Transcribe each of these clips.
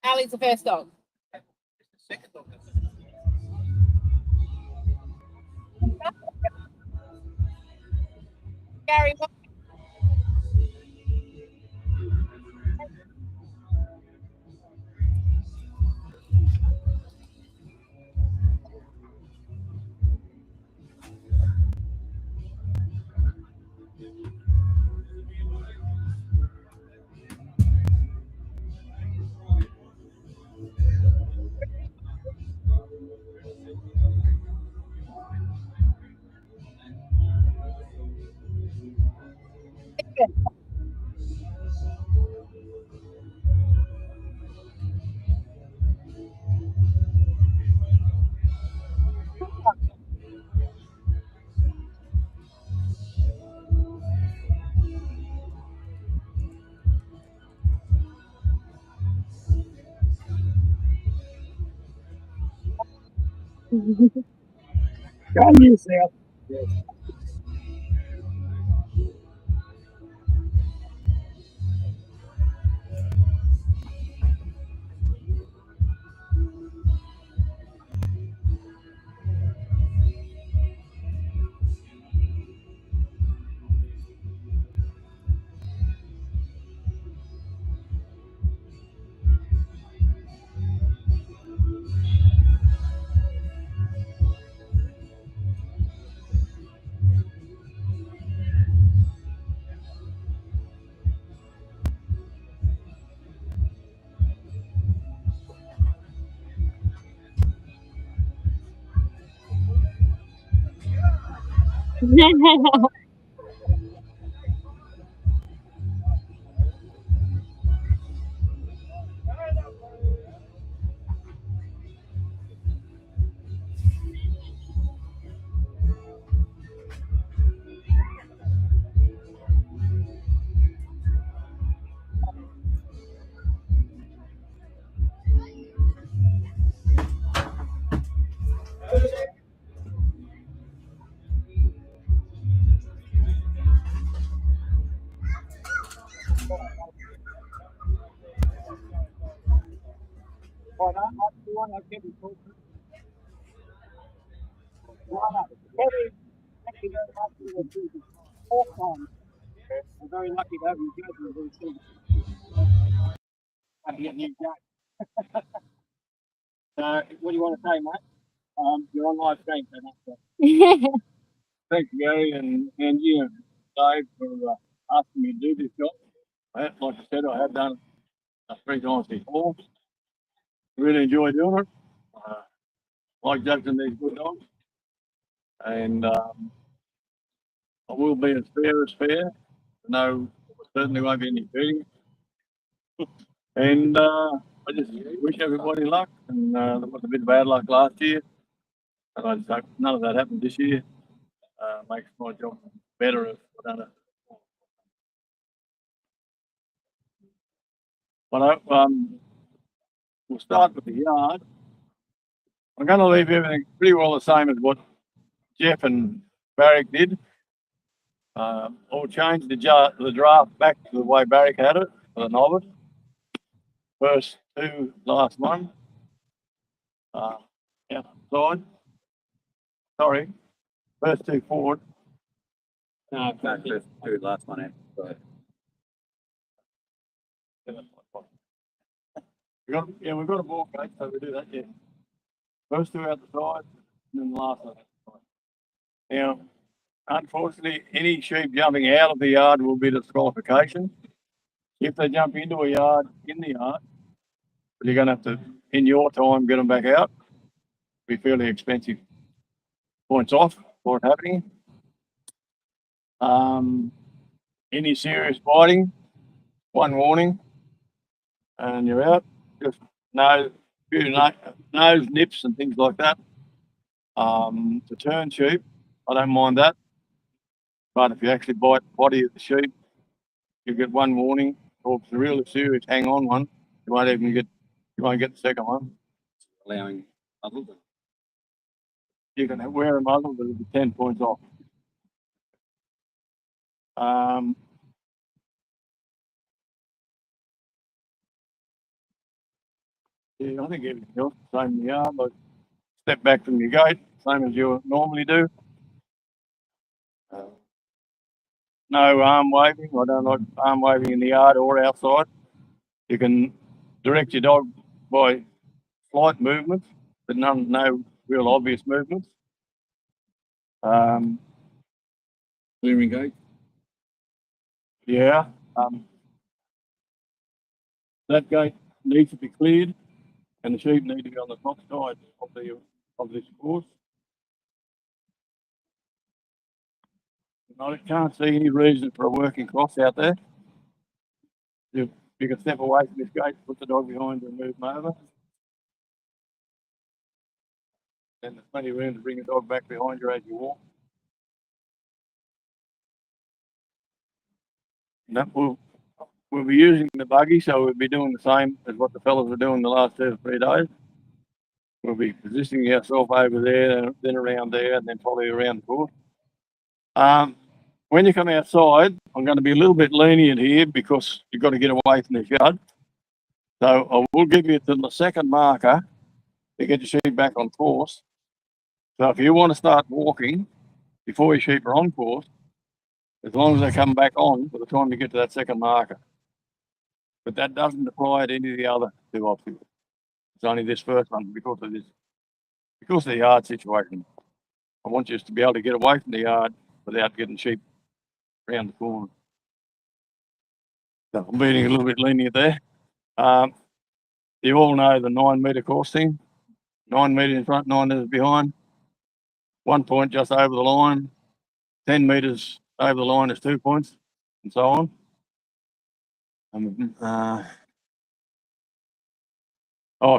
Ali's the first dog. Gary, what? Go yourself. Oh, no, that's the one I kept talking. Kevin, thank you very much for your visit. Awesome. I'm very lucky to have you judging very soon. Have to get a new judge. So, what do you want to say, mate? You're on live stream, so that's it. Thanks, Gary and you and Dave for asking me to do this job. Like I said, I have done it 3 times before. Really enjoy doing it. Uh, like judging these good dogs, and I will be as fair as fair. No, certainly won't be any cheating. And I just wish everybody luck. And there was a bit of bad luck last year, and I just hope none of that happens this year. Makes my job better if I don't. But we'll start with the yard. I'm going to leave everything pretty well the same as what Jeff and Barrick did. I'll change the draft back to the way Barrick had it for the novice. First two, last one. Yeah, side. Sorry, first two forward. No, first two, last one in. We've got a ball case, so we do that, yeah. First two out the side, and then the last one out the side. Now, unfortunately, any sheep jumping out of the yard will be disqualification. If they jump into a yard, in the yard, you're going to have to, in your time, get them back out. Be fairly expensive. Points off for it happening. Any serious biting, one warning, and you're out. Just nose nips and things like that. The turn sheep, I don't mind that. But if you actually bite the body of the sheep, you get one warning. Or if it's a really serious hang on one, you won't get the second one. Allowing others. You can wear a muzzle, but it'll be 10 points off. Yeah, I think everything else is the same in the yard, like step back from your gate, same as you normally do. No arm waving. I don't like arm waving in the yard or outside. You can direct your dog by slight movements, but no real obvious movements. Clearing gate. Yeah. That gate needs to be cleared, and the sheep need to be on the top side of this course. I can't see any reason for a working cross out there. You can step away from this gate, put the dog behind and move them over. And there's plenty of room to bring the dog back behind you as you walk. And that we'll be using the buggy, so we'll be doing the same as what the fellas were doing the last 2 or 3 days. We'll be positioning ourselves over there, then around there, and then probably around the course. When you come outside, I'm going to be a little bit lenient here because you've got to get away from this yard. So I will give you to the second marker to get your sheep back on course. So if you want to start walking before your sheep are on course, as long as they come back on by the time you get to that second marker. But that doesn't apply to any of the other 2 obstacles. It's only this first one because of the yard situation. I want you to be able to get away from the yard without getting sheep around the corner. So I'm being a little bit lenient there. You all know the 9 metre course thing. 9 metres in front, 9 metres behind. 1 point just over the line. 10 metres over the line is 2 points, and so on.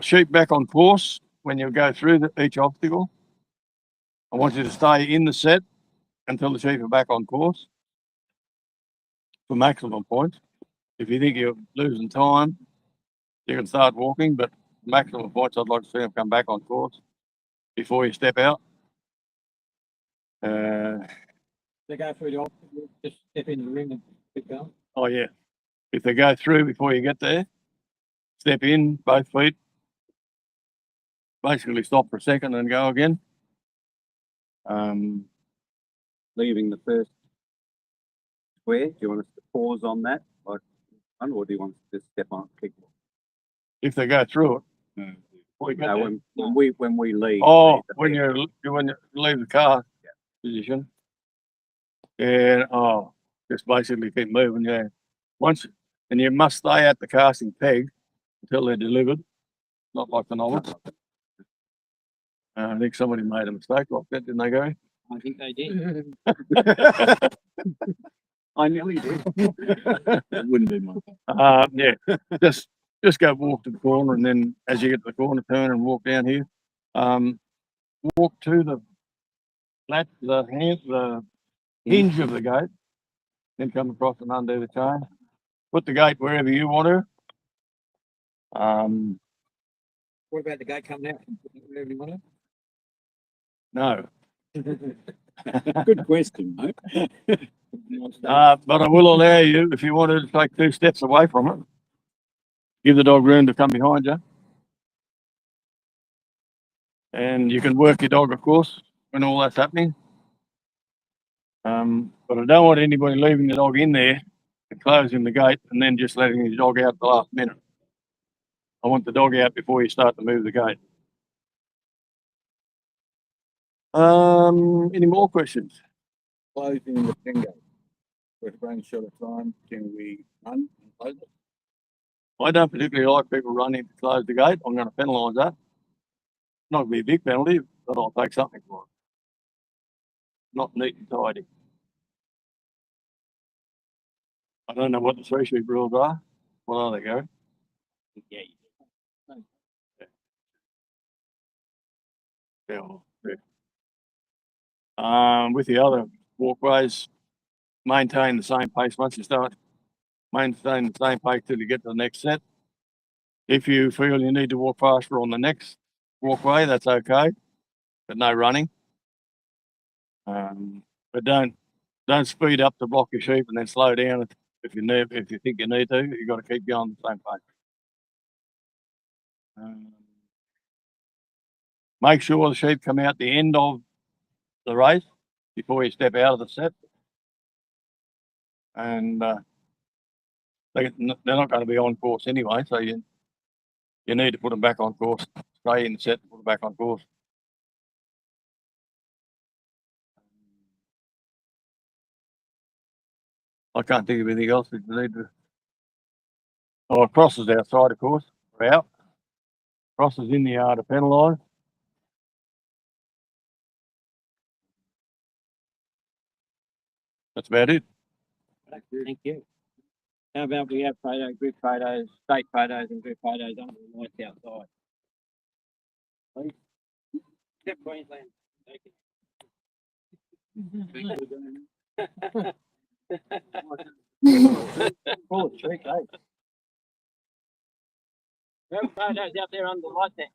Sheep back on course when you go through each obstacle. I want you to stay in the set until the sheep are back on course for maximum points. If you think you're losing time, you can start walking, but maximum points, I'd like to see them come back on course before you step out. They go through the obstacle, just step in the ring and keep going. Oh yeah. If they go through before you get there, step in, both feet, basically stop for a second and go again. Leaving the first square, do you want us to pause on that? Or do you want us to just step on kick? If they go through it. When we leave. When you leave the car position. Yeah, just basically keep moving, yeah. And you must stay at the casting peg until they're delivered. Not like the novice. I think somebody made a mistake like that, didn't they, Gary? I think they did. I nearly did. It wouldn't be mine. Yeah, just go walk to the corner, and then as you get to the corner, turn and walk down here. Walk to the hinge of the gate, then come across and undo the chain. Put the gate wherever you want to. What about the gate coming out? Wherever you want to? No. Good question, mate. But I will allow you, if you wanted to take 2 steps away from it, give the dog room to come behind you. And you can work your dog, of course, when all that's happening. But I don't want anybody leaving the dog in there and closing the gate and then just letting the dog out the last minute. I want the dog out before you start to move the gate. Any more questions? Closing the pen gate. For a brain shot of time, can we run and close it? I don't particularly like people running to close the gate. I'm going to penalise that. Not going to be a big penalty, but I'll take something for it. Not neat and tidy. I don't know what the 3 sheep rules are. What are they, Gary? Yeah. With the other walkways, maintain the same pace once you start. Maintain the same pace till you get to the next set. If you feel you need to walk faster on the next walkway, that's okay, but no running. But don't speed up to block your sheep and then slow down if you think you need to. You've got to keep going the same pace. Make sure the sheep come out the end of the race before you step out of the set. And they're not going to be on course anyway, so you need to put them back on course. Stay in the set and put them back on course. I can't think of anything else that you need to. Oh, crosses outside, of course. We're out. Crosses in the yard to penalise. That's about it. Thank you. How about we have group photos, state photos and group photos under the lights outside? Please. Except Queensland. Thank you. Oh, cheek, eh? Group photos out there under the lights there.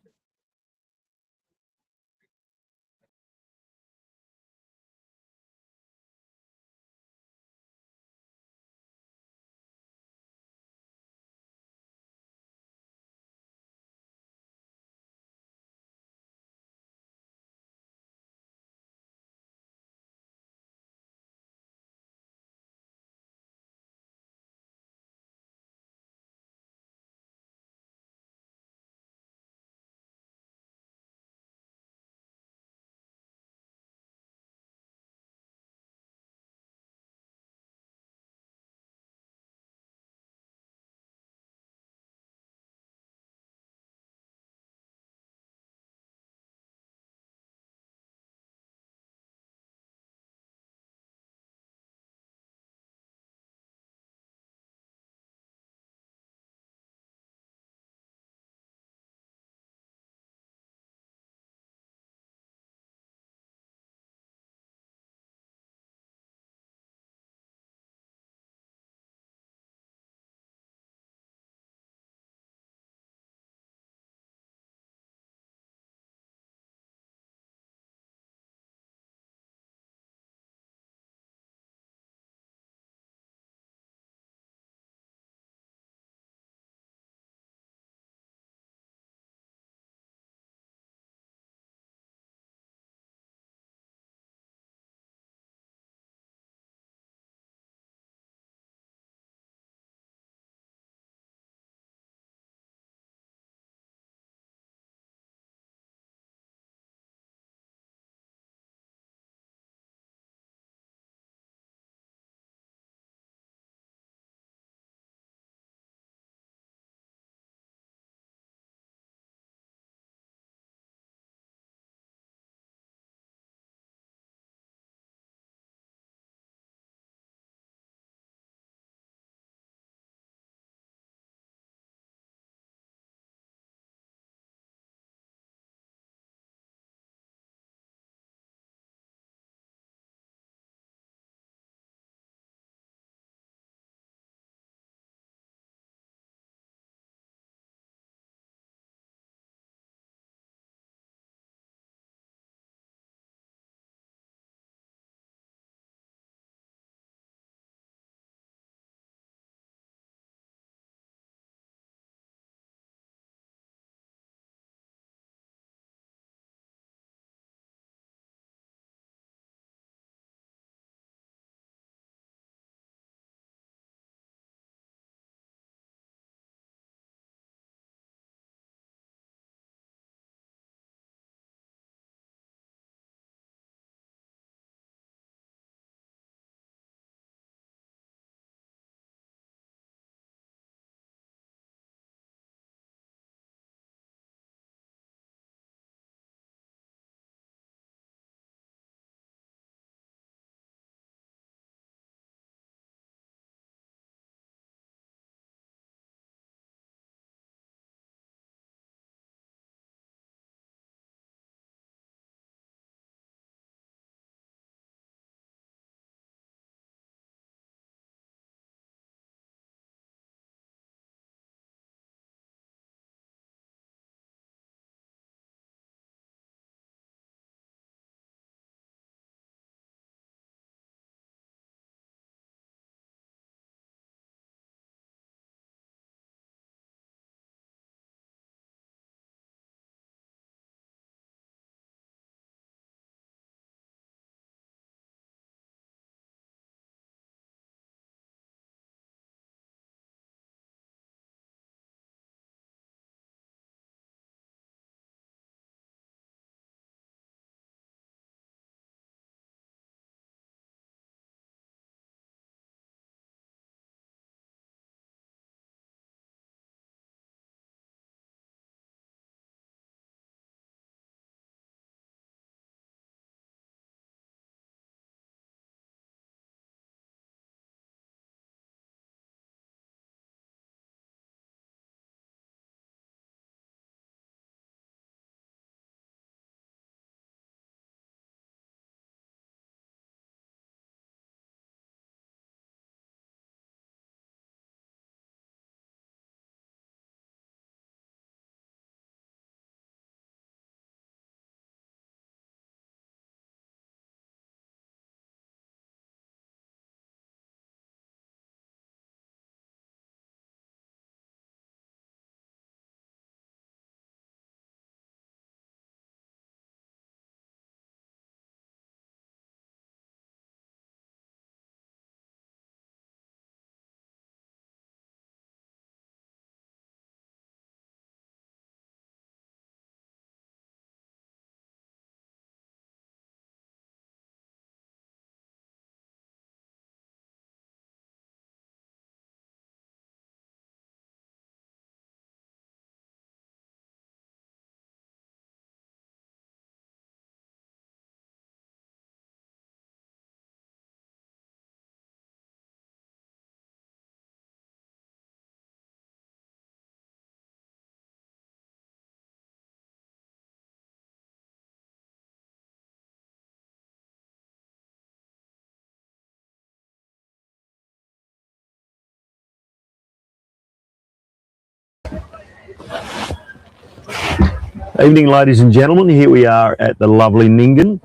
Evening, ladies and gentlemen. Here we are at the lovely Nyngan.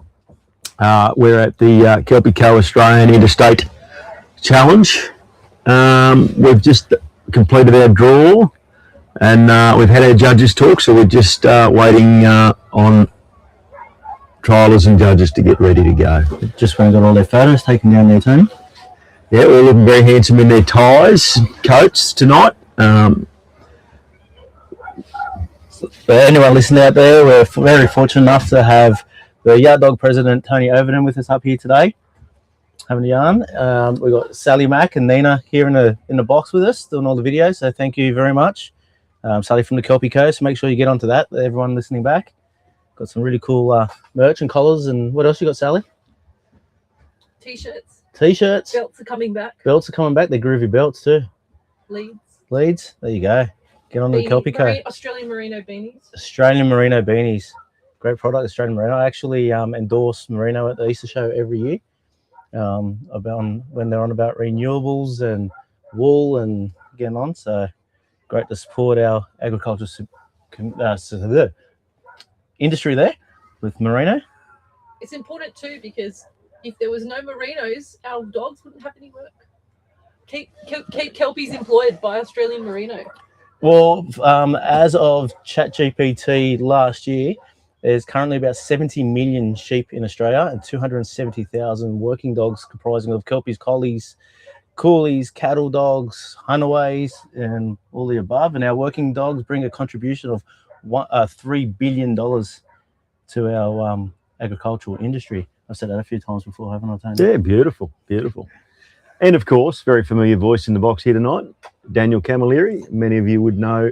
We're at the Kelpie-Co Australian Interstate Challenge. We've just completed our draw and we've had our judges talk, so we're just waiting on trialers and judges to get ready to go. Just when I got all their photos taken down there, Tony. Yeah, we're looking very handsome in their ties, coats tonight. For anyone listening out there, we're very fortunate enough to have the Yard Dog president, Tony Overton, with us up here today, having a yarn. We've got Sally Mack and Nina here in the box with us, doing all the videos, so thank you very much. Sally from the Kelpie-Co, so make sure you get onto that, everyone listening back. Got some really cool merch and collars, and what else you got, Sally? T-shirts. T-shirts. Belts are coming back. Belts are coming back. They're groovy belts too. Leads. There you go. Get on the Kelpie-Co. Australian Merino beanies. Australian Merino beanies. Great product, Australian Merino. I actually endorse Merino at the Easter show every year. When they're on about renewables and wool and getting on. So great to support our agricultural industry there with Merino. It's important too because if there was no Merinos, our dogs wouldn't have any work. Keep Kelpies employed by Australian Merino. Well, as of ChatGPT last year, there's currently about 70 million sheep in Australia and 270,000 working dogs comprising of Kelpies, Collies, Coolies, cattle dogs, Hunaways, and all the above. And our working dogs bring a contribution of $3 billion to our agricultural industry. I've said that a few times before, haven't I, Tony? Yeah, beautiful, beautiful. And of course, very familiar voice in the box here tonight, Daniel Camilleri. Many of you would know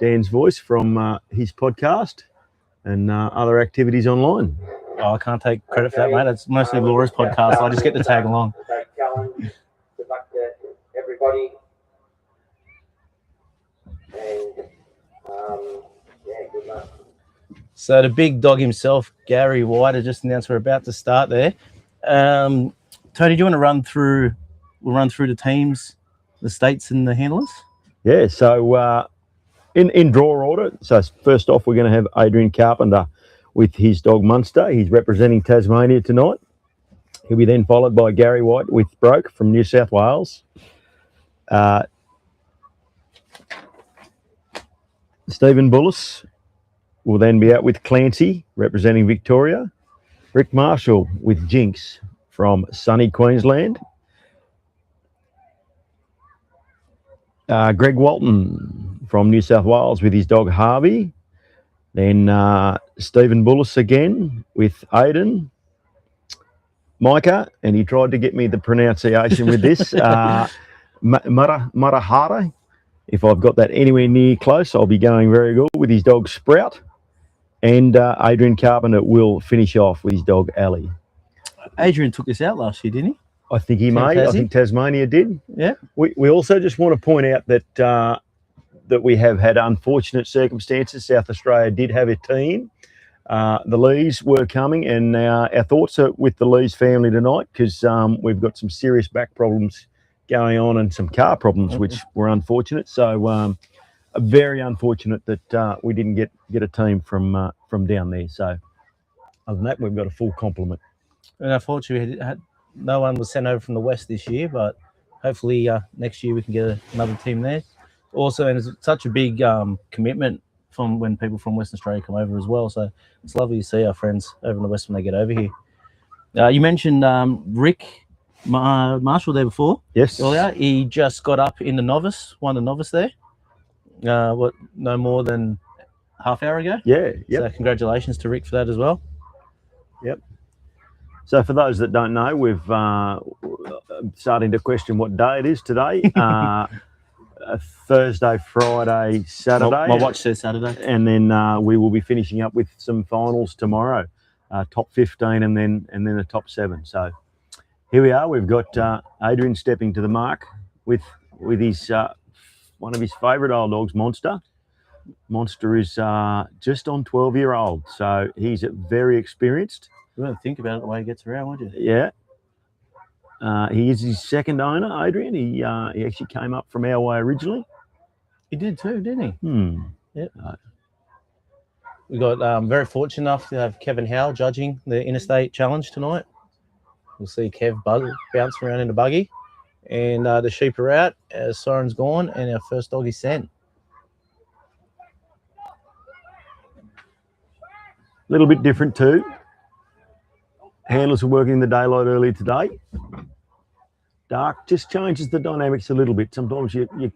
Dan's voice from his podcast and other activities online. Oh, I can't take credit for that, mate. It's mostly Laura's podcast. I just get to tag along. Challenge. Good luck to everybody. And yeah, good luck. So the big dog himself, Gary White, has just announced we're about to start there. Tony, do you want to run through? We'll run through the teams, the states, and the handlers. Yeah, so in draw order. So first off, we're going to have Adrian Carpenter with his dog Munster. He's representing Tasmania tonight. He'll be then followed by Gary White with Broke from New South Wales. Stephen Bullis will then be out with Clancy representing Victoria. Rick Marshall with Jinx from sunny Queensland. Greg Walton from New South Wales with his dog Harvey. Then Stephen Bullis again with Aiden. Micah, and he tried to get me the pronunciation with this. Marahara. If I've got that anywhere near close, I'll be going very good with his dog Sprout. And Adrian Carpenter will finish off with his dog Ali. Adrian took this out last year, didn't he? I think he may. I think Tasmania did. Yeah. We also just want to point out that that we have had unfortunate circumstances. South Australia did have a team. The Lees were coming, and our thoughts are with the Lees family tonight because we've got some serious back problems going on and some car problems, which were unfortunate. So very unfortunate that we didn't get a team from down there. So other than that, we've got a full complement. And unfortunately, no one was sent over from the West this year, but hopefully next year we can get another team there. Also, and it's such a big commitment from when people from Western Australia come over as well. So it's lovely to see our friends over in the West when they get over here. You mentioned Rick Marshall there before. Yes. Earlier, he just got up in the novice, won the novice there. No more than half hour ago. Yeah. So congratulations to Rick for that as well. Yep. So for those that don't know, we've starting to question what day it is today. Thursday, Friday, Saturday. My watch says Saturday. And then we will be finishing up with some finals tomorrow, top 15 and then the top 7. So here we are. We've got Adrian stepping to the mark with his one of his favourite old dogs, Monster. Monster is just on 12-year-old, so he's very experienced. You won't think about it the way he gets around, would you? Yeah. He is his second owner, Adrian. He actually came up from our way originally. He did too, didn't he? We got very fortunate enough to have Kevin Howell judging the Interstate Challenge tonight. We'll see Kev bounce around in the buggy. And the sheep are out, our siren's gone, and our first dog is sent. A little bit different too. Handlers were working in the daylight earlier today. Dark just changes the dynamics a little bit. Sometimes the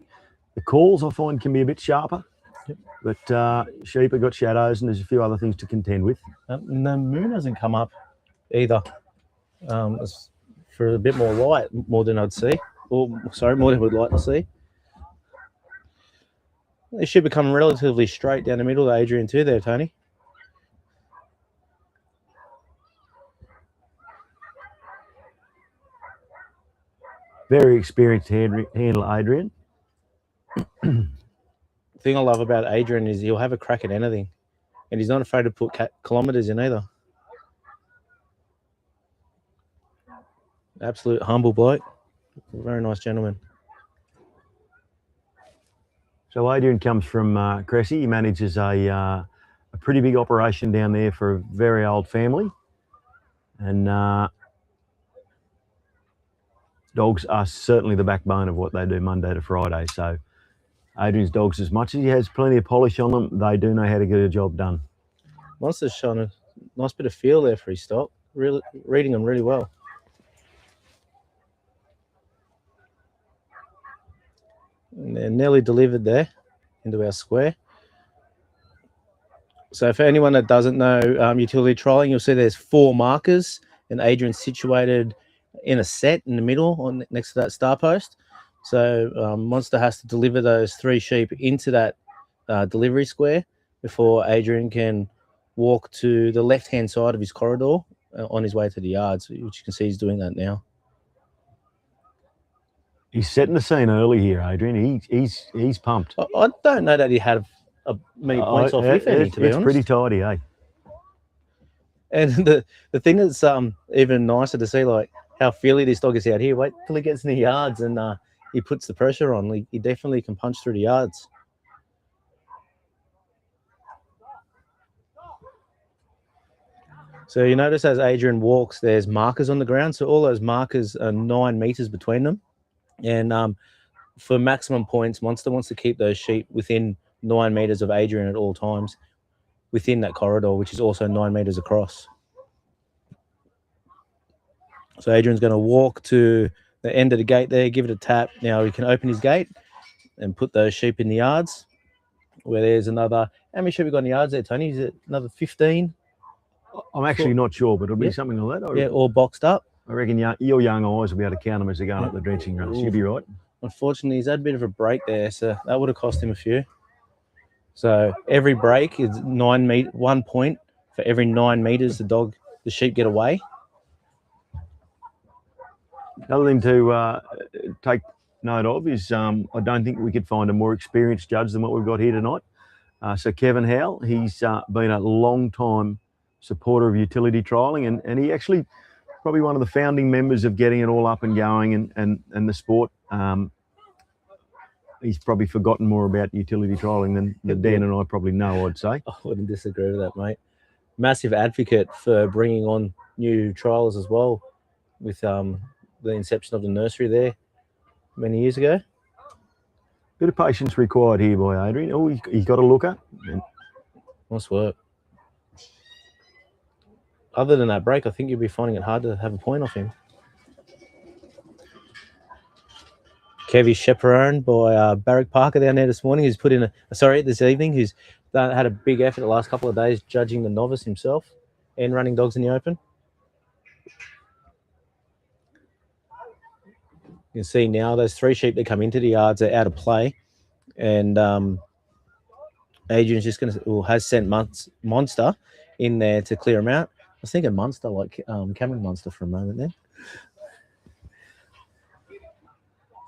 calls I find can be a bit sharper. Yep. But sheep have got shadows and there's a few other things to contend with. And the moon hasn't come up either. It's for a bit more light, more than I'd see. Or, sorry, more than we'd like to see. They should become relatively straight down the middle of Adrian too there, Tony. Very experienced handler, Adrian. The thing I love about Adrian is he'll have a crack at anything. And he's not afraid to put kilometres in either. Absolute humble bloke. Very nice gentleman. So Adrian comes from Cressy. He manages a pretty big operation down there for a very old family. And dogs are certainly the backbone of what they do Monday to Friday. So Adrian's dogs, as much as he has plenty of polish on them, they do know how to get a job done. Monster's shown a nice bit of feel there for his stock. Really reading them really well. And they're nearly delivered there into our square. So for anyone that doesn't know utility trialing, you'll see there's 4 markers and Adrian's situated in a set in the middle next to that star post. So Monster has to deliver those 3 sheep into that delivery square before Adrian can walk to the left-hand side of his corridor on his way to the yards, which you can see he's doing that now. He's setting the scene early here, Adrian. He's pumped. I don't know that he had many points off, if any, to be honest. It's pretty tidy, eh? And the thing that's even nicer to see, like how feely this dog is out here. Wait till he gets in the yards and he puts the pressure on. He definitely can punch through the yards. So you notice as Adrian walks, there's markers on the ground. So all those markers are 9 meters between them. And for maximum points, Monster wants to keep those sheep within 9 meters of Adrian at all times within that corridor, which is also 9 meters across. So Adrian's going to walk to the end of the gate there, give it a tap. Now he can open his gate and put those sheep in the yards, where there's another, how many sheep we got in the yards there, Tony? Is it another 15? I'm actually not sure, but it'll be something like that. Yeah, all boxed up. I reckon your young eyes will be able to count them as they're going up the drenching runs. You'll be right. Unfortunately, he's had a bit of a break there, so that would have cost him a few. So every break is 1 point for every 9 meters the sheep get away. Another thing to take note of is I don't think we could find a more experienced judge than what we've got here tonight. So Kevin Howell, he's been a long time supporter of utility trialling, and he actually probably one of the founding members of getting it all up and going and the sport. He's probably forgotten more about utility trialling than Dan and I probably know, I'd say. I wouldn't disagree with that, mate. Massive advocate for bringing on new trials as well with the inception of the nursery there many years ago. Bit of patience required here by Adrian. Oh, he's got a looker. Nice work. Other than that break, I think you'll be finding it hard to have a point off him. Kevy's chaperoned by Barrick Parker down there this morning, who's put in this evening, who's had a big effort the last couple of days judging the novice himself and running dogs in the open. You can see now those 3 sheep that come into the yards are out of play, and Adrian's just has sent Monster in there to clear them out. I was thinking Monster, like Cameron Monster for a moment there.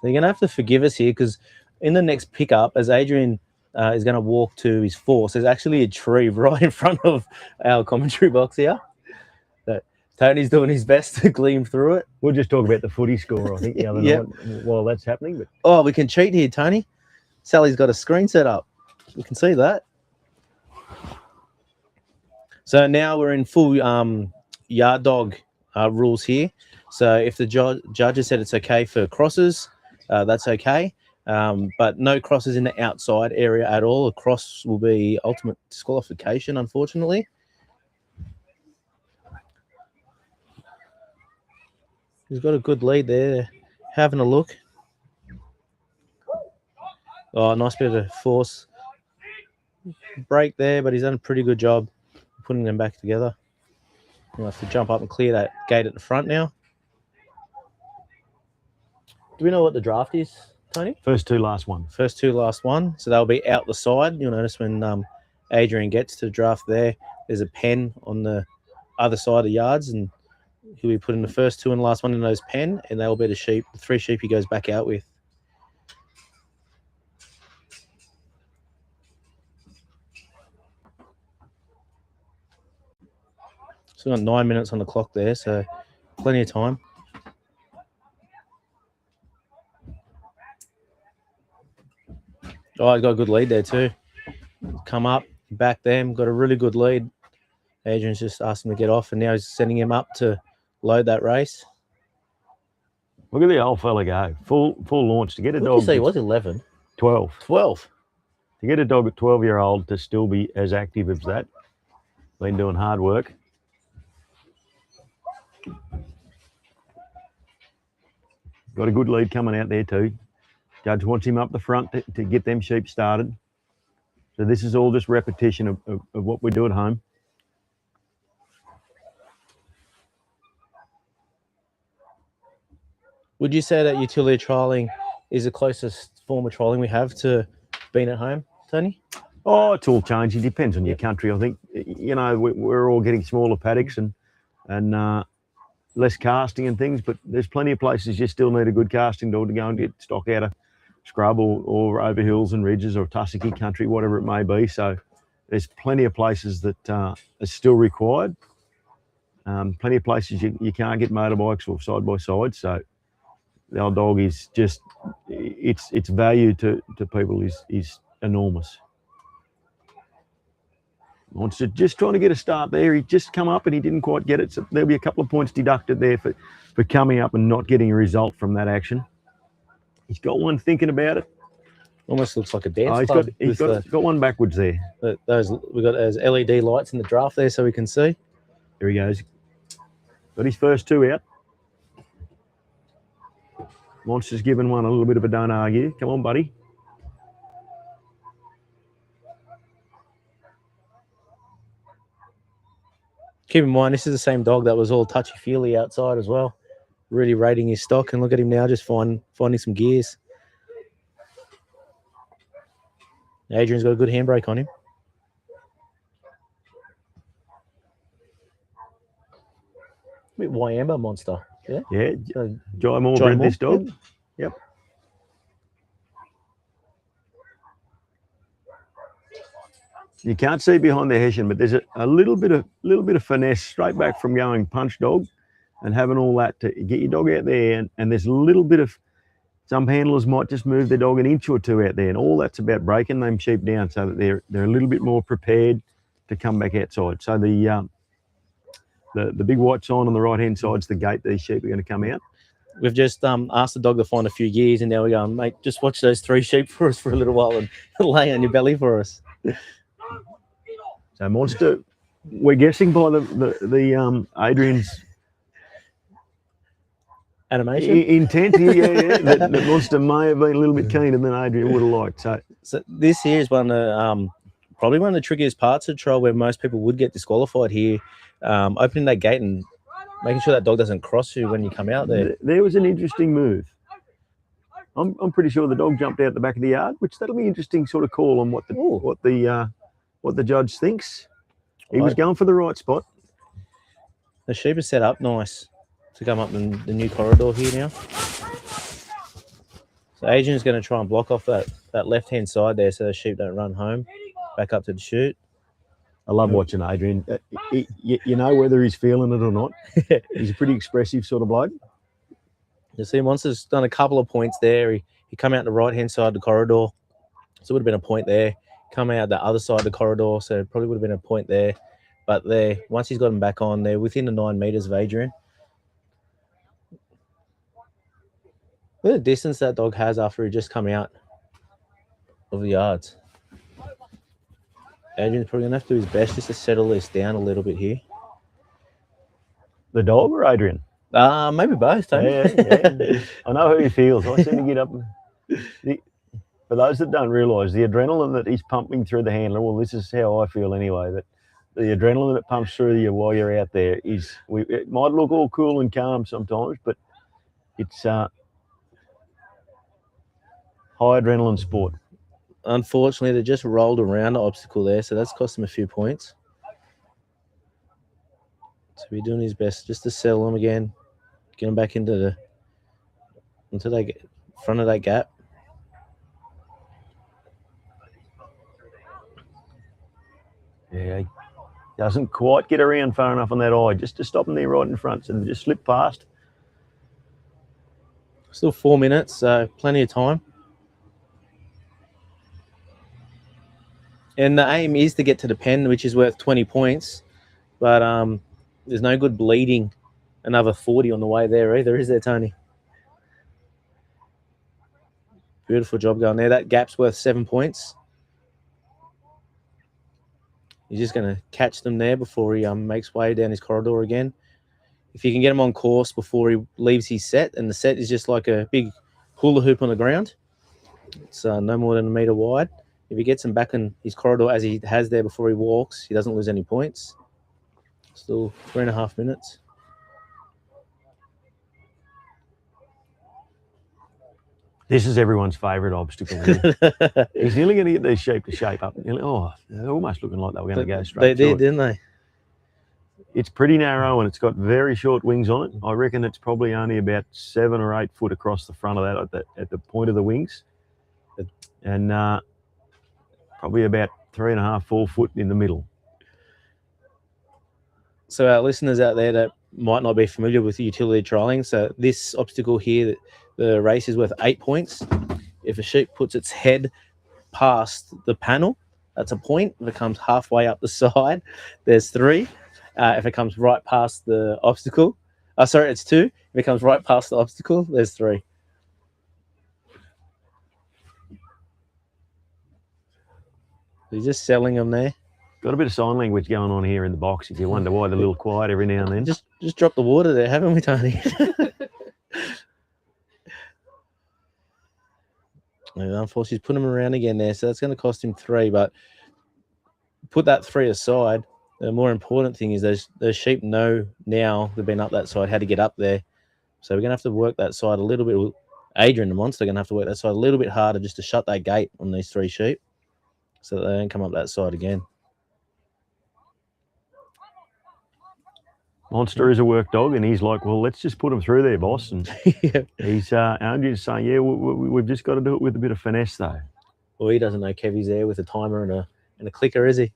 So you're going to have to forgive us here, because in the next pickup, as Adrian is going to walk to his force, there's actually a tree right in front of our commentary box here. So Tony's doing his best to gleam through it. We'll just talk about the footy score, I think, the other night while that's happening. But oh, we can cheat here, Tony. Sally's got a screen set up. we can see that. So now we're in full yard dog rules here. So if the judge has said it's okay for crosses, that's okay. But no crosses in the outside area at all. A cross will be ultimate disqualification, unfortunately. He's got a good lead there. Having a look. Oh, nice bit of force break there, but he's done a pretty good job putting them back together. He'll have to jump up and clear that gate at the front now. Do we know what the draft is, Tony? First two, last one. First two, last one. So they'll be out the side. You'll notice when Adrian gets to draft there's a pen on the other side of yards, and he'll be putting the first two and last one in those pen, and they'll be the 3 sheep he goes back out with. So we've got 9 minutes on the clock there, so plenty of time. Oh, he's got a good lead there too. Come up, back them, got a really good lead. Adrian's just asked him to get off, and now he's sending him up to load that race. Look at the old fella go. Full launch to get a What dog. did you say he was 11? 12. 12. To get a dog at 12-year-old to still be as active as that. Been doing hard work. Got a good lead coming out there too. Judge wants him up the front to get them sheep started. So this is all just repetition of what we do at home. Would you say that utility trialling is the closest form of trialling we have to being at home, Tony? Oh, it's all changing. Depends on your country. I think, you know, we're all getting smaller paddocks and less casting and things, but there's plenty of places you still need a good casting dog to go and get stock out of scrub or over hills and ridges or tussocky country, whatever it may be. So there's plenty of places that are still required. Plenty of places you can't get motorbikes or side by side. So the old dog is just, its value to people is enormous. Monster just trying to get a start there. He just come up and he didn't quite get it. So there'll be a couple of points deducted there for coming up and not getting a result from that action. He's got one thinking about it. Almost looks like a dance He's club. got one backwards there. We've got those LED lights in the draft there so we can see. There he goes. Got his first two out. Monster's given one a little bit of a don't argue. Come on, buddy. Keep in mind, this is the same dog that was all touchy-feely outside as well. Really rating his stock, and look at him now, just finding some gears. Adrian's got a good handbrake on him. A bit Wyamba monster, yeah? Yeah, Jai Moore bred this dog. Yep. You can't see behind the Hessian, but there's a little bit of finesse straight back from going punch dog and having all that to get your dog out there. And there's a little bit of, some handlers might just move their dog an inch or two out there, and all that's about breaking them sheep down so that they're a little bit more prepared to come back outside. So the big white sign on the right hand side is the gate these sheep are going to come out. We've just asked the dog to find a few gears, and now we're going, mate, just watch those 3 sheep for us for a little while and lay on your belly for us. So Monster, we're guessing by the Adrian's animation intent here, that Monster may have been a little bit keener than Adrian would have liked. So this here is one of the, probably one of the trickiest parts of the trial, where most people would get disqualified here. Opening that gate and making sure that dog doesn't cross you when you come out there. There was an interesting move. I'm pretty sure the dog jumped out the back of the yard, which that'll be interesting sort of call on what the judge thinks. He was going for the right spot. The sheep is set up nice to come up in the new corridor here now. So Adrian's going to try and block off that left-hand side there so the sheep don't run home, back up to the chute. I love watching Adrian. You know whether he's feeling it or not. He's a pretty expressive sort of bloke. You see, Monster's done a couple of points there. He come out the right-hand side of the corridor. So it would have been a point there. come out the other side of the corridor, so it probably would have been a point there. But there, once he's got him back on, they're within the 9 meters of Adrian. Look at the distance that dog has after he just come out of the yards. Adrian's probably going to have to do his best just to settle this down a little bit here. The dog or Adrian? Maybe both, Tony. Yeah. I know how he feels. I seem to get up. For those that don't realise, the adrenaline that he's pumping through the handler, well, this is how I feel anyway, that the adrenaline that pumps through you while you're out there it might look all cool and calm sometimes, but it's high adrenaline sport. Unfortunately, they just rolled around the obstacle there, so that's cost him a few points. So he's doing his best just to settle him again, get him back into the front of that gap. Yeah, he doesn't quite get around far enough on that eye, just to stop him there right in front, so they just slip past. Still 4 minutes, so plenty of time. And the aim is to get to the pen, which is worth 20 points. But there's no good bleeding another 40 on the way there either, is there, Tony? Beautiful job going there. That gap's worth 7 points. He's just going to catch them there before he makes way down his corridor again. If you can get him on course before he leaves his set, and the set is just like a big hula hoop on the ground. It's no more than 1 meter wide. If he gets him back in his corridor as he has there before he walks, he doesn't lose any points. Still 3.5 minutes. This is everyone's favourite obstacle here. He's nearly going to get these sheep to shape up. Oh, they're almost looking like they were going to go straight. They did, didn't they? It's pretty narrow and it's got very short wings on it. I reckon it's probably only about 7 or 8 foot across the front of that at the point of the wings. And probably about 3.5, 4 foot in the middle. So our listeners out there that might not be familiar with utility trialling, so this obstacle here, the race is worth 8 points. If a sheep puts its head past the panel, that's a point. If it comes halfway up the side, there's 3. If it comes right past the obstacle, it's 2. If it comes right past the obstacle, there's 3. He's just selling them there. Got a bit of sign language going on here in the box if you wonder why they're a little quiet every now and then. Just drop the water there, haven't we, Tony? And unfortunately, he's put him around again there, so that's going to cost him 3. But put that 3 aside. The more important thing is those sheep know now they've been up that side how to get up there. So we're going to have to work that side a little bit. Adrian, the monster, going to have to work that side a little bit harder just to shut that gate on these 3 sheep so that they don't come up that side again. Monster is a work dog, and he's like, well, let's just put him through there, boss. And Yeah. he's Adrian's saying, yeah, we've just got to do it with a bit of finesse, though. Well, he doesn't know Kevy's there with a timer and a clicker, is he?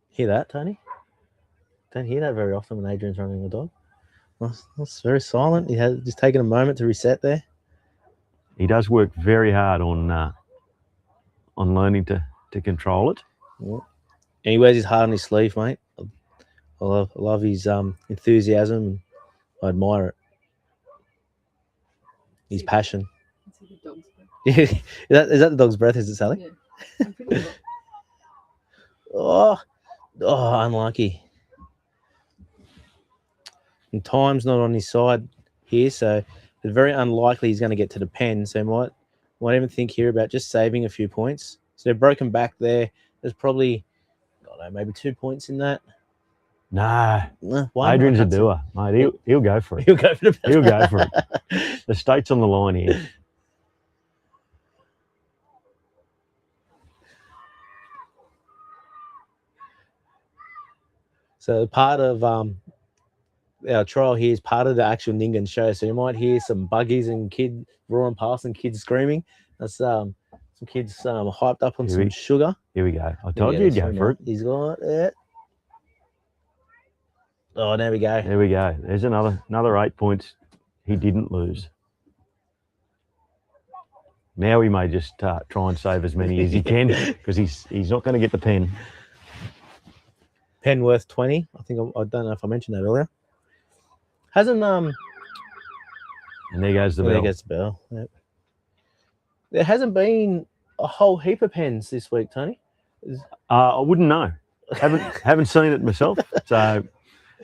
Hear that, Tony? Don't hear that very often when Adrian's running a dog. That's very silent. He has just taken a moment to reset there. He does work very hard on learning to control it. Yeah. And he wears his heart on his sleeve, mate. I love his enthusiasm. I admire it. His passion. Is that the dog's breath? Is it, Sally? Yeah. I'm pretty sure. Oh, unlucky. And time's not on his side here, so it's very unlikely he's going to get to the pen. So might even think here about just saving a few points. So they're broken back there. There's probably, I don't know, maybe 2 points in that. No, Why Adrian's a not? doer, mate. He'll go for it. He'll go for the pen. He'll go for it. The state's on the line here. So part of our trial here is part of the actual Nyngan show. So you might hear some buggies and kids roaring past and kids screaming. That's some kids hyped up on some sugar. Here we go. I told you he'd go for it. He's got it. Oh, there we go. There we go. There's another 8 points he didn't lose. Now he may just try and save as many as he can because he's not going to get the pen. Pen worth 20. I think I don't know if I mentioned that earlier. Hasn't And there goes the there bell. goes the bell. Yep. There hasn't been a whole heap of pens this week, Tony. I wouldn't know. Haven't seen it myself. So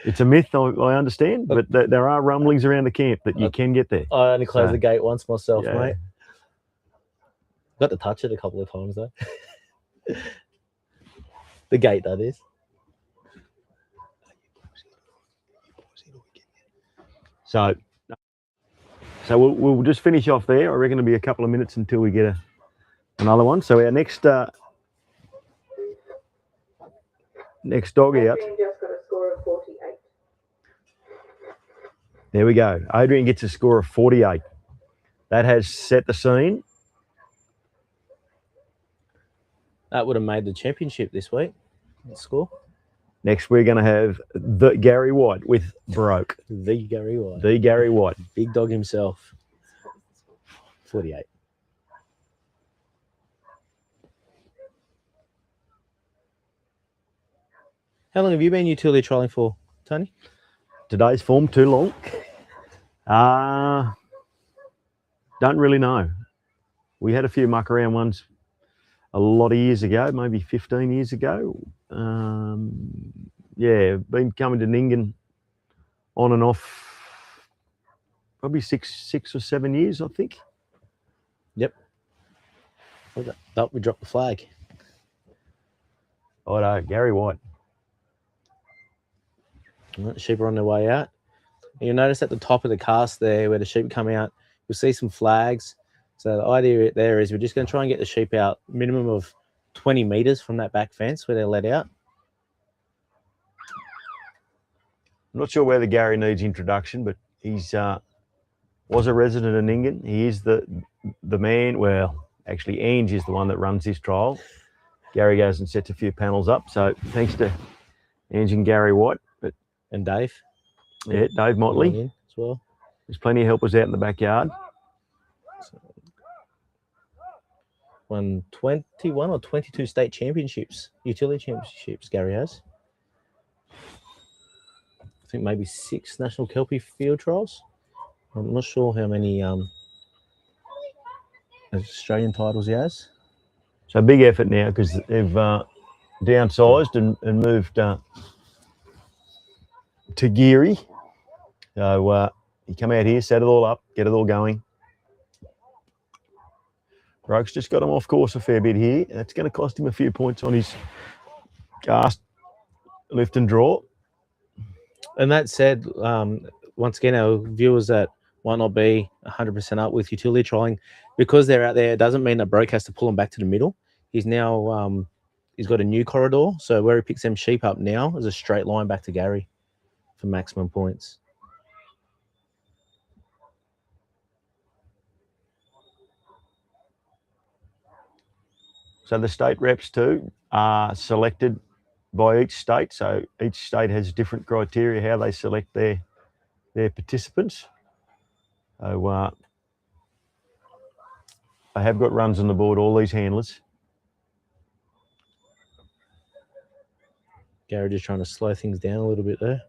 it's a myth, I understand, but there are rumblings around the camp that you can get there. I only closed So, the gate once myself, yeah. mate. Got to touch it a couple of times though. The gate, that is. So we'll just finish off there. I reckon it'll be a couple of minutes until we get another one. So our next dog out. Adrian just got a score of 48. There we go. Adrian gets a score of 48. That has set the scene. That would have made the championship this week. That score. Next, we're going to have the Gary White with Broke. The Gary White. The Gary White. Big dog himself. 48. How long have you been utility trialing for, Tony? Today's form too long. Don't really know. We had a few muck around ones a lot of years ago, maybe 15 years ago. Yeah, been coming to Nyngan on and off probably six or 7 years, I think. Yep. We dropped the flag. I know, Gary White. The sheep are on their way out. And you'll notice at the top of the cast there where the sheep come out, you'll see some flags. So the idea there is we're just going to try and get the sheep out minimum of 20 metres from that back fence where they're let out. I'm not sure whether Gary needs introduction, but he's was a resident of Nyngan. He is the man. Well, actually, Ange is the one that runs this trial. Gary goes and sets a few panels up. So thanks to Ange and Gary White. And Dave. Yeah, Dave Motley. As well. There's plenty of helpers out in the backyard. Won 21 or 22 state championships, utility championships, Gary has. I think maybe 6 national Kelpie field trials. I'm not sure how many Australian titles he has. So big effort now because they've downsized and moved to Geary. So you come out here, set it all up, get it all going. Broke's just got him off course a fair bit here. That's going to cost him a few points on his cast, lift and draw. And that said, once again, our viewers that might not be 100% up with utility trialing, because they're out there, it doesn't mean that Broke has to pull them back to the middle. He's now, he's got a new corridor. So where he picks them sheep up now is a straight line back to Gary for maximum points. So the state reps too are selected by each state. So each state has different criteria how they select their participants. So I have got runs on the board, all these handlers. Gary just trying to slow things down a little bit there.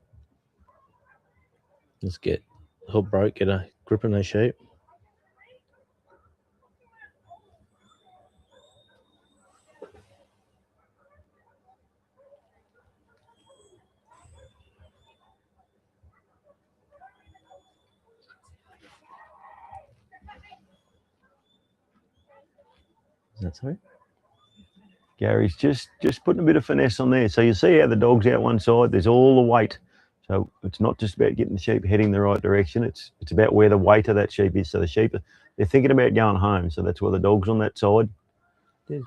Let's help Broke get a grip on those sheep. That's right. Gary's just putting a bit of finesse on there. So you see how the dog's out one side, there's all the weight. So it's not just about getting the sheep heading the right direction. It's about where the weight of that sheep is. So the sheep, they're thinking about going home. So that's why the dog's on that side. There's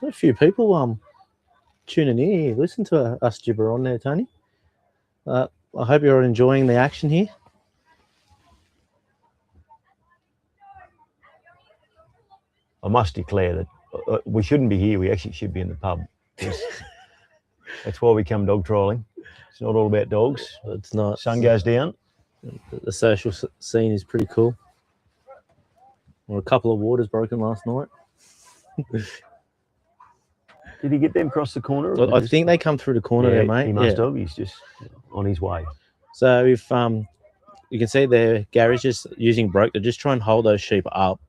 a few people tuning in here. Listen to us gibber on there, Tony. I hope you're enjoying the action here. I must declare that we shouldn't be here. We actually should be in the pub. That's why we come dog trialing. It's not all about dogs. It's not. Sun goes down. The social scene is pretty cool. Or a couple of waters broken last night. Did he get them across the corner? or I just- think they come through the corner there, mate. He must have. He's just on his way. So if you can see there, Gary's just using broke to just try and hold those sheep up,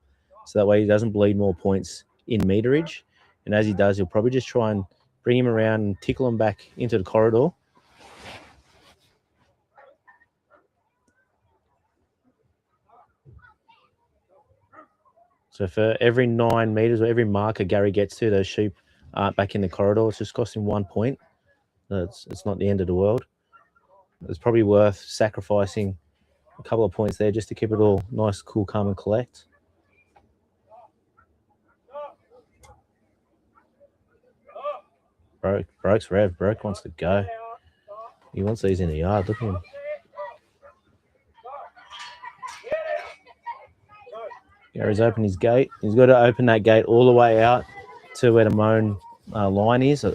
so that way he doesn't bleed more points in meterage. And as he does, he'll probably just try and bring him around and tickle him back into the corridor. So for every 9 meters or every marker Gary gets to, those sheep aren't back in the corridor. It's just costing 1 point. It's not the end of the world. It's probably worth sacrificing a couple of points there just to keep it all nice, cool, calm, and collect. Broke's rev. Broke wants to go. He wants these in the yard. Look at him. Gary's opened his gate. He's got to open that gate all the way out to where the mown line is. I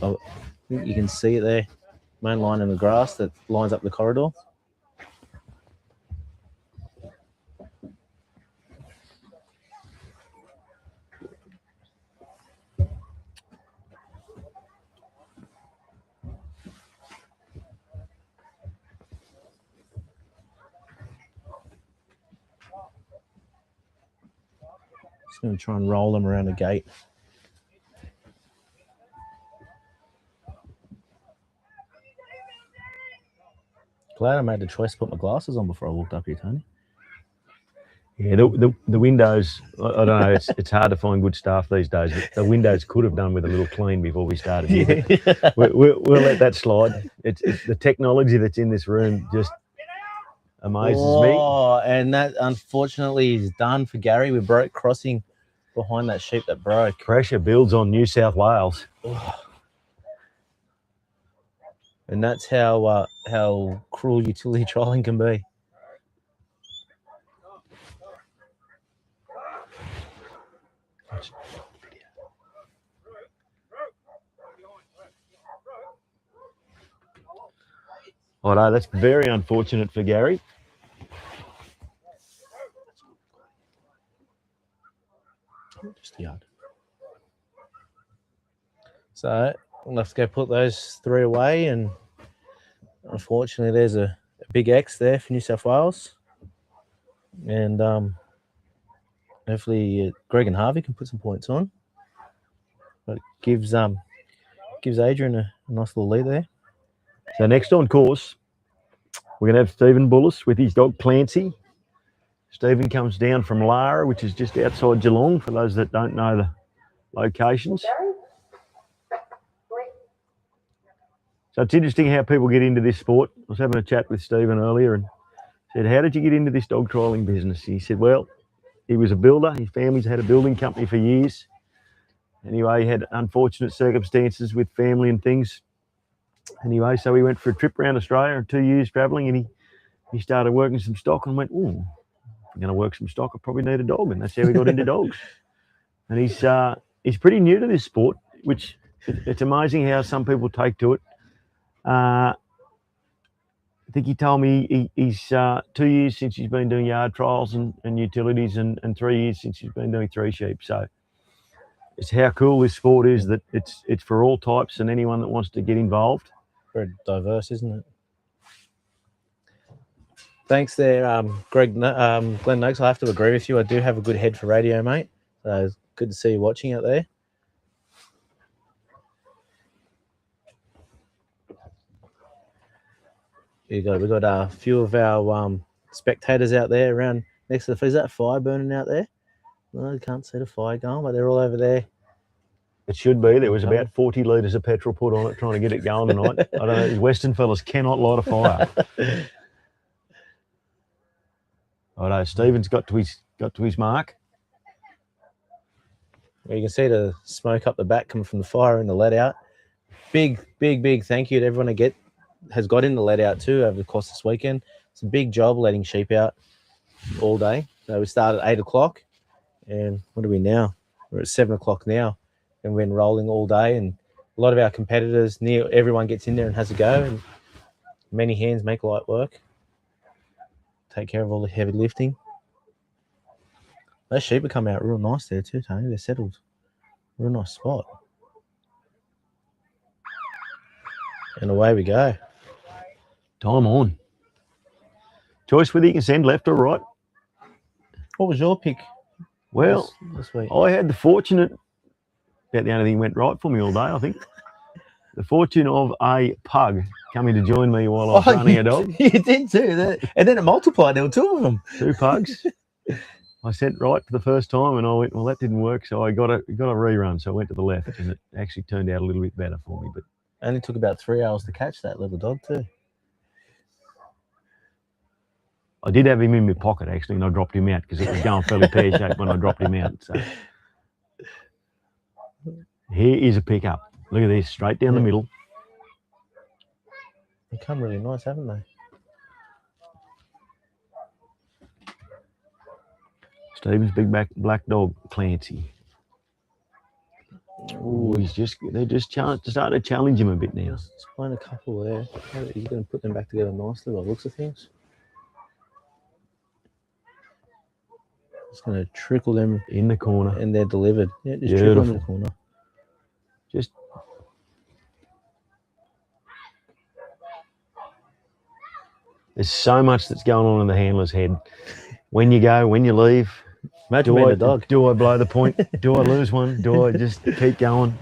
think you can see it there. Mown line in the grass that lines up the corridor. Just going to try and roll them around the gate. Glad I made the choice to put my glasses on before I walked up here, Tony. Yeah, the windows, I don't know, it's hard to find good staff these days, but the windows could have done with a little clean before we started here. Yeah. We'll let that slide. It's the technology that's in this room just amazes me. Oh, and that unfortunately is done for Gary. We broke crossing behind that sheep that broke. Pressure builds on New South Wales. And that's how cruel utility trialing can be. Oh no, that's very unfortunate for Gary. Just the yard. So we'll have to go put those 3 away, and unfortunately there's a big X there for New South Wales. And hopefully Greg and Harvey can put some points on. But it gives Adrian a nice little lead there. So next on course, we're going to have Stephen Bullis with his dog Clancy. Stephen comes down from Lara, which is just outside Geelong, for those that don't know the locations. So it's interesting how people get into this sport. I was having a chat with Stephen earlier and said, how did you get into this dog trialling business? He said, well, he was a builder. His family's had a building company for years. Anyway, he had unfortunate circumstances with family and things. Anyway, so he went for a trip around Australia, 2 years travelling, and he started working some stock and went, oh, if I'm going to work some stock, I probably need a dog. And that's how he got into dogs. And he's pretty new to this sport, which it's amazing how some people take to it. I think he told me he's 2 years since he's been doing yard trials and utilities and 3 years since he's been doing 3 sheep. So it's how cool this sport is, that it's for all types and anyone that wants to get involved. Very diverse, isn't it? Thanks there, Greg. Glenn Noakes. I have to agree with you. I do have a good head for radio, mate. So it's good to see you watching out there. We've got a few of our spectators out there around next to the. Is that a fire burning out there? No, you can't see the fire going, but they're all over there. It should be. There was about 40 litres of petrol put on it trying to get it going tonight. I don't know. These Western fellas cannot light a fire. I know. Stephen's got to his mark. Well, you can see the smoke up the back coming from the fire and the let out. Big thank you to everyone that has got in the let out too over the course of this weekend. It's a big job letting sheep out all day. So we started at 8 o'clock, and what are we now? We're at 7 o'clock now, and we've been rolling all day. And a lot of our competitors, everyone gets in there and has a go, and many hands make light work. Take care of all the heavy lifting. Those sheep have come out real nice there too, Tony. They're settled. Real nice spot. And away we go. Time on. Choice whether you can send left or right. What was your pick? Well, this week. I had the fortunate, about the only thing went right for me all day, I think. The fortune of a pug coming to join me while I was running a dog. You did too. And then it multiplied. There were 2 of them. 2 pugs. I sent right for the first time and I went, well, that didn't work. So I got a rerun. So I went to the left and it actually turned out a little bit better for me. But only took about 3 hours to catch that little dog too. I did have him in my pocket actually, and I dropped him out because it was going fairly pear-shaped when I dropped him out. So here is a pickup. Look at this, straight down the middle. They come really nice, haven't they? Stephen's big black dog, Clancy. Oh, they're just starting to challenge him a bit now. Just playing a couple there. He's going to put them back together nicely by the looks of things. Just going to trickle them in the corner. And they're delivered. Yeah, just trickle them in the corner. Just there's so much that's going on in the handler's head. When you go, when you leave. Imagine being a dog. Do I blow the point? Do I lose one? Do I just keep going?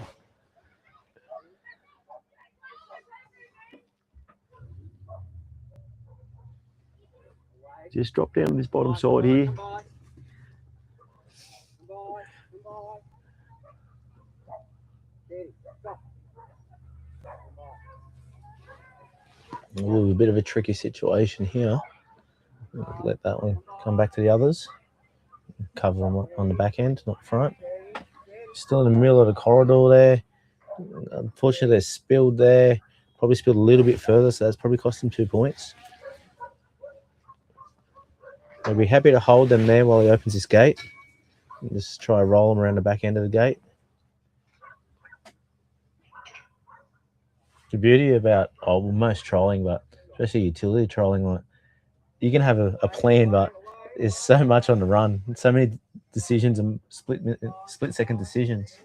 Just drop down to this bottom side here. Ooh, a bit of a tricky situation here. Let that one come back to the others. Cover them on the back end, not front. Still in the middle of the corridor there. Unfortunately, they're spilled there. Probably spilled a little bit further, so that's probably cost them 2 points. I'll be happy to hold them there while he opens this gate. And just try to roll them around the back end of the gate. The beauty about most trolling, but especially utility trolling, like you can have a plan, but there's so much on the run, so many decisions and split second decisions.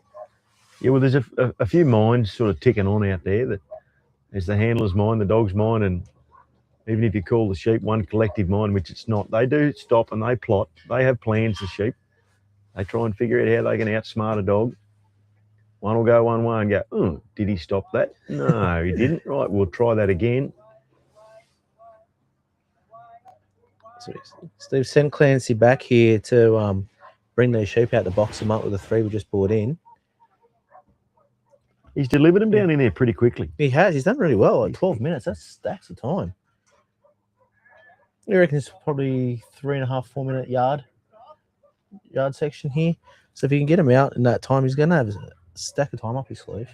Yeah, well, there's a few minds sort of ticking on out there. That there's the handler's mind, the dog's mind, and even if you call the sheep one collective mind, which it's not, they do stop and they plot. They have plans, the sheep. They try and figure out how they can outsmart a dog. One will go one way and go, oh, did he stop that? No, he didn't. Right, we'll try that again. So Steve sent Clancy back here to bring those sheep out to box them up with the 3 we just brought in. He's delivered them down in there pretty quickly. He has. He's done really well. At 12 minutes, that's stacks of time. I reckon it's probably 3.5, 4 minute yard section here. So if you can get him out in that time, he's going to have a stack of time up his sleeve.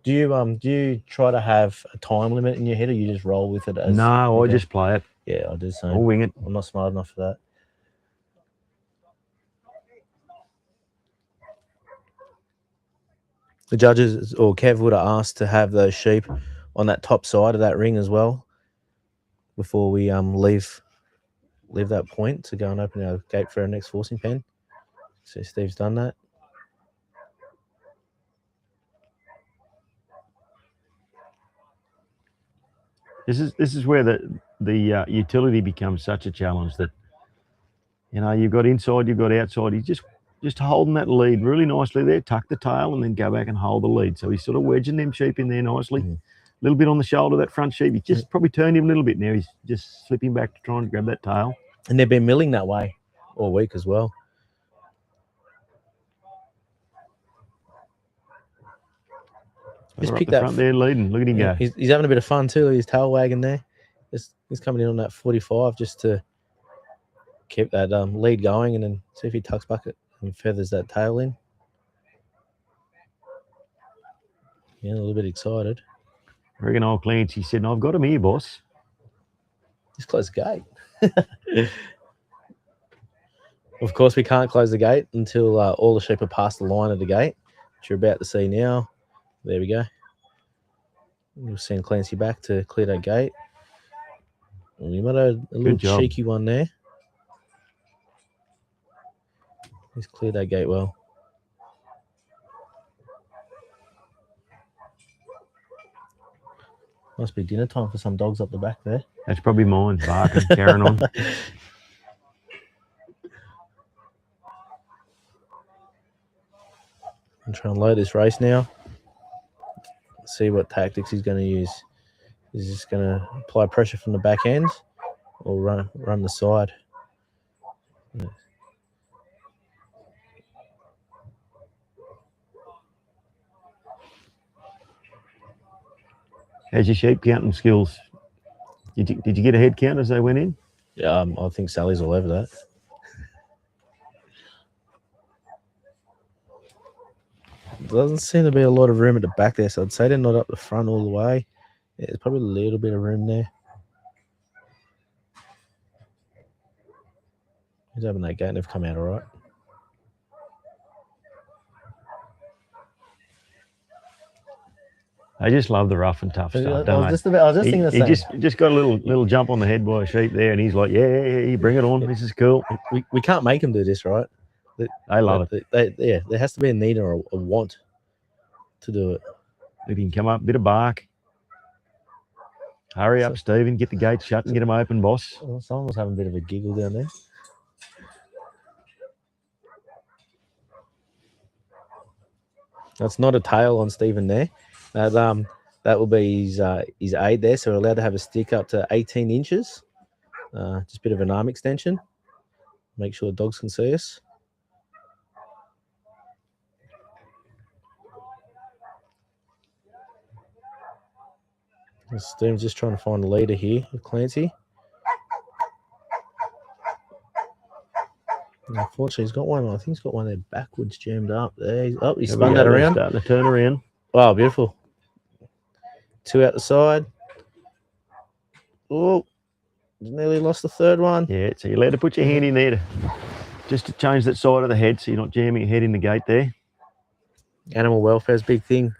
Do you try to have a time limit in your head, or you just roll with it? No, I just play it. Yeah, I do the same. I'll wing it. I'm not smart enough for that. The judges or Kev would have asked to have those sheep on that top side of that ring as well before we leave that point to go and open our gate for our next forcing pen. So Steve's done that. This is where the utility becomes such a challenge that, you know, you've got inside, you've got outside. He's just holding that lead really nicely there, tuck the tail and then go back and hold the lead. So he's sort of wedging them sheep in there nicely. A little bit on the shoulder of that front sheep. He just probably turned him a little bit now. He's just slipping back to try and grab that tail. And they've been milling that way all week as well. Just pick that front there leading. Look at him go. He's having a bit of fun too. His tail wagging there. He's coming in on that 45 just to keep that lead going, and then see if he tucks bucket and feathers that tail in. Yeah, a little bit excited. I reckon old Clancy said, no, I've got him here, boss. Just close the gate. Of course, we can't close the gate until all the sheep are past the line of the gate, which you're about to see now. There we go. We'll send Clancy back to clear that gate. You might have a little job. cheeky one there. He's cleared that gate well. Must be dinner time for some dogs up the back there. That's probably mine, barking, carrying on. I'm trying to load this race now. See what tactics he's going to use. Is he just going to apply pressure from the back end or run the side? Yeah. How's your sheep counting skills? Did you get a head count as they went in? Yeah, I think Sally's all over that. Doesn't seem to be a lot of room at the back there, so I'd say they're not up the front all the way. Yeah, there's probably a little bit of room there. He's opened that gate and they've come out all right. I just love the rough and tough I stuff, was don't just thinking the he same. just got a little jump on the head by a sheep there, and he's like, yeah, bring it on. This is cool. We can't make them do this, right? I love it. There has to be a need or a want to do it. If he can come up, bit of bark. Hurry up, Stephen. Get the gate shut and get them open, boss. Well, someone was having a bit of a giggle down there. That's not a tail on Stephen there. That will be his aid there. So we're allowed to have a stick up to 18 inches. Just a bit of an arm extension. Make sure the dogs can see us. Stephen's just trying to find a leader here with Clancy. And unfortunately, he's got one. I think he's got one there backwards jammed up there. He spun that around. Starting to turn around. Wow, beautiful. Two out the side. Oh, nearly lost the third one. Yeah, so you're allowed to put your hand in there just to change that side of the head so you're not jamming your head in the gate there. Animal welfare is a big thing.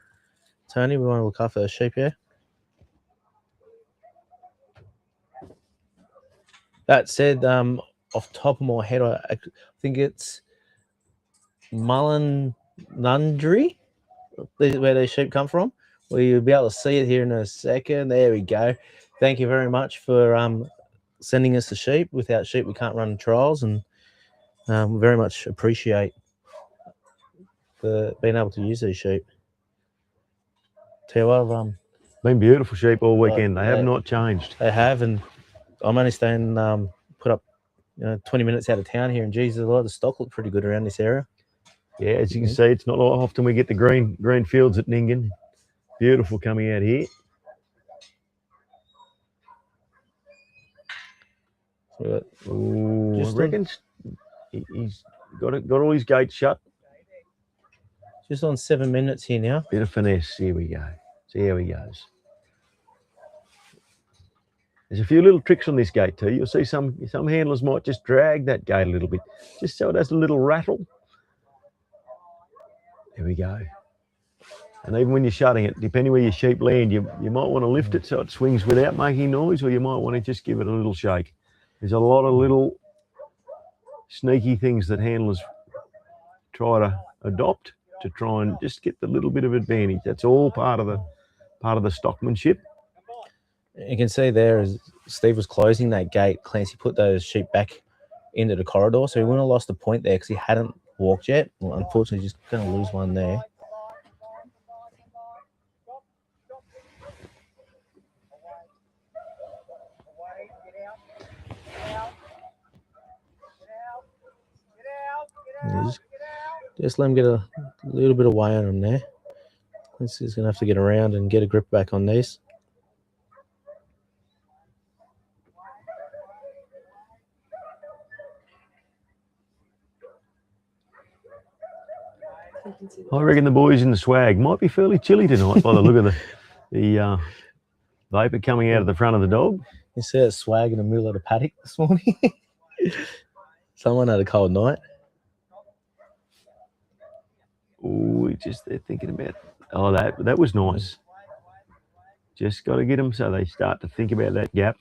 Tony, we want to look after the sheep here. That said, off the top of my head, I think it's Mullinundry, where these sheep come from. Well, you'll be able to see it here in a second. There we go. Thank you very much for sending us the sheep. Without sheep, we can't run trials, and we very much appreciate for being able to use these sheep. Tell you what, been beautiful sheep all weekend. They have not changed. They have, and I'm only staying put up 20 minutes out of town here, and geez, a lot of the stock look pretty good around this area. Yeah, as you can see, it's not often we get the green fields at Nyngan. Beautiful coming out here. Ooh, I reckon he's got all his gates shut. Just on 7 minutes here now. Bit of finesse. Here we go. See how he goes. There's a few little tricks on this gate too. You'll see some handlers might just drag that gate a little bit, just so it has a little rattle. There we go. And even when you're shutting it, depending where your sheep land, you might want to lift it so it swings without making noise, or you might want to just give it a little shake. There's a lot of little sneaky things that handlers try to adopt to try and just get the little bit of advantage. That's all part of the stockmanship. You can see there as Steve was closing that gate, Clancy put those sheep back into the corridor, so he wouldn't have lost a point there because he hadn't walked yet. Well, unfortunately, just going to lose one there. Just let him get a little bit away on him there. He's going to have to get around and get a grip back on these. I reckon the boys in the swag might be fairly chilly tonight by the look of the vapour coming out of the front of the dog. You see that swag in the middle of the paddock this morning? Someone had a cold night. Oh, they're thinking about. Oh, that was nice. Just got to get them so they start to think about that gap.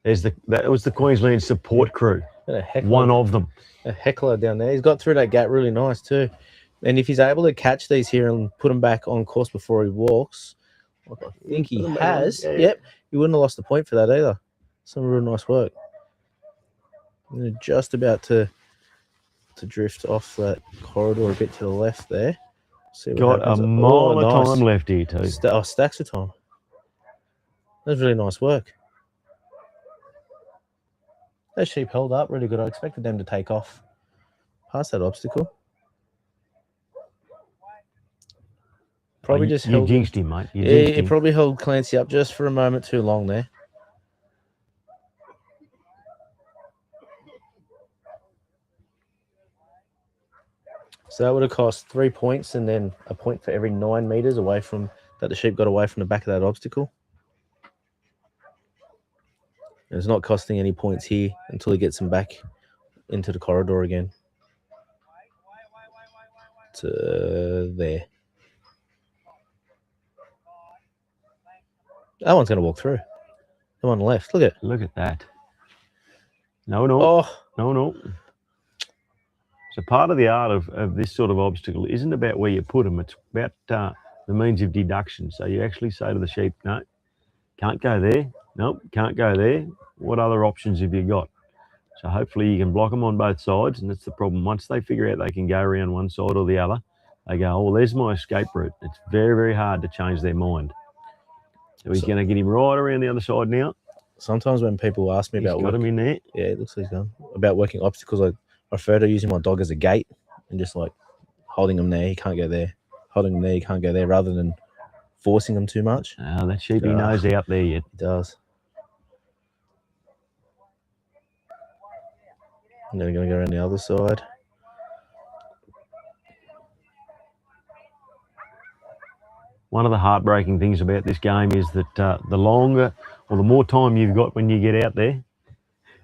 That was the Queensland support crew. Got a heckler, One of them. a heckler down there. He's got through that gap really nice too. And if he's able to catch these here and put them back on course before he walks, like I think he has. Yeah. Yep, he wouldn't have lost the point for that either. Some real nice work. And they're just about to drift off that corridor a bit to the left there. See what Got happens. a mile of nice. time left here too. Stacks of time. That's really nice work. Those sheep held up really good. I expected them to take off past that obstacle. Probably just you held. jinxed him, mate. You Yeah, jinxed it him. probably held Clancy up just for a moment too long there. So that would have cost 3 points and then a point for every 9 meters away from that the sheep got away from the back of that obstacle. And it's not costing any points here until he gets them back into the corridor again. To there. That one's going to walk through. The one on the left. Look at it. Look at that. No. Oh, No. So part of the art of this sort of obstacle isn't about where you put them. It's about the means of deduction. So you actually say to the sheep, no, can't go there. Nope, can't go there. What other options have you got? So hopefully you can block them on both sides. And that's the problem. Once they figure out they can go around one side or the other, they go, oh, well, there's my escape route. It's very, very hard to change their mind. So he's going to get him right around the other side now. sometimes when people ask me He's about got him in there. yeah, it looks like he's gone. About working obstacles, I prefer to using my dog as a gate and just like holding him there, he can't go there. Holding him there, he can't go there, rather than forcing him too much. Oh, that sheepy nose out there yet. He does. And then we're going to go around the other side. One of the heartbreaking things about this game is that the longer or the more time you've got when you get out there,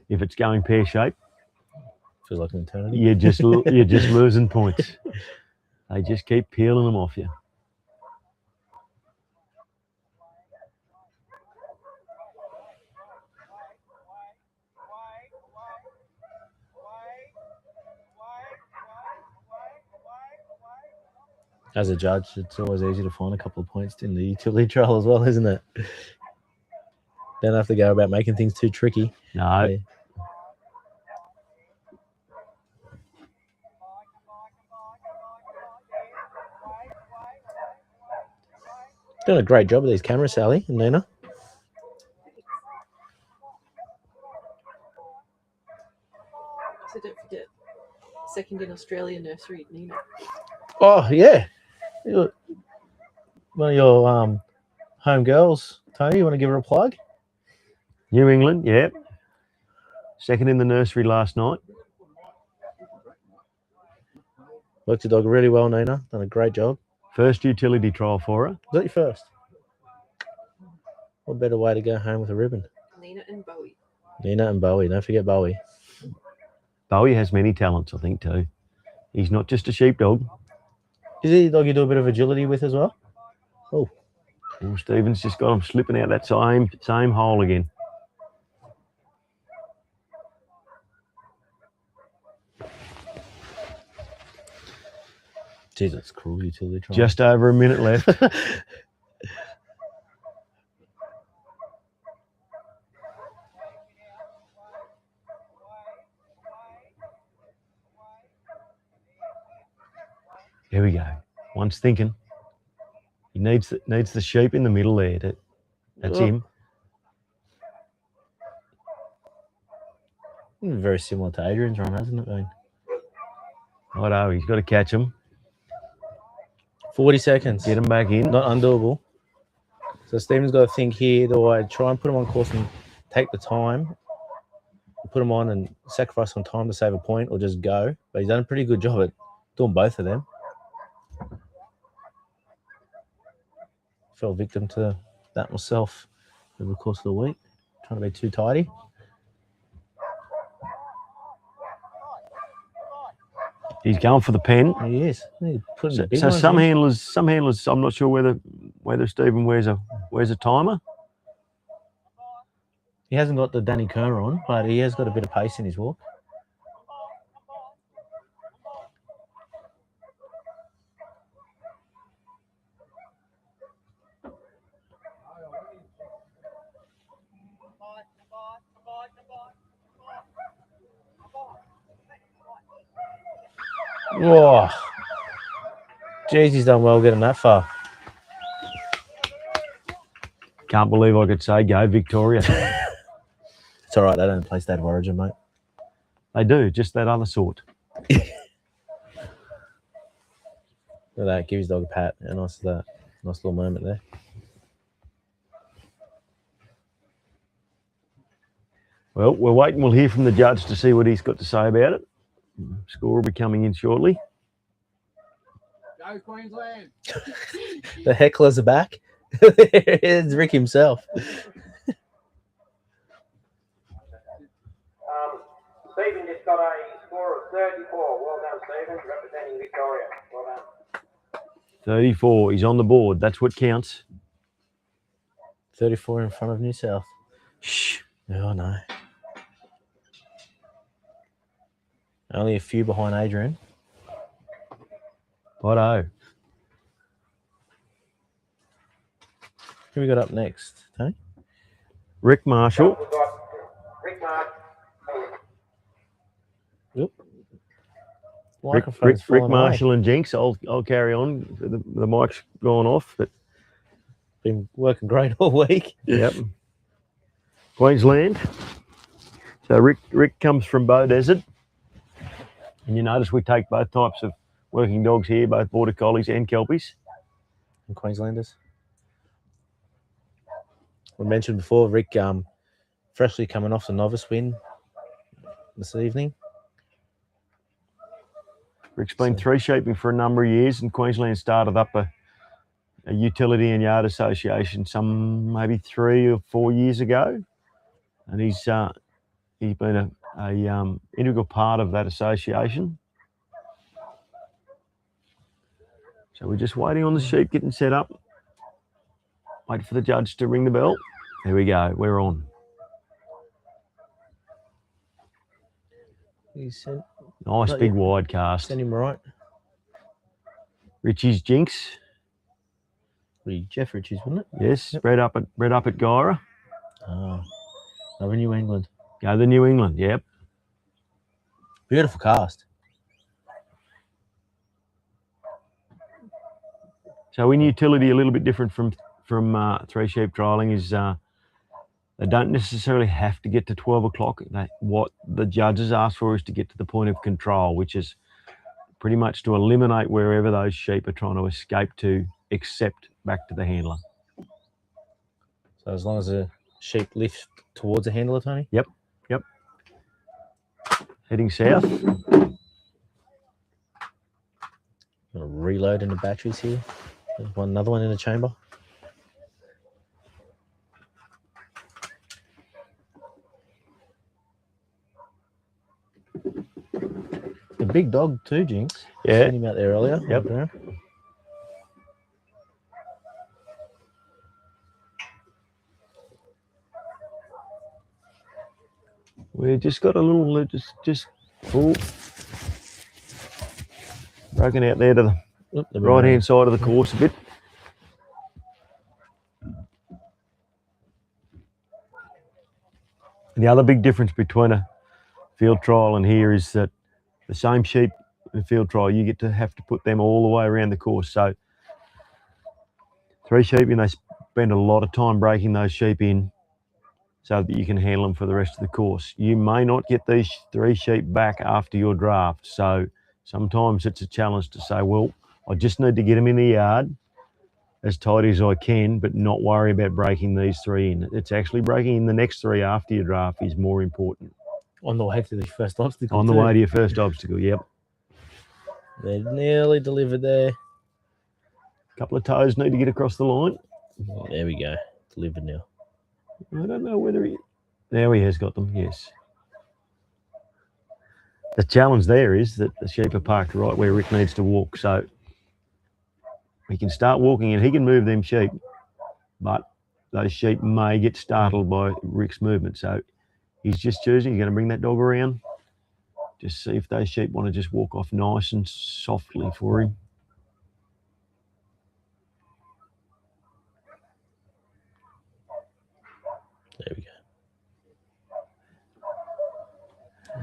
if it's going pear-shaped, Feels like an eternity. you're just losing points. They just keep peeling them off you. As a judge, it's always easy to find a couple of points in the utility trial as well, isn't it? Don't have to go about making things too tricky. No, Yeah. Doing a great job with these cameras, Sally and Nina. So don't forget, second in Australia nursery, Nina. Oh, yeah. One of your home girls, Tony, you want to give her a plug? New England, yeah. Second in the nursery last night. Worked your dog really well, Nina. Done a great job. First utility trial for her. Was that your first? What better way to go home with a ribbon? Nina and Bowie. Nina and Bowie. Don't forget Bowie. Bowie has many talents, I think, too. He's not just a sheepdog. Is he the dog you do a bit of agility with as well? Oh, Stephen's just got him slipping out that same hole again. Jeez, that's cruel utility trial. Just over a minute left. Here we go. One's thinking. He needs the sheep in the middle there. That's Oh. him. Very similar to Adrian's run, hasn't it been? Righto, he's got to catch him. 40 seconds. Get him back in. Not undoable. So Stephen's got to think here, do I try and put him on course and take the time, put him on and sacrifice some time to save a point, or just go? But he's done a pretty good job at doing both of them. Fell victim to that myself over the course of the week, trying to be too tidy. He's going for the pen. He is. He's putting So, the big so ones some in. handlers, I'm not sure whether Stephen wears a timer. He hasn't got the Danny Kerr on, but he has got a bit of pace in his walk. Whoa. Jeez, he's done well getting that far. Can't believe I could say go Victoria. It's all right. They don't play State of Origin, mate. They do, just that other sort. Look at that. Give his dog a pat. How nice is that? Nice little moment there. Well, we're waiting. We'll hear from the judge to see what he's got to say about it. Score will be coming in shortly. Go Queensland. The hecklers are back. It's Rick himself. Stephen just got a score of 34. Well done, Stephen, representing Victoria. Well done. 34. He's on the board. That's what counts. 34 in front of New South. Shh. Oh, no. Only a few behind Adrian. Righto. Who we got up next, Tony? Rick Marshall. We've got Rick Mark. Rick Marshall and Jinx. I'll carry on. The mic's gone off, but been working great all week. Yep. Queensland. So Rick comes from Bow Desert. And you notice we take both types of working dogs here, both Border Collies and Kelpies. And Queenslanders. We mentioned before, Rick freshly coming off the novice win this evening. Rick's been three shaping for a number of years, and Queensland started up a utility and yard association some maybe 3 or 4 years ago. And he's been a integral part of that association. So we're just waiting on the sheep getting set up. Wait for the judge to ring the bell. There we go. We're on. Nice big wide cast. Send him right. Richie's Jinx. Jeff Richie's, wouldn't it? Yes, yep. bred up at Gyra. Oh, over New England. Go to New England. Yep. Beautiful cast. So in utility, a little bit different from three sheep trialing is they don't necessarily have to get to 12 o'clock. What the judges ask for is to get to the point of control, which is pretty much to eliminate wherever those sheep are trying to escape to, except back to the handler. So as long as the sheep lifts towards the handler, Tony? Yep. Heading south. Gonna reload in the batteries here. There's another one in the chamber. The big dog too, Jinx. Yeah. Seen him out there earlier. Yep. Right there. We just got a little just full broken out there to the right hand side of the course a bit. And the other big difference between a field trial and here is that the same sheep in a field trial, you get to have to put them all the way around the course. So three sheep, and they spend a lot of time breaking those sheep in so that you can handle them for the rest of the course. You may not get these three sheep back after your draft. So sometimes it's a challenge to say, well, I just need to get them in the yard as tidy as I can, but not worry about breaking these three in. It's actually breaking in the next three after your draft is more important. On the way to the first obstacle. On the way to your first obstacle, yep. They're nearly delivered there. Couple of toes need to get across the line. There we go. Delivered now. I don't know whether he... Now he has got them, yes. The challenge there is that the sheep are parked right where Rick needs to walk. So he can start walking and he can move them sheep, but those sheep may get startled by Rick's movement. So he's just choosing. He's going to bring that dog around. Just see if those sheep want to just walk off nice and softly for him. There we go.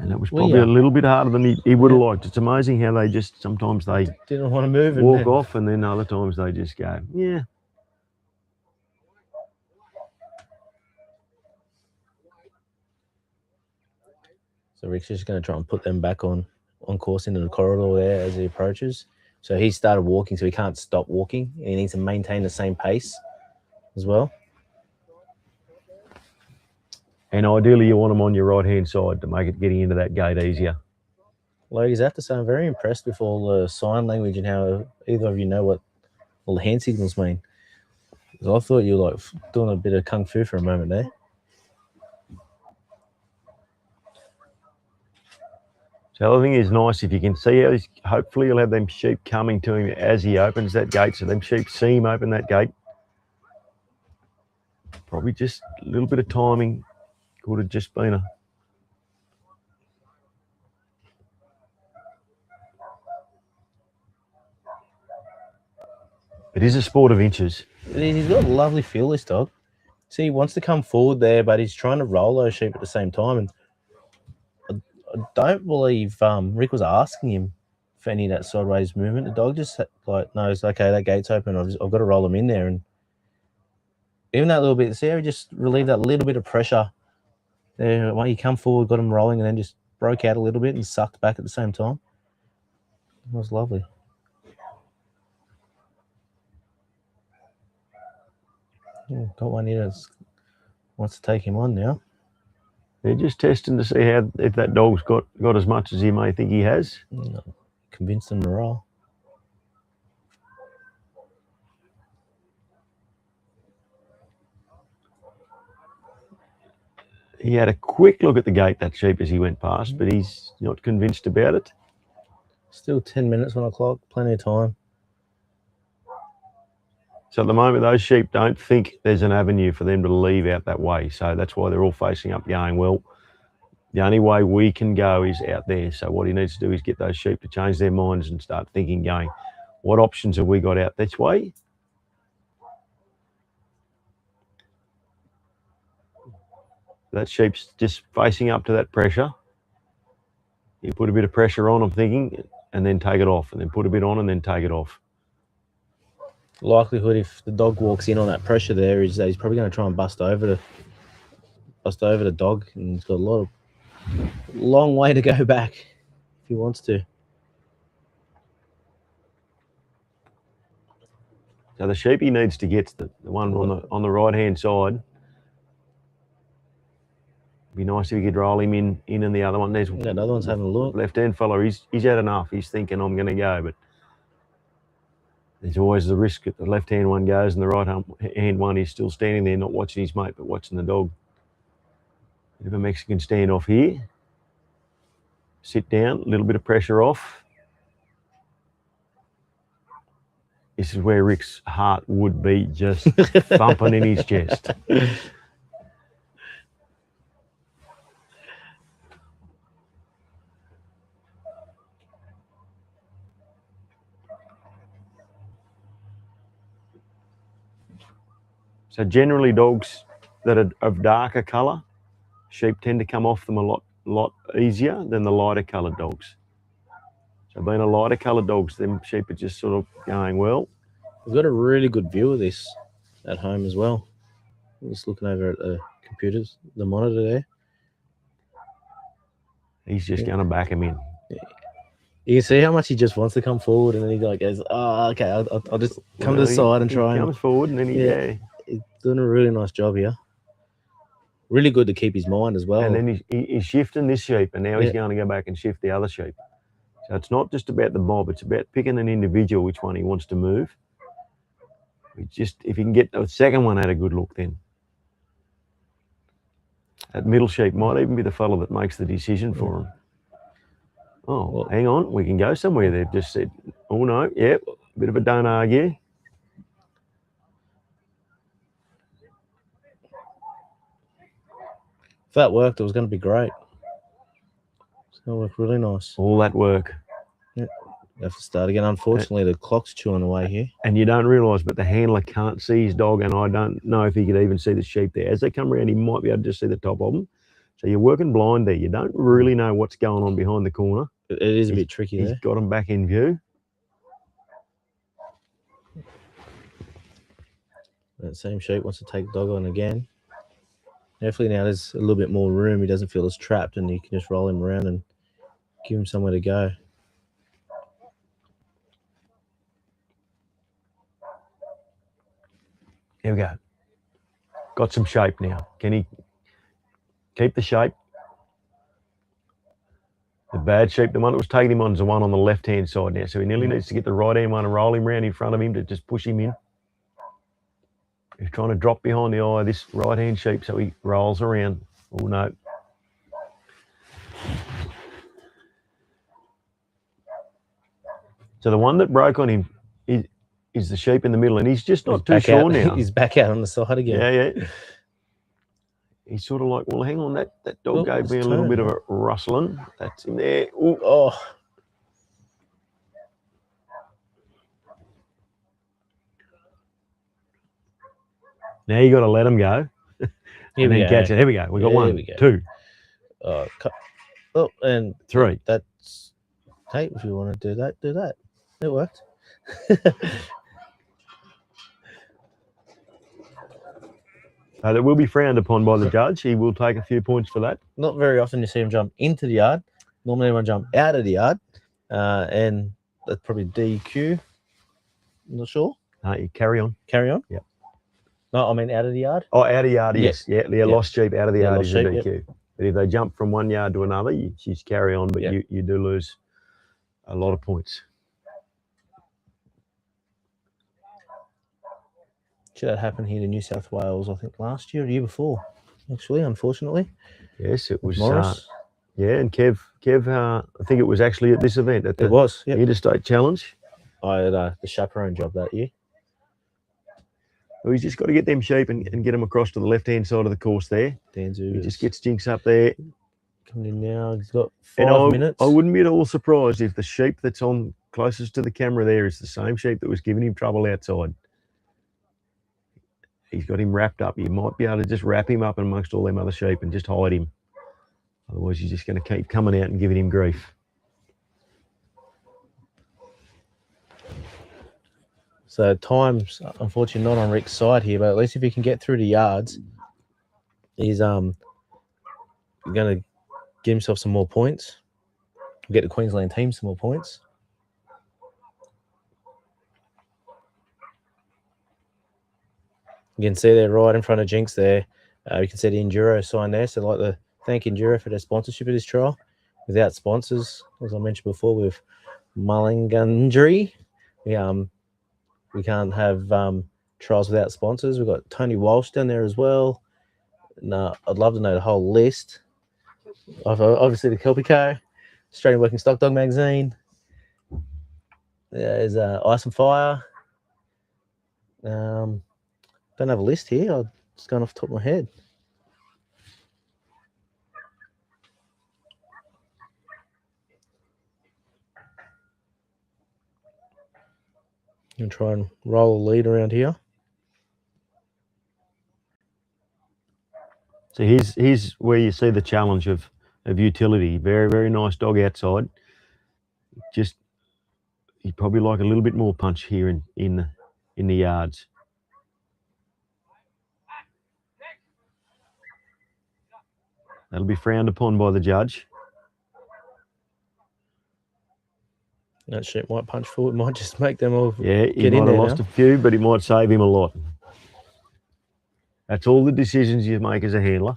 And that was Well, probably yeah. a little bit harder than he would have liked. It's amazing how they just, sometimes they Didn't want to move. and walk then- off, and then other times they just go, yeah. So Rick's just going to try and put them back on course into the corridor there as he approaches. So he started walking, so he can't stop walking. He needs to maintain the same pace as well. And ideally you want them on your right-hand side to make it getting into that gate easier. Ladies, I have to say I'm very impressed with all the sign language and how either of you know what all the hand signals mean. 'Cause I thought you were like doing a bit of kung fu for a moment there. So the other thing is nice if you can see how he's, hopefully you'll have them sheep coming to him as he opens that gate. So them sheep see him open that gate. Probably just a little bit of timing could have just been a... It is a sport of inches. It is, he's got a lovely feel, this dog. See, he wants to come forward there, but he's trying to roll those sheep at the same time. And I don't believe Rick was asking him for any of that sideways movement. The dog just like knows, okay, that gate's open. I've got to roll him in there. And even that little bit, see how he just relieved that little bit of pressure there. When he come forward, got him rolling, and then just broke out a little bit and sucked back at the same time. It was lovely. Yeah, got one here that wants to take him on now. They're just testing to see how if that dog's got as much as he may think he has. Yeah, convinced him to roll. He had a quick look at the gate, that sheep, as he went past, but he's not convinced about it. Still 10 minutes on the clock, plenty of time. So at the moment, those sheep don't think there's an avenue for them to leave out that way. So that's why they're all facing up going, well, the only way we can go is out there. So what he needs to do is get those sheep to change their minds and start thinking, going, what options have we got out this way? That sheep's just facing up to that pressure. You put a bit of pressure on, I'm thinking, and then take it off, and then put a bit on and then take it off. Likelihood if the dog walks in on that pressure there is that he's probably going to try and bust over the dog, and he's got a long way to go back if he wants to. So the sheep he needs to get the one on the right hand side. Be nice if you could roll him in and the other one. There's Yeah, the other one's having a look. left hand fella. He's had enough. He's thinking I'm going to go, but there's always the risk that the left hand one goes and the right hand one is still standing there, not watching his mate but watching the dog. Bit of a Mexican standoff here. Sit down, a little bit of pressure off. This is where Rick's heart would be just thumping in his chest. So generally dogs that are of darker colour, sheep tend to come off them a lot easier than the lighter coloured dogs. So being a lighter coloured dogs, them sheep are just sort of going, well. We've got a really good view of this at home as well. I'm just looking over at the computers, the monitor there. He's just going to back him in. You can see how much he just wants to come forward, and then he like goes, "Oh, okay, I'll just come to the side and try." He And comes forward and then he's doing a really nice job here. Really good to keep his mind as well. And then he's shifting this sheep, and now he's going to go back and shift the other sheep. So it's not just about the mob; it's about picking an individual which one he wants to move. If you can get the second one, had a good look then. That middle sheep might even be the fellow that makes the decision for him. Oh, well, hang on, we can go somewhere. They've just said, oh no, yeah, bit of a don't argue. that worked, it was going to be great. It's going to work really nice. All that work. Have to start again. Unfortunately, the clock's chewing away here. And you don't realise, but the handler can't see his dog, and I don't know if he could even see the sheep there. As they come around, he might be able to just see the top of them. So you're working blind there. You don't really know what's going on behind the corner. It is a bit tricky He's there. got them back in view. That same sheep wants to take the dog on again. Hopefully now there's a little bit more room. He doesn't feel as trapped, and you can just roll him around and give him somewhere to go. Here we go. Got some shape now. Can he keep the shape? The bad sheep, the one that was taking him on, is the one on the left-hand side now. So he nearly needs to get the right-hand one and roll him round in front of him to just push him in. He's trying to drop behind the eye of this right-hand sheep, so he rolls around. Oh, no. So the one that broke on him is the sheep in the middle, and he's just not too sure now. He's back out on the side again. Yeah. He's sort of like, well, hang on, that dog gave me a little bit of a rustling. That's him there. Ooh. Oh. Now you got to let him go. Here we go. Catch it. Here we go. We got Here one, we go. two, and three. That's hey, if you want to do that, do that. It worked. That will be frowned upon by the judge. He will take a few points for that. Not very often you see him jump into the yard. Normally everyone jump out of the yard, and that's probably DQ. I'm not sure. You carry on. Carry on. Yep. No, I mean out of the yard. Oh, out of yard, yes. Yeah, lost sheep out of the yard lost is a sheep, DQ. But if they jump from one yard to another, you just carry on, but you do lose a lot of points. Actually, that happened here in New South Wales, I think last year or the year before, actually, unfortunately. Yes, it was. Morris. And Kev, I think it was actually at this event, at the It was, yeah. Interstate Challenge. I had the chaperone job that year. Well, he's just got to get them sheep and get them across to the left-hand side of the course there. Danzu He just gets Jinx up there. coming in now. He's got 5 minutes. I wouldn't be at all surprised if the sheep that's on closest to the camera there is the same sheep that was giving him trouble outside. He's got him wrapped up. You might be able to just wrap him up amongst all them other sheep and just hide him. Otherwise, you're just going to keep coming out and giving him grief. So time's unfortunately not on Rick's side here, but at least if he can get through the yards, he's going to get himself some more points. Get the Queensland team some more points. You can see there right in front of Jinx there. You can see the Enduro sign there. So I'd like to thank Enduro for their sponsorship of this trial. Without sponsors, as I mentioned before, with Mullingunjuri, we can't have trials without sponsors. We've got Tony Walsh down there as well. And, I'd love to know the whole list. Obviously the Kelpie Co, Australian Working Stock Dog Magazine. There's Ice and Fire. Don't have a list here. I'm just going off the top of my head. I'm going to try and roll a lead around here. So here's where you see the challenge of utility. Very, very nice dog outside. Just, he'd probably like a little bit more punch here in the yards. That'll be frowned upon by the judge. That sheep might punch forward. Might just make them all Yeah, he get might in have there lost now. a few, but it might save him a lot. That's all the decisions you make as a handler.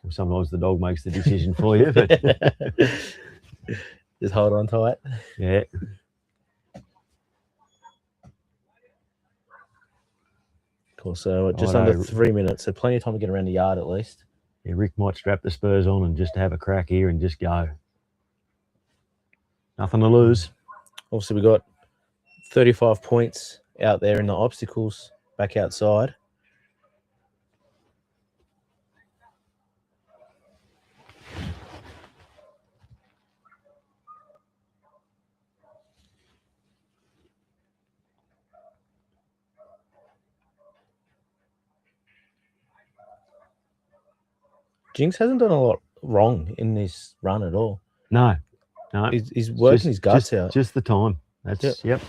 Well, sometimes the dog makes the decision for you, but Just hold on tight. yeah. Cool. So just Righto. under 3 minutes. So plenty of time to get around the yard at least. Yeah, Rick might strap the spurs on and just have a crack here and just go. Nothing to lose. Obviously, we got 35 points out there in the obstacles back outside. Jinx hasn't done a lot wrong in this run at all. No, no. He's working his guts out. Just the time. That's yep.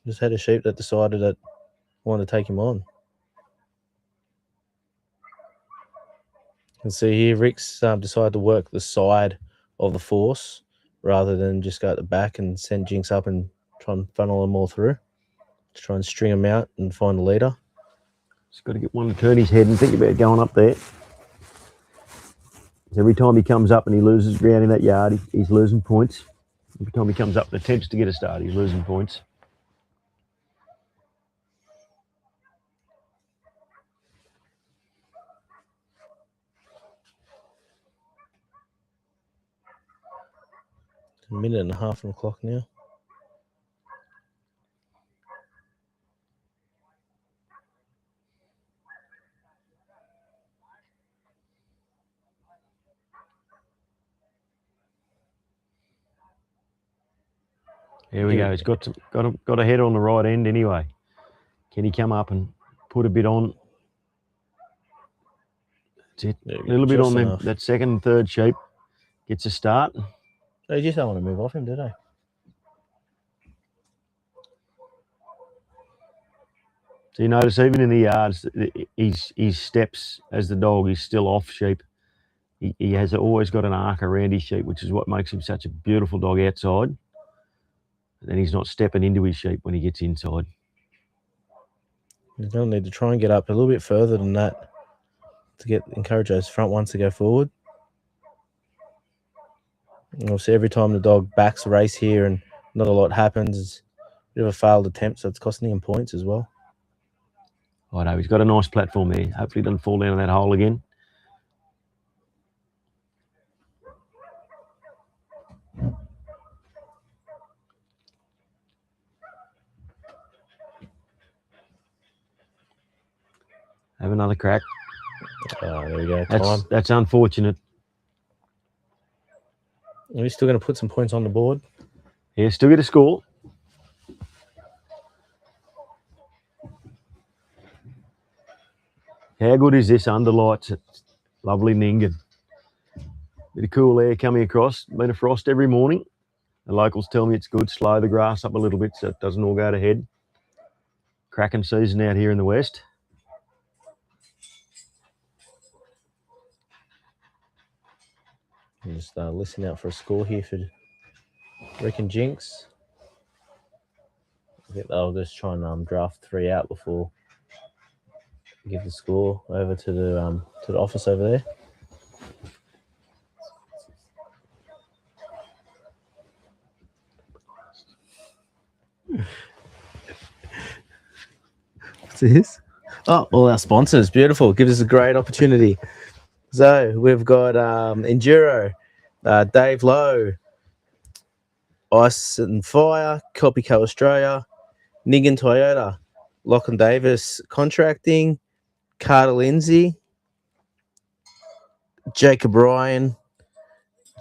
Just had a sheep that decided that wanted to take him on. You can see here Rick's decided to work the side of the force rather than just go at the back and send Jinx up and try and funnel them all through. To try and string them out and find the leader. Just got to get one to turn his head and think about going up there. Every time he comes up and he loses ground in that yard, he's losing points. Every time he comes up and attempts to get a start, he's losing points. A minute and a half on the clock now. Here we go. He's got a head on the right end anyway. Can he come up and put a bit on? That's it. A little bit on them, that second and third sheep. Gets a start. They just don't want to move off him, do they? So you notice even in the yards, his steps as the dog is still off sheep. He has always got an arc around his sheep, which is what makes him such a beautiful dog outside. And he's not stepping into his sheep when he gets inside. You don't need to try and get up a little bit further than that to encourage those front ones to go forward. And obviously, every time the dog backs a race here and not a lot happens, it's a bit of a failed attempt, so it's costing him points as well. I know, he's got a nice platform there. Hopefully he doesn't fall down in that hole again. Have another crack. There we go. Time. That's unfortunate. We're still going to put some points on the board. Yeah, still get a score. How good is this under lights at lovely Nyngan? Bit of cool air coming across. Been a frost every morning. The locals tell me it's good. Slow the grass up a little bit so it doesn't all go to head. Cracking season out here in the west. I'm just listening out for a score here for Rick and Jinx. I think they'll just try and draft 3 out before give the score over to the office over there. What's this? Oh, all our sponsors. Beautiful. Gives us a great opportunity. So we've got Enduro, Dave Lowe, Ice and Fire, Kelpie Australia, Nyngan Toyota, Lachlan Davis Contracting, Carter Lindsay, Jacob Ryan,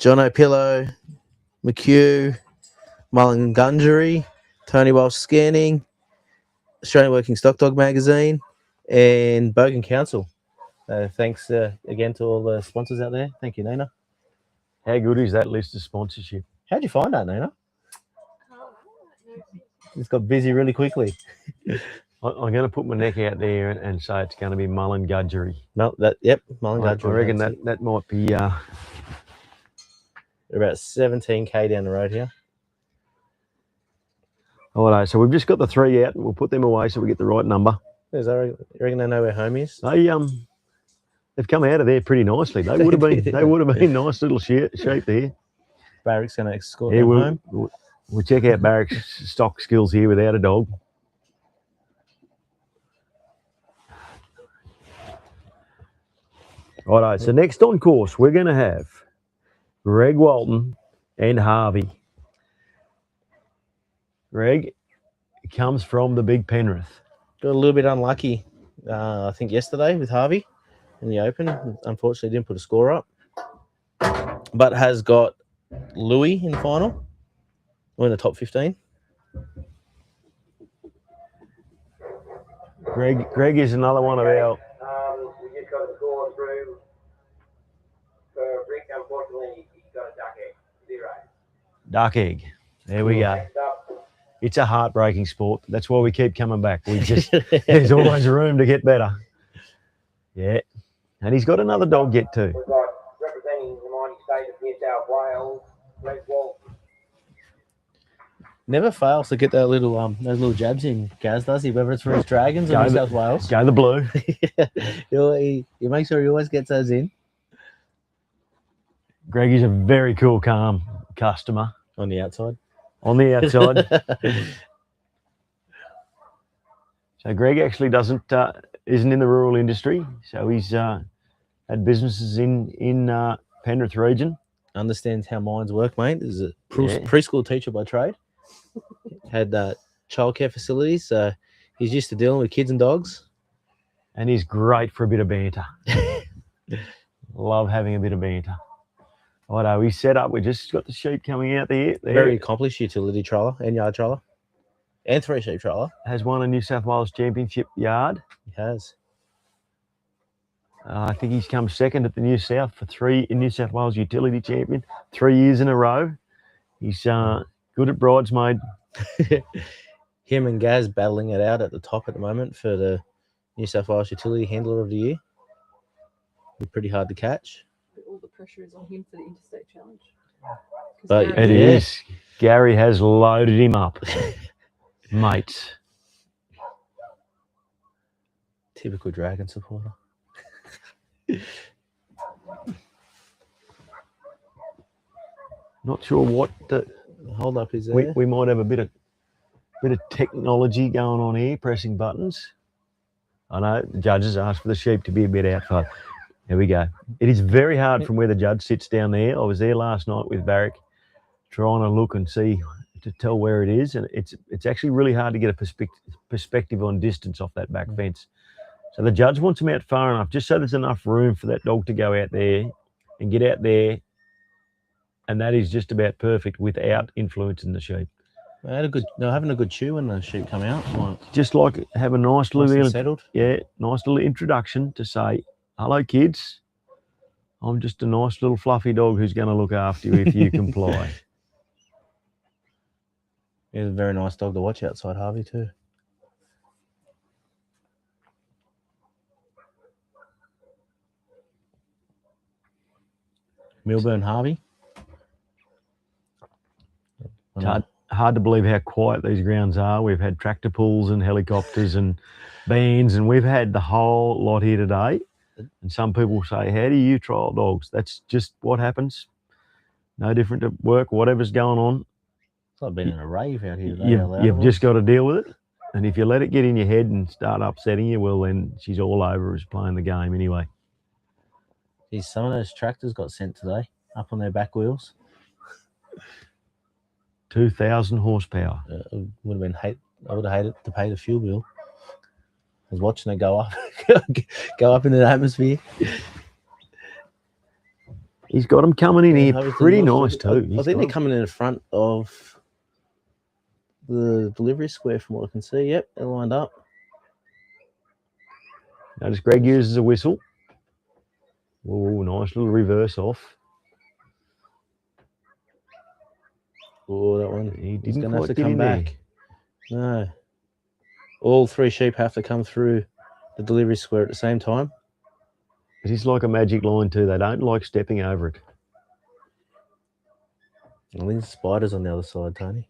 John O'Pillow, McHugh, Mullen Gundry, Tony Walsh Scanning, Australian Working Stock Dog Magazine, and Bogan Council. Thanks again to all the sponsors out there. Thank you, Nina. How good is that list of sponsorship? How'd you find that, Nina? Just got busy really quickly. I'm going to put my neck out there and say it's going to be Mullen Gudgery. No, Mullen Gudgery. I reckon that might be... We're about 17k down the road here. All right, so we've just got the 3 out and we'll put them away so we get the right number. You reckon they know where home is? They've come out of there pretty nicely. They would have been nice little sheep there. Barrick's going to escort them home. We'll check out Barrick's stock skills here without a dog. Righto, so next on course, we're going to have Greg Walton and Harvey. Greg comes from the Big Penrith. Got a little bit unlucky, I think, yesterday with Harvey in the Open. Unfortunately, didn't put a score up. But has got Louis in the final. We're in the top 15. Greg is another one of our. We just got a score through for Rick. Unfortunately, he got a duck egg. 0. Duck egg. There we go. Next up, It's a heartbreaking sport. That's why we keep coming back. We just there's always room to get better. Yeah. And he's got another dog yet too. we've got representing the mighty state of New South Wales, Red Wolf. Never fails to get that little those little jabs in, Gaz, does he? Whether it's for his Dragons or Go New the- South Wales. Go the blue. he makes sure he always gets those in. Greg is a very cool, calm customer On the outside. on the outside. So Greg actually isn't in the rural industry. So he's had businesses in Penrith region. Understands how minds work, mate. Is a Yeah. preschool teacher by trade. Had childcare facilities, so he's used to dealing with kids and dogs. And he's great for a bit of banter. Love having a bit of banter. Righto, we set up. We just got the sheep coming out there. Very accomplished utility trailer and yard trailer. And 3 sheep trailer. Has won a New South Wales Championship yard. He has. I think he's come second at the New South for 3 in New South Wales Utility Champion, 3 years in a row. He's good at bridesmaid. Him and Gaz battling it out at the top at the moment for the New South Wales Utility Handler of the Year. Be pretty hard to catch. But all the pressure is on him for the interstate challenge. 'Cause But Gary- It Yeah. is. Gary has loaded him up. Mates. Typical Dragon supporter. Not sure what the Hold up is there. we might have a bit of technology going on here, pressing buttons. I know the judges asked for the sheep to be a bit outside. There we go. It is very hard from where the judge sits down there. I was there last night with Barrick, trying to look and see to tell where it is, and it's actually really hard to get a perspective on distance off that back fence. So the judge wants him out far enough, just so there's enough room for that dog to go out there and get out there, and that is just about perfect without influencing the sheep. They're having a good chew when the sheep come out. Like, Just like have a nice nice and little settled. nice little introduction to say, hello kids, I'm just a nice little fluffy dog who's going to look after you if you comply. He's a very nice dog to watch outside Harvey too. Milburn Harvey. It's hard to believe how quiet these grounds are. We've had tractor pulls and helicopters and bands, and we've had the whole lot here today. And some people say, how do you trial dogs? That's just what happens. No different to work, whatever's going on. It's like being in a rave out here today. how loud You've it just was. got to deal with it. And if you let it get in your head and start upsetting you, well, then she's all over us playing the game anyway. Geez, some of those tractors got sent today up on their back wheels. 2,000 horsepower. It would have been I would have hated to pay the fuel bill. I was watching it go up, go up into the atmosphere. He's got them coming in here Harvey's pretty doing nice well. too. I think they're coming in the front of the delivery square from what I can see. Yep, they're lined up. Notice Greg uses a whistle. Oh, nice little reverse off. Oh, that one. He He's didn't going to have quite to get come in there. back. No. All 3 sheep have to come through the delivery square at the same time. It is like a magic line too. They don't like stepping over it. I think the spider's on the other side, Tony.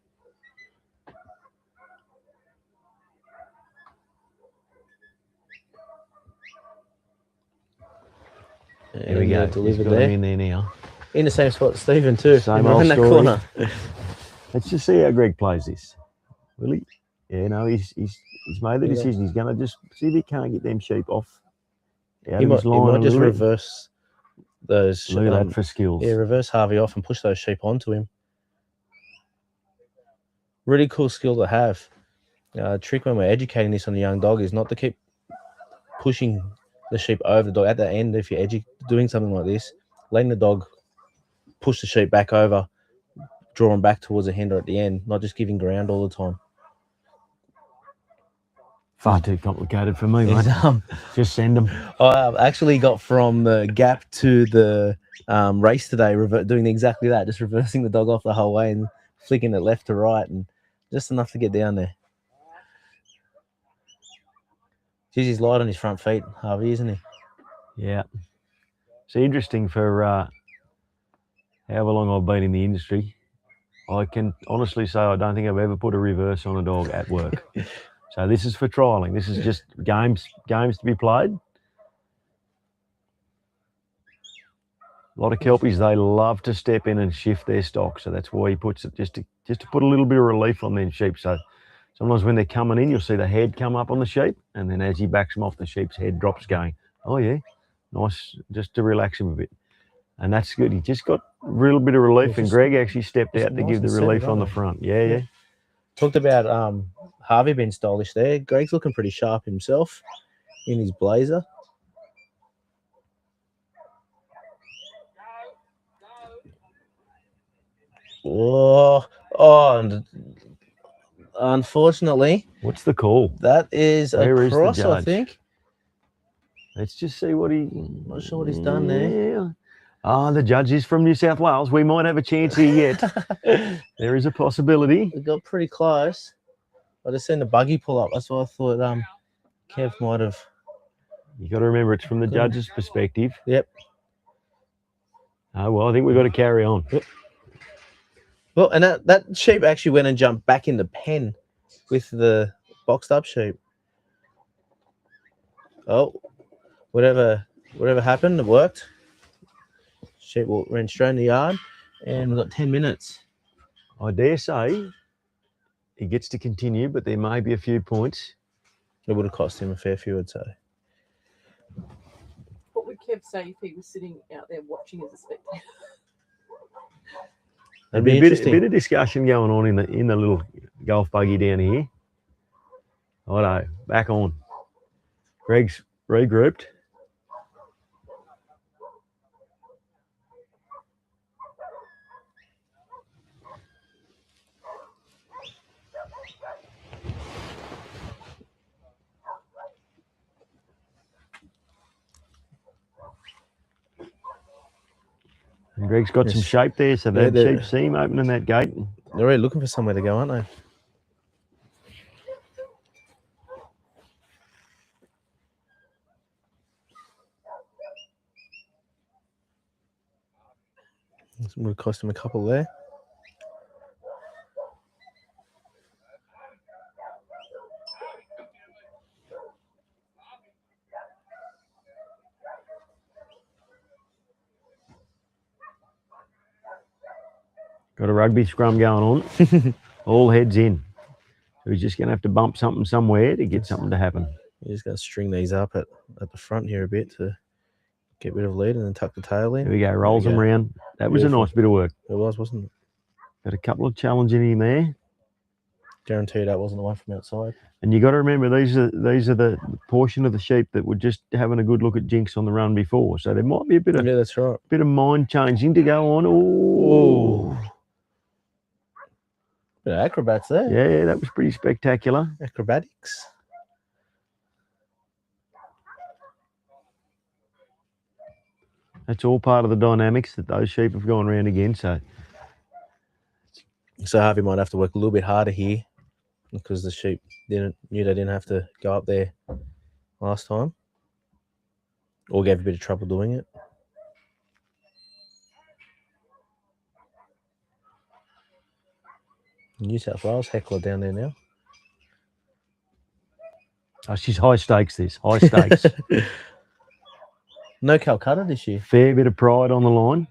There we go. He's Delivered got him there. in there now. In the same spot, Stephen too. Same Right old in that story. corner. Let's just see how Greg plays this. Will he? Yeah, no, he's made the Yeah. decision. He's going to just see if he can't get them sheep off. Out He of his might line a just little bit. reverse those. Look at that for skills. Yeah, reverse Harvey off and push those sheep onto him. Really cool skill to have. Trick when we're educating this on the young dog is not to keep pushing the sheep over the dog. At the end, if you're doing something like this, letting the dog push the sheep back over, draw them back towards the hander at the end, not just giving ground all the time. Far too complicated for me, mate. He's, Just send them. I actually got from the gap to the race today, doing exactly that, just reversing the dog off the whole way and flicking it left to right, and just enough to get down there. Geez, he's light on his front feet, Harvey, isn't he? Yeah. It's interesting for however long I've been in the industry. I can honestly say I don't think I've ever put a reverse on a dog at work. So this is for trialing. This is just games to be played. A lot of Kelpies, they love to step in and shift their stock. So that's why he puts it just to put a little bit of relief on them sheep. So sometimes when they're coming in, you'll see the head come up on the sheep. And then as he backs them off, the sheep's head drops going, oh yeah, nice, just to relax him a bit. And that's good. He just got a little bit of relief, and Greg actually stepped out to give the relief on the front. Yeah. Talked about Harvey being stylish there. Greg's looking pretty sharp himself in his blazer. Oh, and unfortunately, What's the call? that is a Where is the cross, I judge? think. Let's just see what he... Not sure what he's done there. Yeah. Ah, the judge is from New South Wales. We might have a chance here yet. There is a possibility. We got pretty close. I just seen the buggy pull up. That's why I thought Kev might have. You got to remember, it's from the judge's perspective. Yep. Oh, well, I think we've got to carry on. Well, and that sheep actually went and jumped back in the pen with the boxed up sheep. Oh, whatever happened, it worked. Sheep ran straight in the yard, and we've got 10 minutes. I dare say he gets to continue, but there may be a few points. It would have cost him a fair few, I'd say. What would Kev say if he was sitting out there watching as a spectator? There'd That'd be be a bit of discussion going on in the little golf buggy down here. Righto, back on. Greg's regrouped. And Greg's got some shape there, so that sheep see him opening that gate. They're already looking for somewhere to go, aren't they? This would have cost him a couple there. Got a rugby scrum going on. All heads in. So he's just going to have to bump something somewhere to get something to happen. You're just going to string these up at the front here a bit to get rid of lead and then tuck the tail in. There we go. Rolls them round. That was a nice bit of work. It was, wasn't it? Got a couple of challenging him there. Guarantee that wasn't the one from outside. And you got to remember, these are the portion of the sheep that were just having a good look at Jinx on the run before. So there might be a bit of that's right. Bit of mind changing to go on. Oh, bit of acrobats there. Yeah, that was pretty spectacular. Acrobatics. That's all part of the dynamics that those sheep have gone around again. So Harvey might have to work a little bit harder here because the sheep knew they didn't have to go up there last time, or gave a bit of trouble doing it. New South Wales heckler down there now. Oh, she's high stakes, this. High stakes. No Calcutta this year. Fair bit of pride on the line.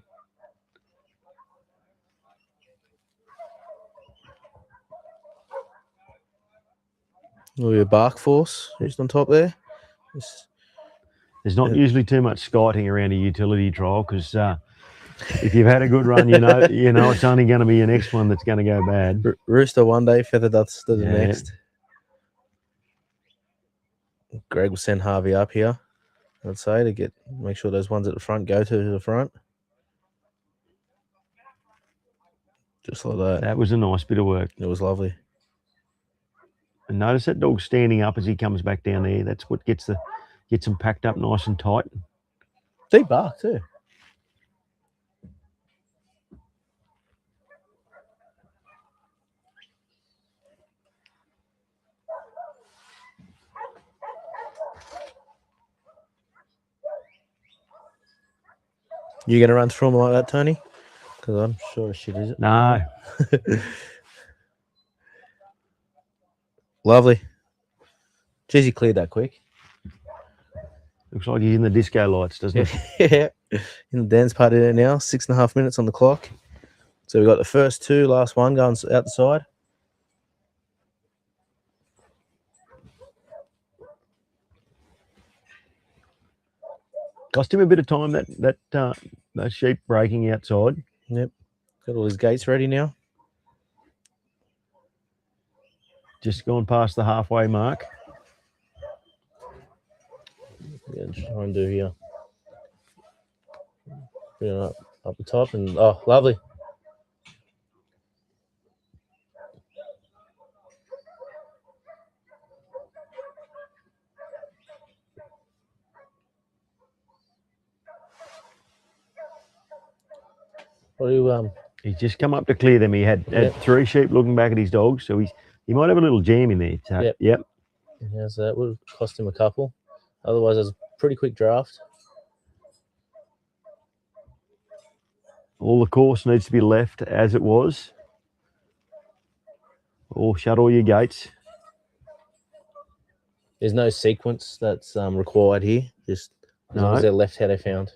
Look at Bark Force just on top there. There's not usually too much skiting around a utility trial because if you've had a good run, you know it's only going to be your next one that's going to go bad. Rooster one day, feather duster the next. Greg will send Harvey up here, I'd say, to make sure those ones at the front go to the front. Just like that. That was a nice bit of work. It was lovely. And notice that dog's standing up as he comes back down there. That's what gets him packed up nice and tight. Deep bark too. You gonna run through them like that, Tony? Because I'm sure as shit is it. No, Lovely. Jeez, he cleared that quick. looks like he's in the disco lights, doesn't it? Yeah. In the dance party there now. 6.5 minutes on the clock. So we got the first two, last one going out the side. Cost him a bit of time that sheep breaking outside. Yep. Got all his gates ready now. Just gone past the halfway mark. Yeah, try and do here. Bring it up the top and oh, lovely. What do you He's just come up to clear them. He had Yep. 3 sheep looking back at his dogs, so he might have a little jam in there. So, Yep. yep. yeah, so that would cost him a couple. Otherwise, it's a pretty quick draft. All the course needs to be left as it was. Or shut all your gates. There's no sequence that's required here. Just as long No. as they're left how they found.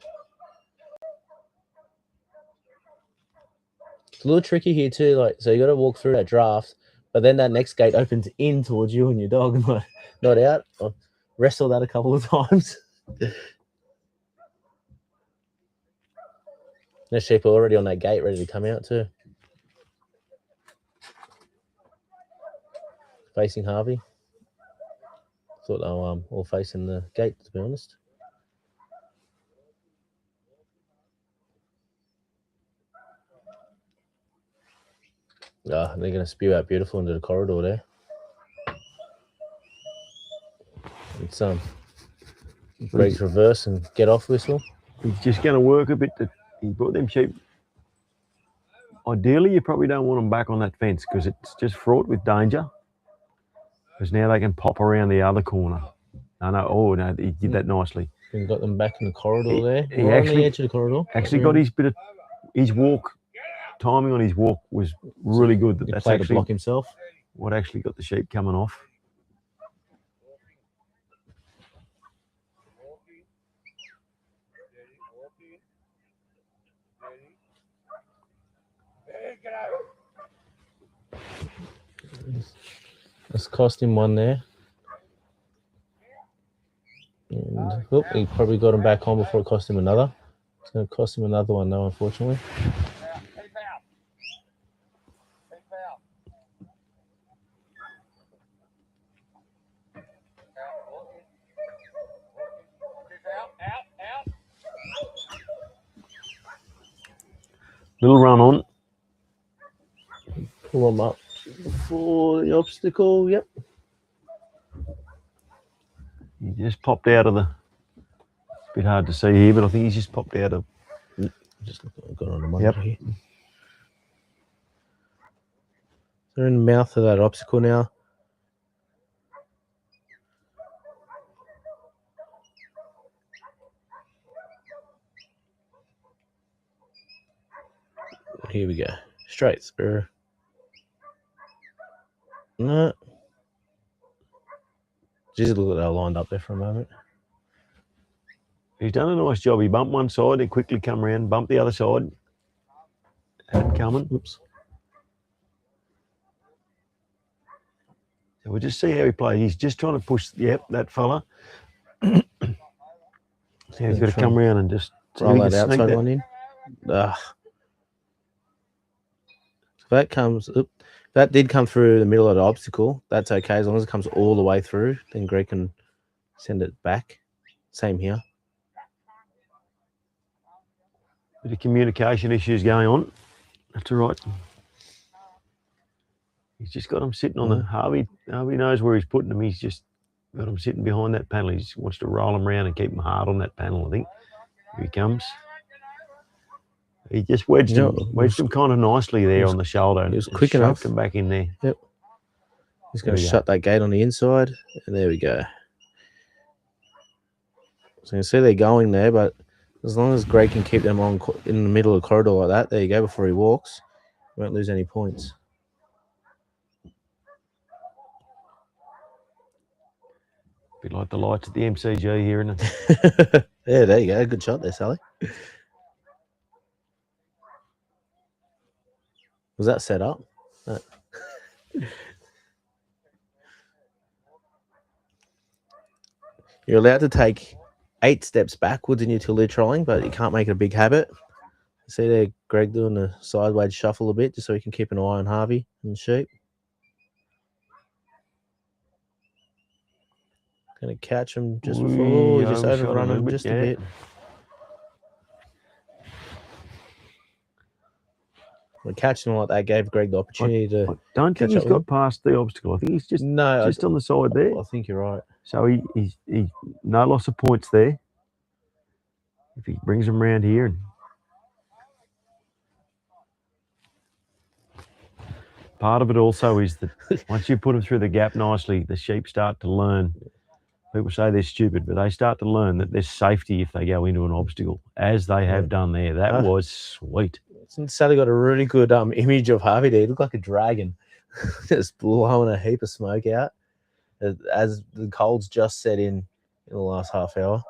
It's a little tricky here too. Like, so you got to walk through that draft, but then that next gate opens in towards you and your dog, not out. I've wrestled that a couple of times. There's sheep already on that gate ready to come out too. Facing Harvey. Thought they were all facing the gate, to be honest. They're going to spew out beautiful into the corridor there. It's Greg's reverse and get off whistle. He's just going to work a bit. He brought them sheep. Ideally, you probably don't want them back on that fence because it's just fraught with danger. Because now they can pop around the other corner. No, he did that nicely. And got them back in the corridor there. He Right on actually- the edge of the corridor. Actually got his walk, timing on his walk was really good. He That's played to actually block himself. what actually got the sheep coming off. That's cost him one there. And he probably got him back on before it cost him another. It's going to cost him another one though, unfortunately. Little run on. Pull him up for the obstacle. Yep. He just popped out of the. It's a bit hard to see here, but I think he's just popped out of. Just got on the monitor here. They're in the mouth of that obstacle now. Here we go. Straight through. No. Just look at that lined up there for a moment. He's done a nice job. He bumped one side and quickly come around, bumped the other side. Had it coming. Oops. So we'll just see how he plays. He's just trying to push, that fella. So he's got to come around and just see if Roll he that can sneak outside that. one in. So that comes. That did come through the middle of the obstacle. That's okay as long as it comes all the way through. Then Greg can send it back. Same here. Bit of communication issues going on. That's all right. He's just got him sitting on the Harvey. Harvey knows where he's putting them. He's just got him sitting behind that panel. He just wants to roll them around and keep them hard on that panel, I think. Here he comes. He just wedged him kind of nicely there on the shoulder. He was and quick shoved enough. him back in there. Yep. He's going to There we shut that gate on the inside, and there we go. So you can see they're going there, but as long as Greg can keep them on in the middle of the corridor like that, there you go, before he walks, he won't lose any points. Bit like the lights at the MCG here, isn't it? Yeah, there you go. Good shot there, Sally. Was that set up? You're allowed to take 8 steps backwards in your utility trolling, but you can't make it a big habit. See there, Greg doing the sideways shuffle a bit just so he can keep an eye on Harvey and the sheep. Going to catch him just before, just overrun him just a bit. Well, catching him like that gave Greg the opportunity to. I don't think he's got past the obstacle. I think he's just on the side there. I think you're right. So he's no loss of points there. If he brings him around here. And part of it also is that once you put them through the gap nicely, the sheep start to learn. People say they're stupid, but they start to learn that there's safety if they go into an obstacle, as they have done there. That was sweet. Sally got a really good image of Harvey there. He looked like a dragon, just blowing a heap of smoke out as the colds just set in the last half hour.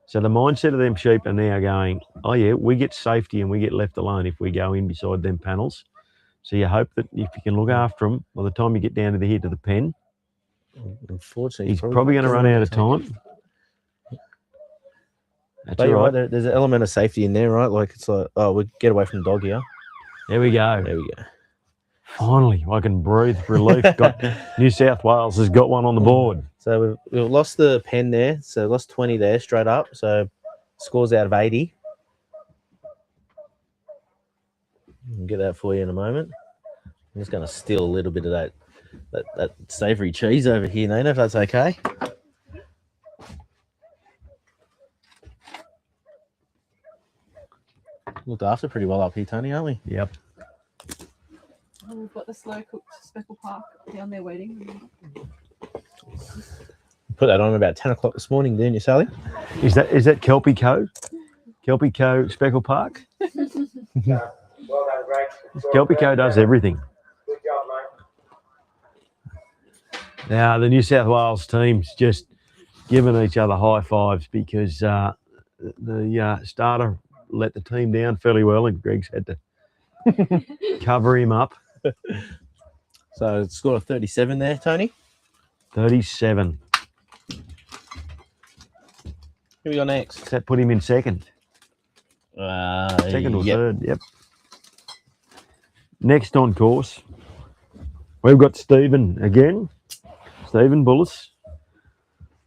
So the mindset of them sheep are now going, oh yeah, we get safety and we get left alone if we go in beside them panels. So you hope that if you can look after them, by the time you get down to the head of the pen, unfortunately, he's probably going to run out of time. That's but all right. There's an element of safety in there, right? Like it's like, oh, we get away from the dog here. There we go. There we go. Finally, I can breathe relief. New South Wales has got one on the board. So we've lost the pen there. So lost 20 there straight up. So scores out of 80. I'll get that for you in a moment. I'm just going to steal a little bit of that savoury cheese over here, Nina, if that's okay. Looked after pretty well up here, Tony, aren't we? Yep. And we've got the slow cooked Speckle Park down there waiting. Put that on about 10 o'clock this morning, didn't you, Sally? Is that Kelpie Co? Kelpie Co Speckle Park? Well done, Greg. Kelpie Co does everything. Good job, mate. Now, the New South Wales team's just giving each other high fives because the starter let the team down fairly well and Greg's had to cover him up. So it's scored a 37 there, Tony. 37. Who we got next? Does that put him in second? Second or third, yep. Next on course, we've got Stephen again. Stephen Bullis.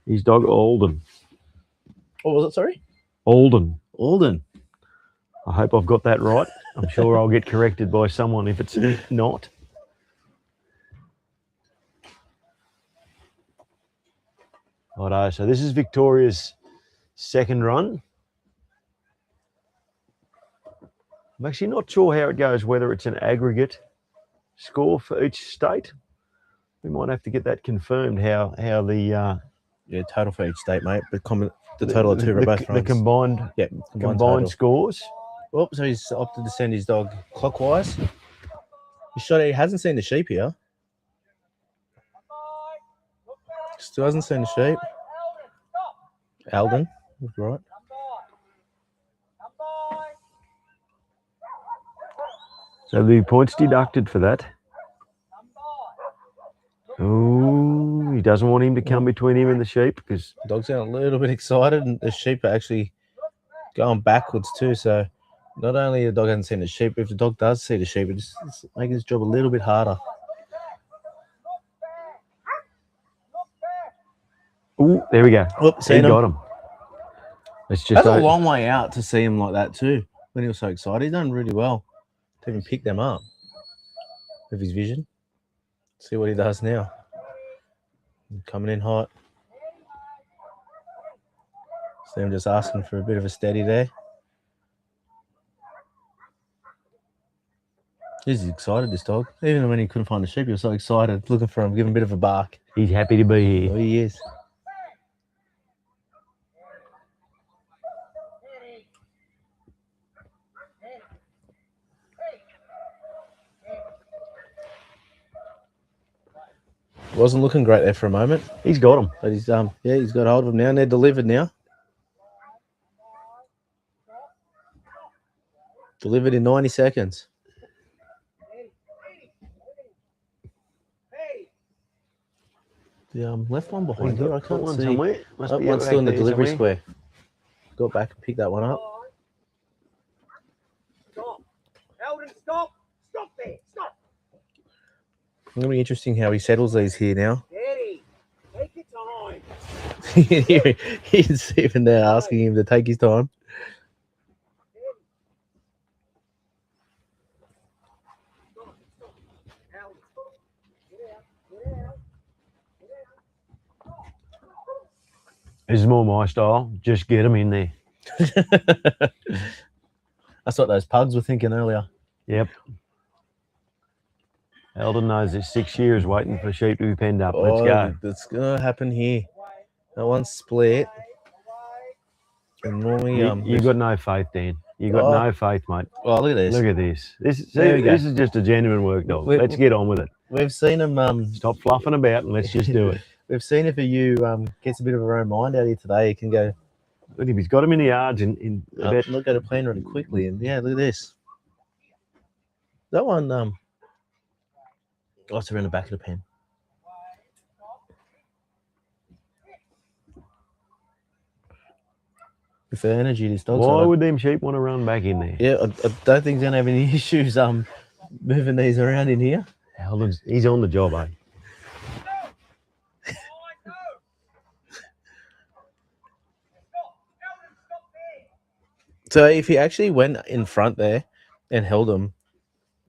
His dog Alden. What was it, sorry? Alden. I hope I've got that right. I'm sure I'll get corrected by someone if it's not. Righto, so this is Victoria's second run. I'm actually not sure how it goes, whether it's an aggregate score for each state. We might have to get that confirmed, how the total for each state, mate. But the total of two for both runs. The combined, combined scores. Oh, so he's opted to send his dog clockwise. He hasn't seen the sheep here. Still hasn't seen the sheep. Alden, right. So the points deducted for that. Oh, he doesn't want him to come between him and the sheep because the dog's getting a little bit excited, and the sheep are actually going backwards too. So not only the dog hasn't seen the sheep, if the dog does see the sheep, it's making his job a little bit harder. Oh, there we go. He got him. It's just That's a long way out to see him like that too. When he was so excited, he's done really well to even pick them up with his vision. See what he does now. Coming in hot. Sam just asking for a bit of a steady there. He's excited, this dog. Even when he couldn't find the sheep, he was so excited, looking for him, giving a bit of a bark. He's happy to be Oh, here. he is. Wasn't looking great there for a moment, He's got him. but he's he's got hold of them now, and they're delivered now. Delivered in 90 seconds. The left one behind here, I Got can't one see. somewhere. Must Oh, be one's out still in the there delivery somewhere. square. Go back and pick that one up. Stop. Eldon, stop. Stop there. Stop. It's going to be interesting how he settles these here now. Eddie, take your time. He's even there asking him to take his time. Eldon, get out. Get out. This is more my style. Just get him in there. That's what those pugs were thinking earlier. Yep. Eldon knows there's 6 years waiting for sheep to be penned up. Let's go. That's going to happen here. That one's split. And normally, You got no faith, Dan. You got Oh. no faith, mate. oh, look at this. Look at this. There we go. This is just a genuine work dog. We- Let's get on with it. We've seen him. Stop fluffing about and let's just do it. We've seen if a you gets a bit of her own mind out here today, he can go. Look, if he's got him in the yards in about Look at a plan really quickly, and yeah, look at this. That one. Oh, it's around the back of the pen. With the energy this dog's why got, would them sheep want to run back in there? yeah, I don't think he's gonna have any issues moving these around in here. Eldon's, he's on the job, eh? So if he actually went in front there and held him,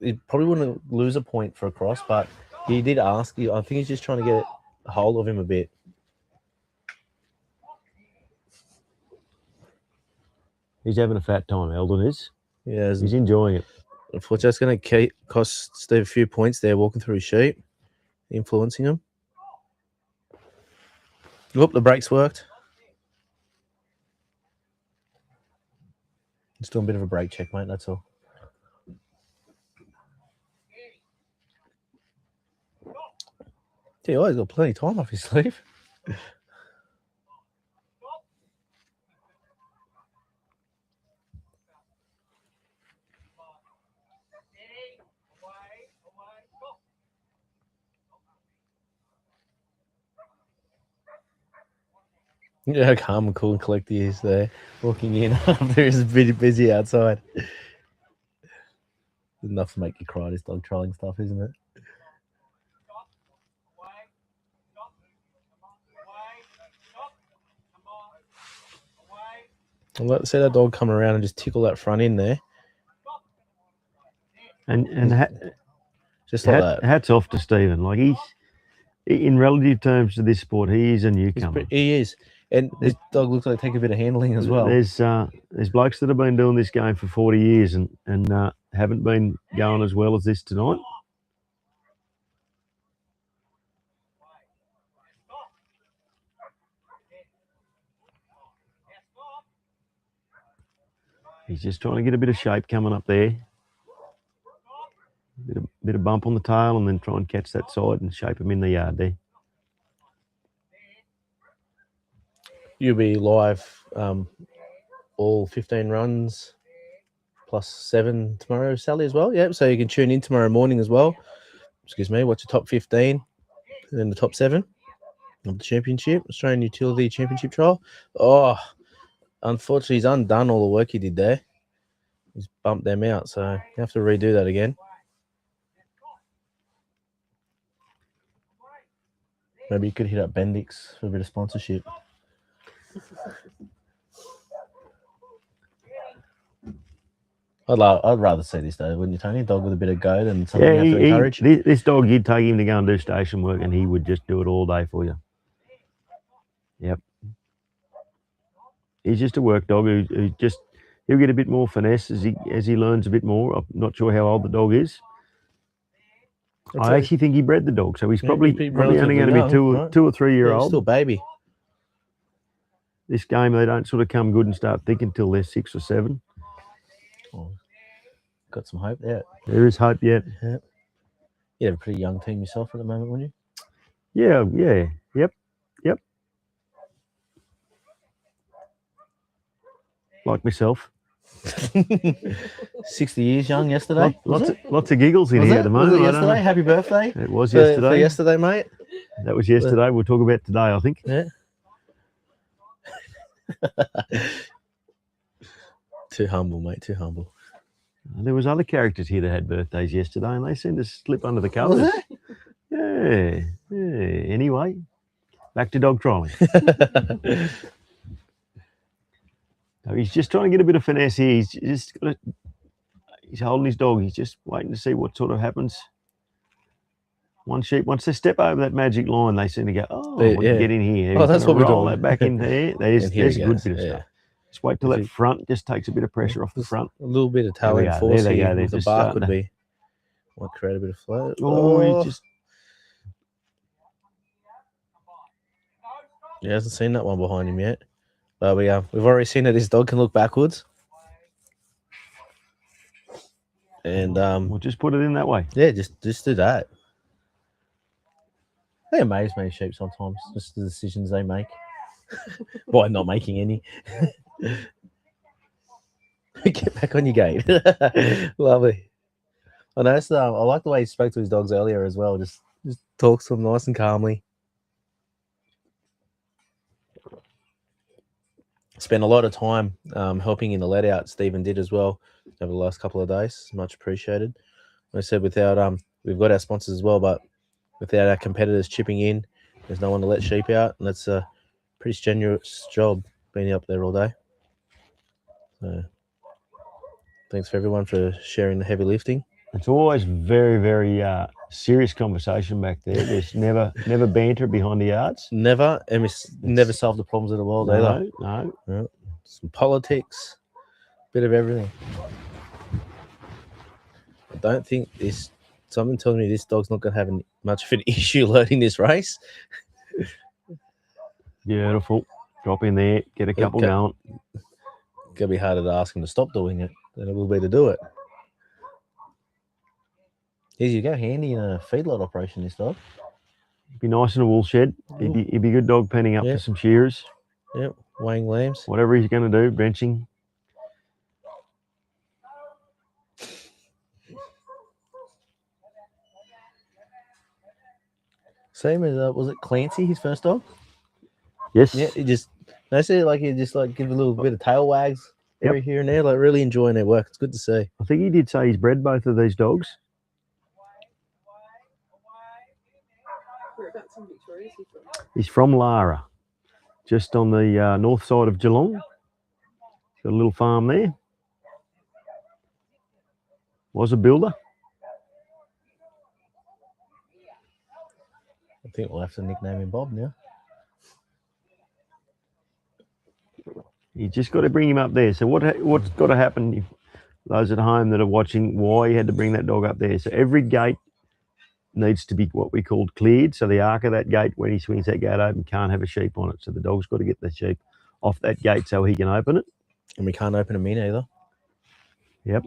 he probably wouldn't lose a point for a cross, but he did ask. I think he's just trying to get a hold of him a bit. He's having a fat time, Eldon is. Yeah, He's enjoying it. unfortunately, that's going to cost Steve a few points there walking through his sheep, influencing him. Look, the brakes worked. Just doing a bit of a brake check, mate, that's all. Gee, oh, he's got plenty of time off his sleeve. Yeah, how calm and cool and collected he is there, walking in after he's busy outside. Enough to make you cry, this dog trolling stuff, isn't it? I'd like to see that dog come around and just tickle that front end there, And just like that. hats off to Stephen. Like he's in relative terms to this sport, he is a newcomer. He is. And this dog looks like take a bit of handling as well. There's blokes that have been doing this game for 40 years and haven't been going as well as this tonight. He's just trying to get a bit of shape coming up there. Bit of bump on the tail and then try and catch that side and shape him in the yard there. You'll be live all 15 runs plus 7 tomorrow, Sally, as well. Yep, so you can tune in tomorrow morning as well. Excuse me, watch the top 15 and then the top 7 of the championship, Australian Utility Championship trial. Oh, unfortunately, he's undone all the work he did there. He's bumped them out, so you have to redo that again. Maybe you could hit up Bendix for a bit of sponsorship. I'd rather see this though, wouldn't you, Tony? A dog with a bit of go than something Yeah, you have to encourage. this dog, you'd take him to go and do station work, and he would just do it all day for you. Yep. He's just a work dog who just he'll get a bit more finesse as he learns a bit more. I'm not sure how old the dog is. I actually think he bred the dog, so he's Yeah, probably, he'd be only going to relatively be young, right? 2 or 3 year Yeah, he's old. still baby. This game, they don't sort of come good and start thinking until they're 6 or 7. Oh, got some hope there. There is hope yet. Yeah. You have a pretty young team yourself at the moment, wouldn't Yeah, yep. Like myself. you? 60 years young yesterday. Lots of giggles in Was here it? at the Was moment. it I don't know. yesterday? Happy birthday. It was For yesterday. yesterday, mate. That was yesterday. We'll talk about today, I think. Yeah. Too humble, mate. Too humble. There was other characters here that had birthdays yesterday, and they seemed to slip under the Was covers. it? Yeah. Anyway, back to dog trialing. So he's just trying to get a bit of finesse here. He's holding his dog. He's just waiting to see what sort of happens. One sheep, once they step over that magic line, they seem to go, oh, Yeah, we can yeah. get in here. Oh, that's what we're roll doing. that back in there. There's And here a he good goes, bit of yeah. stuff. Just wait till If that he- front just takes a bit of pressure off the front. A little bit of There we tail go. force There they here go. They're with the just bark starting would to- be. Might create a bit of flow. Oh, he just He hasn't seen that one behind him yet. But we've already seen that this dog can look backwards. And we'll just put it in that way. yeah, just do that. They amaze me, sheep, sometimes. Just the decisions they make. By not making any. Get back on your game. Lovely. I noticed. I like the way he spoke to his dogs earlier as well. Just talks to them nice and calmly. Spent a lot of time helping in the let out. Stephen did as well over the last couple of days. Much appreciated. Like I said, without we've got our sponsors as well, but without our competitors chipping in, there's no one to let sheep out, and that's a pretty strenuous job being up there all day. So, thanks for everyone for sharing the heavy lifting. It's always very, very serious conversation back there. There's never banter behind the yards. Never, and we never solved the problems of the world either. No. Some politics, bit of everything. I don't think this. Someone telling me this dog's not going to have much of an issue learning this race. Beautiful. Drop in there, get a couple Okay. going. It's going to be harder to ask him to stop doing it than it will be to do it. Here you go, handy in a feedlot operation, this dog. Be nice in a wool shed. He'd be a good dog penning up Yeah. for some shearers. Yep, weighing lambs. Whatever he's going to do, benching. Same as was it Clancy, his first dog? Yes. Yeah, he just I see like he just like give a little bit of tail wags Yep. every here and there, like really enjoying their work. It's good to see. I think he did say he's bred both of these dogs. Whereabouts in Victoria is he from? He's from Lara, just on the north side of Geelong. Got a little farm there. Was a builder. I think we'll have to nickname him Bob now. You just got to bring him up there. So what's got to happen, if those at home that are watching, why he had to bring that dog up there. So every gate needs to be what we called cleared. So the arc of that gate, when he swings that gate open, can't have a sheep on it. So the dog's got to get the sheep off that gate so he can open it. And we can't open him in either. Yep.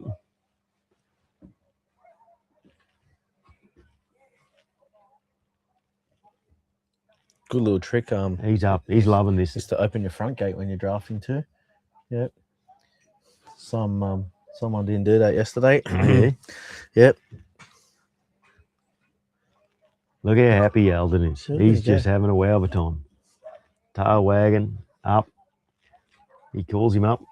Good little trick. He's up. He's loving this. Is to open your front gate when you're drafting too. Yep. Someone didn't do that yesterday. Yeah. Yep. Look how happy Eldon is. There He's you go. just having a wow of a time. Tail wagging, up. He calls him up.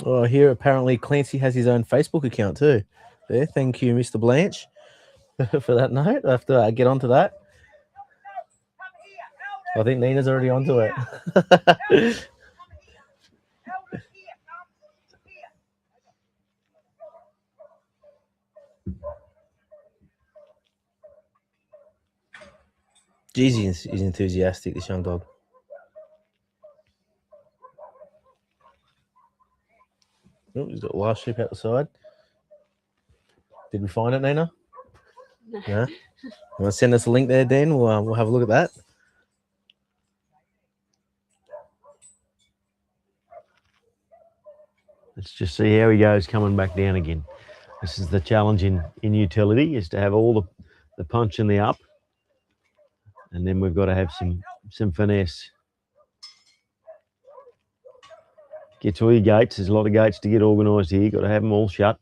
Oh, here apparently Clancy has his own Facebook account too. There, thank you, Mr. Blanche, for that note. I have to get onto that. I think Nina's already onto it. Geez, he's enthusiastic, this young dog. Oh, he's got a last sheep out the side. Did we find it, Nina? No. No? You want to send us a link there, Dan? We'll have a look at that. Let's just see how he goes coming back down again. This is the challenge in utility, is to have all the punch and the up. And then we've got to have some finesse. Get to all your gates. There's a lot of gates to get organised here. You've got to have them all shut.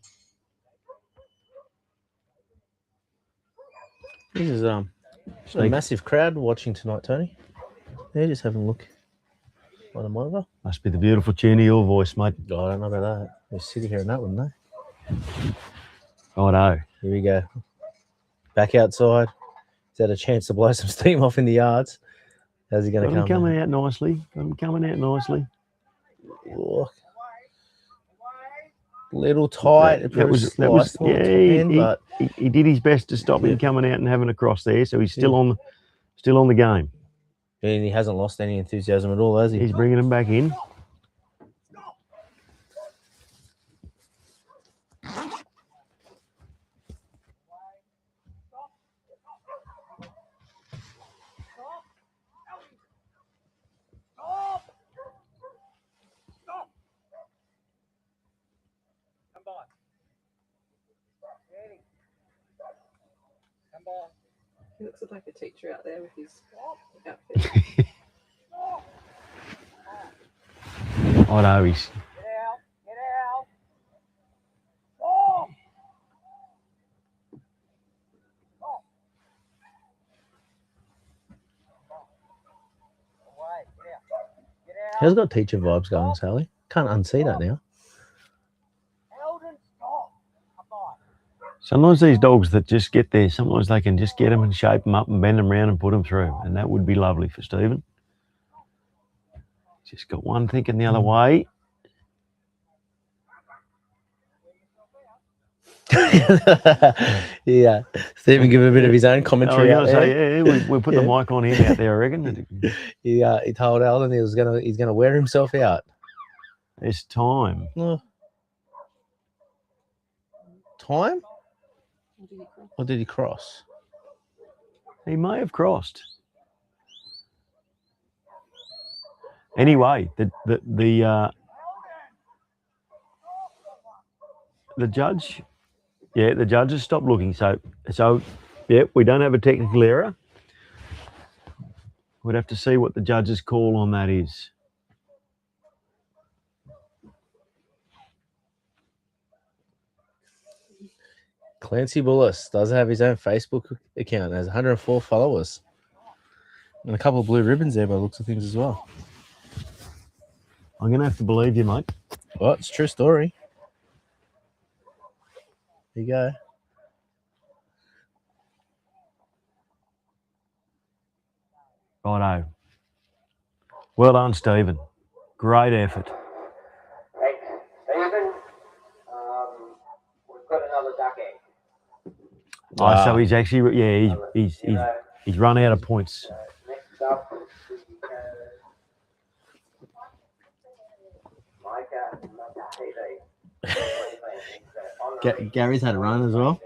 This is a massive crowd watching tonight, Tony. Yeah, just having a look on the monitor. Must be the beautiful tune of your voice, mate. Oh, I don't know about that. We're sitting here in that one, no? Righto. Here we go. Back outside. He's had a chance to blow some steam off in the yards. How's he going to Got him come? coming out nicely. Got him coming out nicely. Oh. Little tight. That was but he did his best to stop him coming out and having a cross there, so he's still on the game. and he hasn't lost any enthusiasm at all, has he? He's bringing him back in. He looks like a teacher out there with his outfit. I know he's. He's got teacher vibes going, Sally. Can't unsee that now. Sometimes these dogs that just get there, sometimes they can just get them and shape them up and bend them around and put them through. And that would be lovely for Stephen. Just got one thinking the other way. Yeah. Stephen give a bit of his own commentary. I was going to say, yeah, we put the mic on him out there, I reckon. He told Alden he's gonna wear himself out. It's time. Oh. Time? Or did he cross? He may have crossed. Anyway, the judge, the judge has stopped looking. So yeah, we don't have a technical error. We'd have to see what the judge's call on that is. Clancy Bullis does have his own Facebook account. Has 104 followers. And a couple of blue ribbons there by the looks of things as well. I'm going to have to believe you, mate. Well, it's a true story. There you go. Righto. Well done, Stephen. Great effort. Thanks, Stephen. We've got another duck egg. Oh, so he's actually, he's run out of points. Next up, Micah TV. Gary's had a run as well.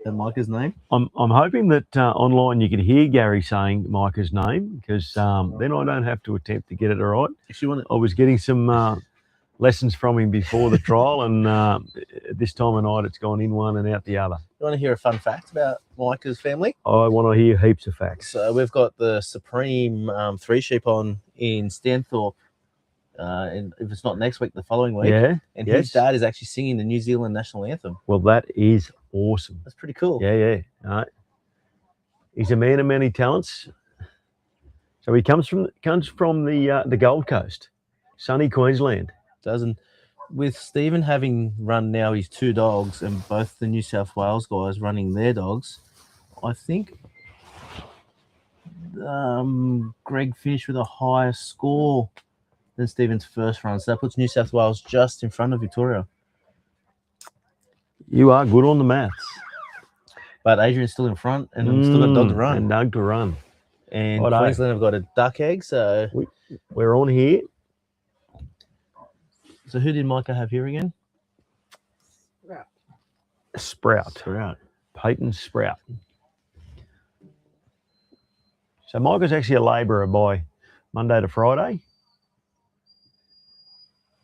That Micah's name. I'm hoping that online you could hear Gary saying Micah's name, because then I don't have to attempt to get it right. If you want I was getting some lessons from him before the trial, and this time of night it's gone in one and out the other. You want to hear a fun fact about Micah's family? I want to hear heaps of facts. So we've got the Supreme 3 sheep on in Stanthorpe. And if it's not next week, the following week. Yeah. And yes. his dad is actually singing the New Zealand national anthem. Well, that is awesome. That's pretty cool. Yeah. He's a man of many talents. So he comes from the Gold Coast, sunny Queensland. Doesn't with Stephen having run now his 2 dogs and both the New South Wales guys running their dogs, I think Greg finished with a higher score than Stephen's first run. So that puts New South Wales just in front of Victoria. You are good on the maths. But Adrian's still in front and we've still got a dog to run. And dog to run. And Righto. Queensland have got a duck egg. So We're on here. who did Micah have here again? Sprout. Peyton Sprout. So Micah's actually a labourer by Monday to Friday.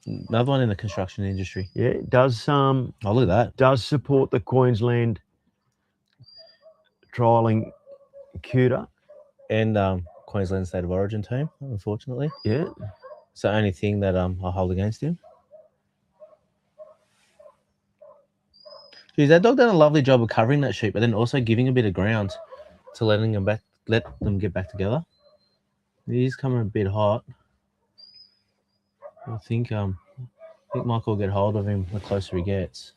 Another one in the construction industry. Yeah, does Oh, look at that. does support the Queensland trialling CUDA. And Queensland State of Origin team, unfortunately. Yeah. It's the only thing that I hold against him. Geez, that dog done a lovely job of covering that sheep, but then also giving a bit of ground to let them get back together. He's coming a bit hot. I think Michael will get hold of him the closer he gets.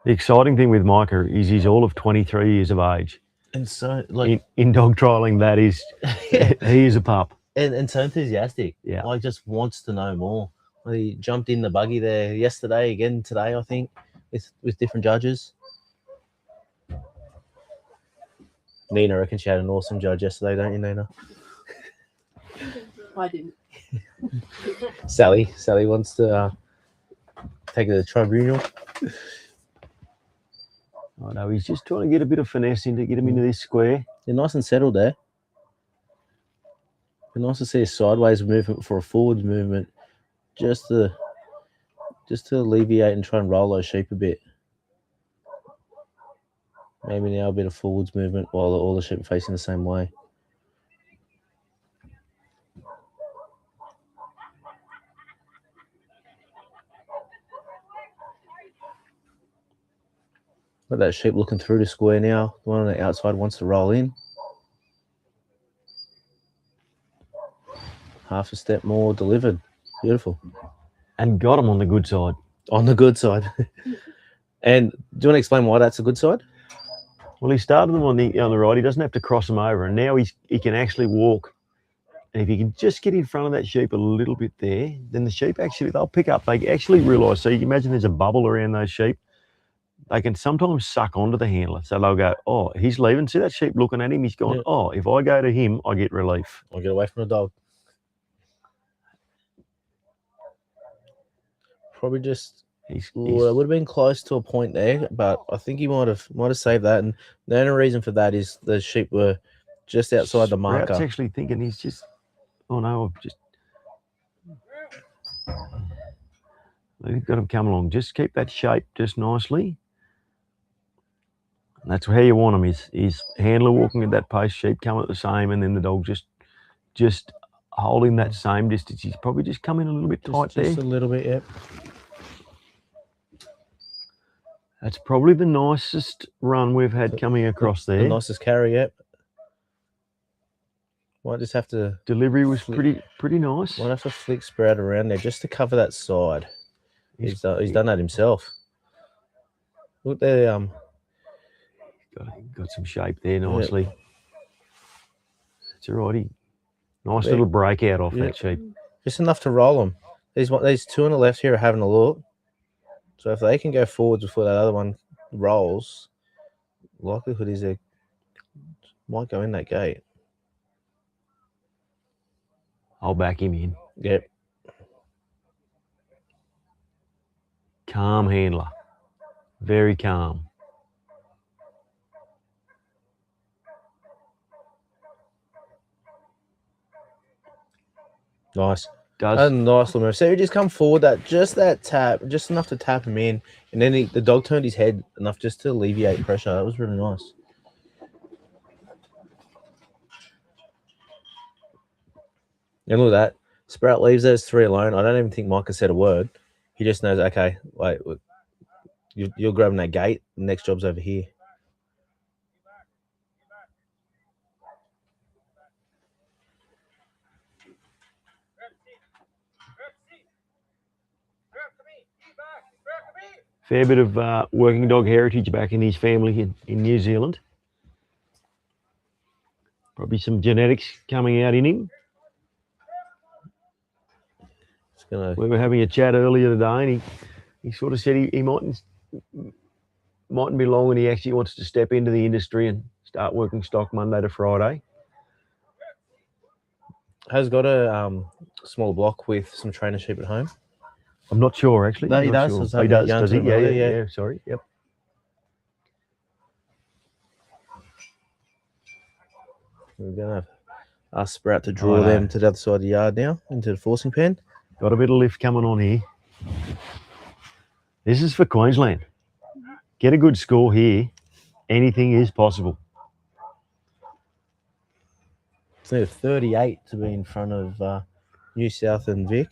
The exciting thing with Micah is he's all of 23 years of age. And so, like, In dog trialling, that is, he is a pup. and so enthusiastic. Yeah. Like, just wants to know more. He jumped in the buggy there yesterday, again today, I think, with different judges. Nina reckons she had an awesome judge yesterday, don't you, Nina? I didn't. Sally wants to take it to the tribunal. I know he's just trying to get a bit of finesse in to get him into this square. They're nice and settled there. It's nice to see a sideways movement for a forwards movement, just to alleviate and try and roll those sheep a bit. Maybe now a bit of forwards movement while all the sheep are facing the same way. Got that sheep looking through the square now. The one on the outside wants to roll in. Half a step more delivered. Beautiful. And got him on the good side. On the good side. And do you want to explain why that's a good side? Well, he started them on the right. He doesn't have to cross them over. And now he can actually walk. And if he can just get in front of that sheep a little bit there, then the sheep actually, they'll pick up. They actually realise. So you can imagine there's a bubble around those sheep. They can sometimes suck onto the handler. So they'll go, oh, he's leaving. See that sheep looking at him? He's going, oh, if I go to him, I get relief. I'll get away from the dog. Probably just, it would have been close to a point there, but I think he might have saved that. And the only reason for that is the sheep were just outside the marker. Sprout's actually thinking he's just, oh no, I've just, you've got him come along. Just keep that shape just nicely. And that's how you want him. Is handler walking at that pace, sheep coming at the same, and then the dog just holding that same distance. He's probably just coming a little bit tight there. Just a little bit, yep. That's probably the nicest run we've had coming across there. The nicest carry, yep. Might just have to... Delivery was pretty nice. Might have to flick Sprout around there just to cover that side. He's done that himself. Look there, got some shape there nicely. Yep. It's alrighty. Nice little breakout off that sheep. Just enough to roll them. These two on the left here are having a look. So if they can go forwards before that other one rolls, likelihood is they might go in that gate. I'll back him in. Yep. Calm handler. Very calm. Nice. A nice little move. So he just come forward, that tap, just enough to tap him in, and then the dog turned his head enough just to alleviate pressure. That was really nice. And look at that. Sprout leaves those three alone. I don't even think Micah said a word. He just knows, okay, wait, you're grabbing that gate. The next job's over here. fair bit of working dog heritage back in his family in New Zealand. Probably some genetics coming out in him. It's gonna. We were having a chat earlier today, and he sort of said he mightn't be long when he actually wants to step into the industry and start working stock Monday to Friday. Has got a small block with some trainer sheep at home. I'm not sure actually. No, he Not does. I sure. was Oh, he having a does. yarn Does to he? him Yeah, earlier, yeah. Sorry. Yep. We're gonna ask Sprout to draw them to the other side of the yard now into the forcing pen. Got a bit of lift coming on here. This is for Queensland. Get a good score here. Anything is possible. It's near 38 to be in front of New South and Vic.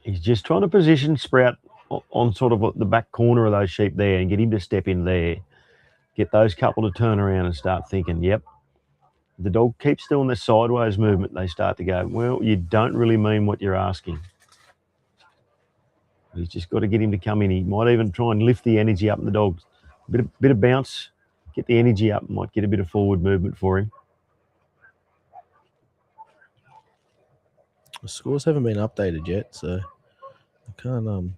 He's just trying to position Sprout on sort of the back corner of those sheep there and get him to step in there. Get those couple to turn around and start thinking, yep. The dog keeps doing this sideways movement. They start to go, well, you don't really mean what you're asking. He's just got to get him to come in. He might even try and lift the energy up in the dog. A bit of bounce, get the energy up, might get a bit of forward movement for him. The scores haven't been updated yet, so I can't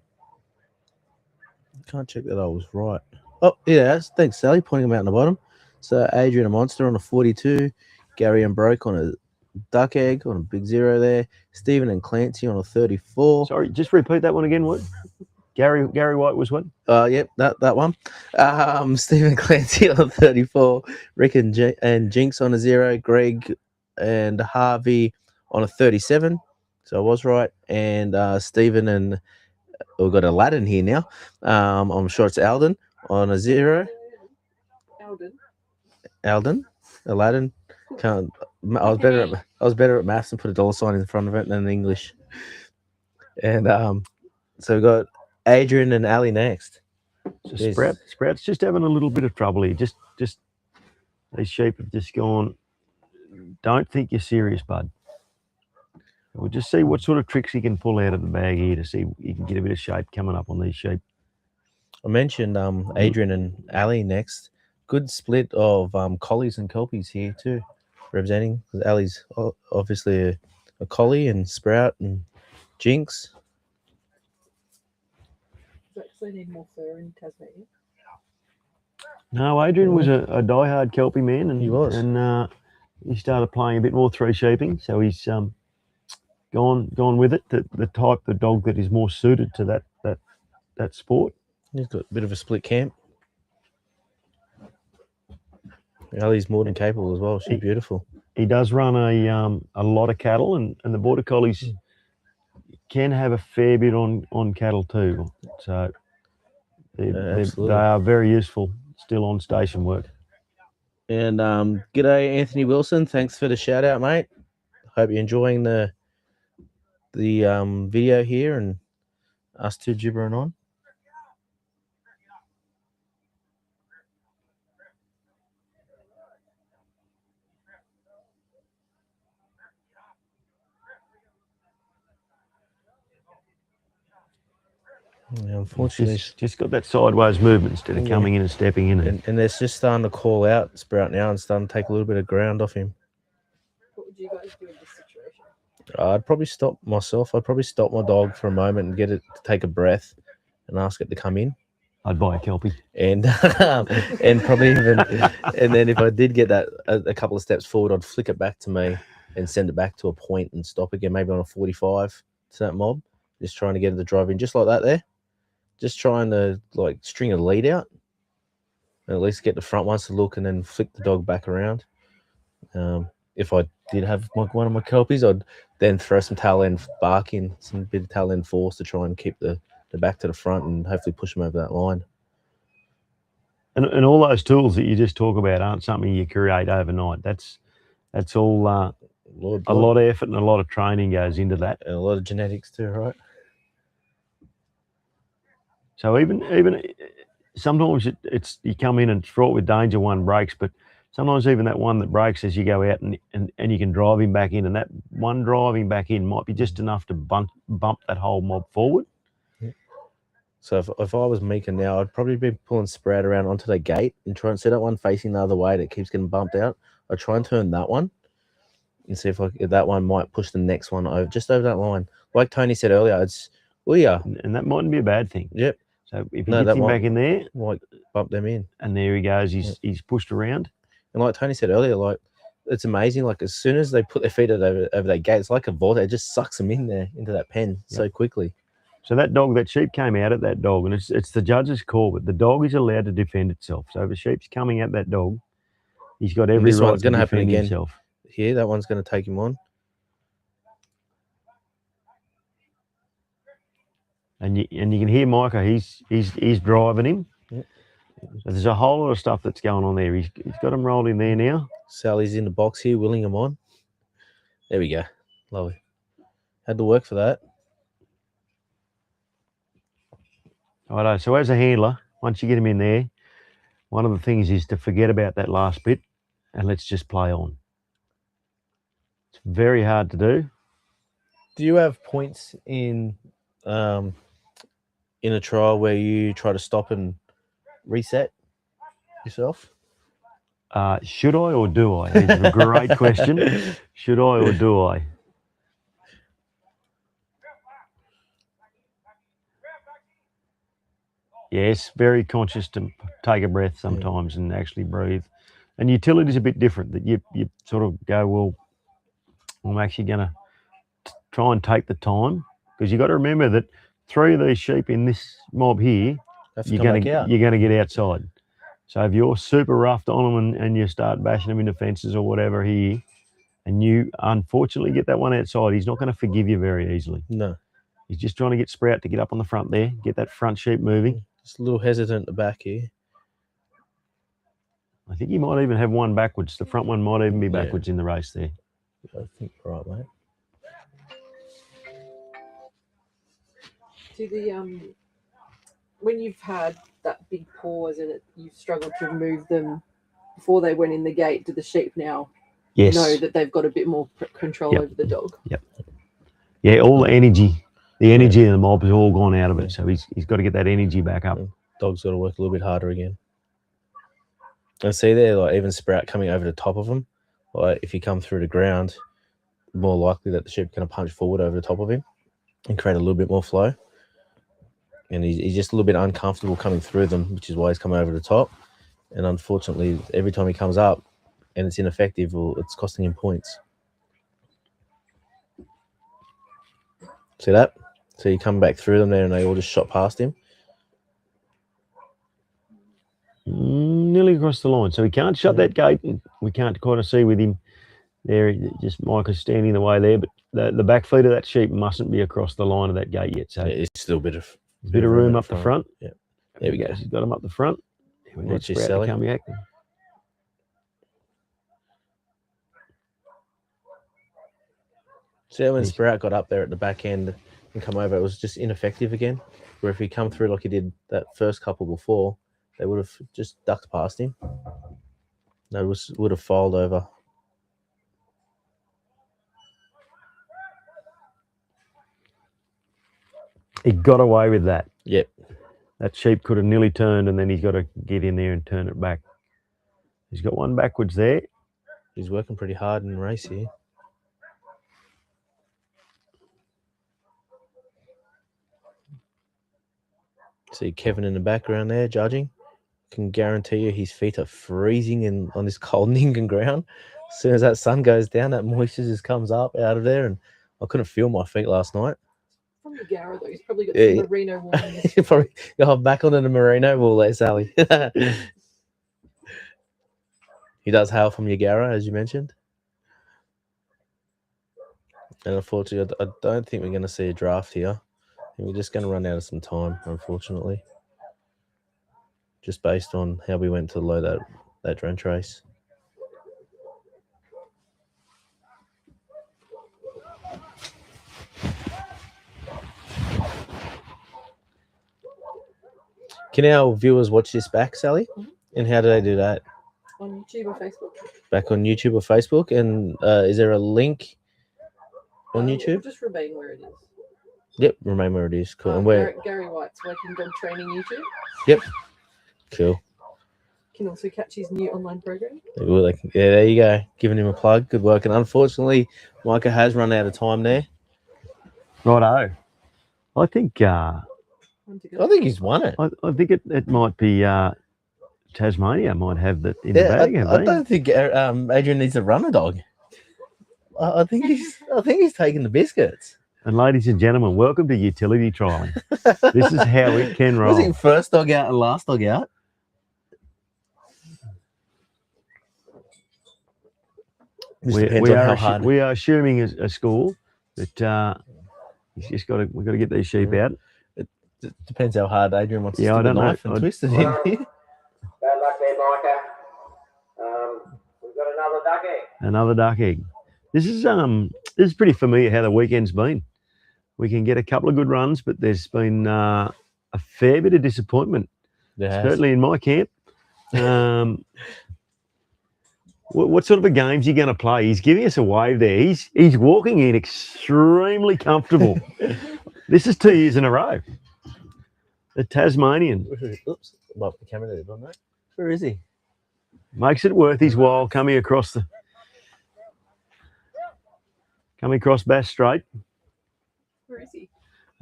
check that I was right. Oh, yeah, thanks, Sally, pointing them out in the bottom. So Adrian a Monster on a 42, Gary and Broke on a Duck Egg on a big 0 there, Stephen and Clancy on a 34. Sorry, just repeat that one again, what? Gary White was what? Yep, that one. Stephen Clancy on a 34, Rick and Jinx on a 0, Greg and Harvey on a 37. So I was right. And Stephen and we've got Aladdin here now. I'm sure it's Alden on a 0. Alden, Aladdin. Can't. I was better at maths and put a dollar sign in front of it than English. And so we've got Adrian and Ali next. So Sprout's just having a little bit of trouble here. Just these sheep have just gone. Don't think you're serious, bud. We'll just see what sort of tricks he can pull out of the bag here to see if he can get a bit of shape coming up on these sheep. I mentioned Adrian and Ali next. Good split of collies and kelpies here too, representing. Ali's obviously a collie, and Sprout and Jinx. They need more fur in Tasmania. No, Adrian was a diehard Kelpie man, and he was, and he started playing a bit more through sheeping, so he's gone with it. The type of dog that is more suited to that sport. He's got a bit of a split camp. Ali's more than capable as well. She's beautiful. He does run a lot of cattle, and the Border Collies can have a fair bit on cattle too. So they are very useful still on station work. And g'day, Anthony Wilson. Thanks for the shout out, mate. Hope you're enjoying the video here and us two gibbering on. Yeah, unfortunately, just got that sideways movement instead of coming in and stepping in. And it's just starting to call out Sprout now and starting to take a little bit of ground off him. What would you guys do in this situation? I'd probably stop myself. I'd probably stop my dog for a moment and get it to take a breath and ask it to come in. I'd buy a Kelpie. And probably even, and then if I did get that a couple of steps forward, I'd flick it back to me and send it back to a point and stop again, maybe on a 45 to that mob. Just trying to get it to drive in just like that there. Just trying to like string a lead out and at least get the front ones to look and then flick the dog back around. If I did have one of my Kelpies, I'd then throw some tail end bark in, some bit of tail end force to try and keep the back to the front and hopefully push them over that line. And all those tools that you just talk about aren't something you create overnight. That's all a lot of effort and a lot of training goes into that. And a lot of genetics too, right? So even sometimes it's you come in and it's fraught with danger. One breaks, but sometimes even that one that breaks as you go out and you can drive him back in, and that one driving back in might be just enough to bump that whole mob forward. So if I was Mika now, I'd probably be pulling Sprout around onto the gate and try and set up one facing the other way that keeps getting bumped out. I'd try and turn that one and see if that one might push the next one over, just over that line. Like Tony said earlier, And that mightn't be a bad thing. Yep. So if he gets him back in there, might bump them in. And there he goes. He's pushed around. And like Tony said earlier, like it's amazing. Like as soon as they put their feet over that gate, it's like a vault. It just sucks them in there into that pen so quickly. So that sheep came out at that dog, and it's the judge's call, but the dog is allowed to defend itself. So if a sheep's coming at that dog, he's got every this right one's to going to happen defend again. himself. Here, that one's going to take him on. And you can hear Micah. He's driving him. Yep. So there's a whole lot of stuff that's going on there. He's got him rolled in there now. Sally's in the box here, willing him on. There we go. Lovely. Had to work for that. Righto. So as a handler, once you get him in there, one of the things is to forget about that last bit and let's just play on. It's very hard to do. Do you have points in a trial where you try to stop and reset yourself? Should I or do I? It's a great question. Should I or do I? Yes, very conscious to take a breath sometimes and actually breathe. And utility is a bit different, that you sort of go, well, I'm actually going to try and take the time, because you've got to remember that 3 of these sheep in this mob here, you're going to get outside. So if you're super roughed on them and you start bashing them into fences or whatever here, and you unfortunately get that one outside, he's not going to forgive you very easily. No. He's just trying to get Sprout to get up on the front there, get that front sheep moving. Just a little hesitant at the back here. I think you might even have one backwards. The front one might even be backwards in the race there. I think you're right, mate. To the when you've had that big pause and you've struggled to remove them before they went in the gate, do the sheep now know that they've got a bit more control over the dog? Yep. Yeah, all the energy in the mob has all gone out of it. So he's got to get that energy back up. Dog's got to work a little bit harder again. And see there, like even Sprout coming over the top of him. Like if you come through the ground, more likely that the sheep going to punch forward over the top of him and create a little bit more flow. And he's just a little bit uncomfortable coming through them, which is why he's coming over the top. And unfortunately, every time he comes up and it's ineffective, well, it's costing him points. See that? So you come back through them there and they all just shot past him. Nearly across the line. So we can't shut that gate. And we can't kind of see with him there. Just Micah's standing in the way there. But the back feet of that sheep mustn't be across the line of that gate yet. So it's still a bit of room up the front. Yeah. There we go. He's got him up the front. We need Sprout to come back. See when Sprout got up there at the back end and come over, it was just ineffective again. Where if he come through like he did that first couple before, they would have just ducked past him. They would have filed over. He got away with that. Yep. That sheep could have nearly turned, and then he's got to get in there and turn it back. He's got one backwards there. He's working pretty hard in the race here. See Kevin in the background there judging. Can guarantee you his feet are freezing on this cold Ningan ground. As soon as that sun goes down, that moisture just comes up out of there, and I couldn't feel my feet last night. From the Yarra though, he's probably got some merino wool. Probably go back onto the merino wool there, Sally. He does hail from Yagara, as you mentioned. And unfortunately, I don't think we're going to see a draft here. We're just going to run out of some time, unfortunately. Just based on how we went to load that drench race. Can our viewers watch this back, Sally? And how do they do that? On YouTube or Facebook. Back on YouTube or Facebook? And is there a link on It'll YouTube? just remain where it is. Yep, remain where it is. Cool. And where? Gary White's Working Dog Training YouTube. Yep. Cool. You can also catch his new online program. Yeah, there you go. Giving him a plug. Good work. And unfortunately, Micah has run out of time there. Righto. I think I think he's won it. I think it might be Tasmania might have that in the bag. I don't think Adrian needs to run a dog. I think he's taking the biscuits. And ladies and gentlemen, welcome to utility trialing. This is how it can roll. Was it first dog out and last dog out? We are assuming a score that he's just got to. We've got to get these sheep out. It depends how hard Adrian wants to I stick the don't knife know. and twist it in. Bad luck there, Micah. We've got another duck egg. Another duck egg. This is pretty familiar how the weekend's been. We can get a couple of good runs, but there's been a fair bit of disappointment. Certainly in my camp. What sort of a game's he going to play? He's giving us a wave there. He's walking in extremely comfortable. This is 2 years in a row. The Tasmanian. Oops, the camera there, don't know. Where is he? Makes it worth his while coming across Bass Strait. Where is he?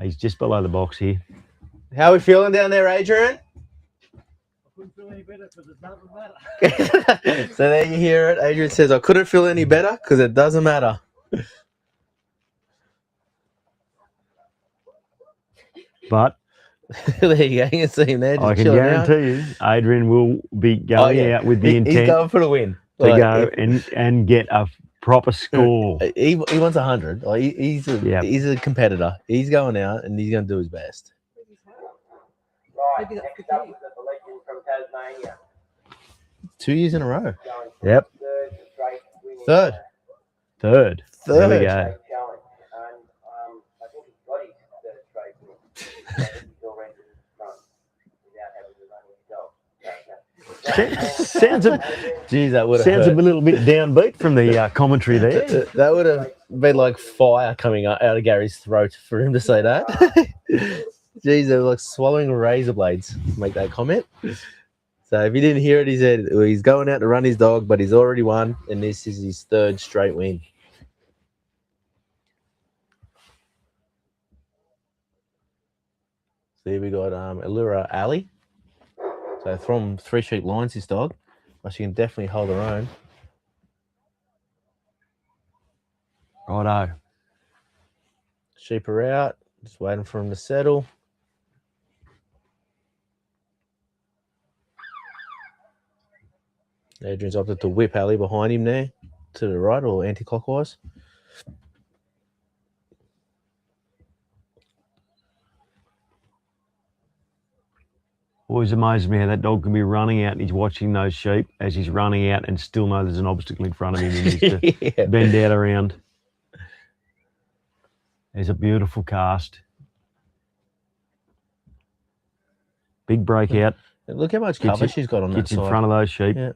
He's just below the box here. How are we feeling down there, Adrian? Couldn't feel any better because it doesn't matter. So there you hear it. Adrian says, I couldn't feel any better because it doesn't matter. But there you go. You can see him there. I can guarantee you, Adrian will be going out with the intent he's going for the win. to go and get a proper score. He wants 100. Like, he's a competitor. He's going out and he's going to do his best. Right, Maybe that's next the up key. is the legend from Tasmania. 2 years in a row. Going Yep. third straight winning, Third. Third. There we go. straight challenge. And I think he's got his third straight win. I think he's already in front without having to run his dog. Sounds a Jeez, that would have sounds a hurt. little bit downbeat from the commentary there. That would have been like fire coming out of Gary's throat for him to say that. Jeez, they were like swallowing razor blades to make that comment. So if you didn't hear it, he said he's going out to run his dog, but he's already won, and this is his third straight win. So here we got Allura Ali. So from 3 Sheep Lines, this dog, but she can definitely hold her own. Righto. Sheep are out, just waiting for him to settle. Adrian's opted to whip Ali behind him there to the right or anti-clockwise. Always amazes me how that dog can be running out and he's watching those sheep as he's running out and still know there's an obstacle in front of him and he needs to Yeah. bend out around. There's a beautiful cast. Big breakout. And look how much Gets cover in- she's got on that Gets in side. front of those sheep. Yeah.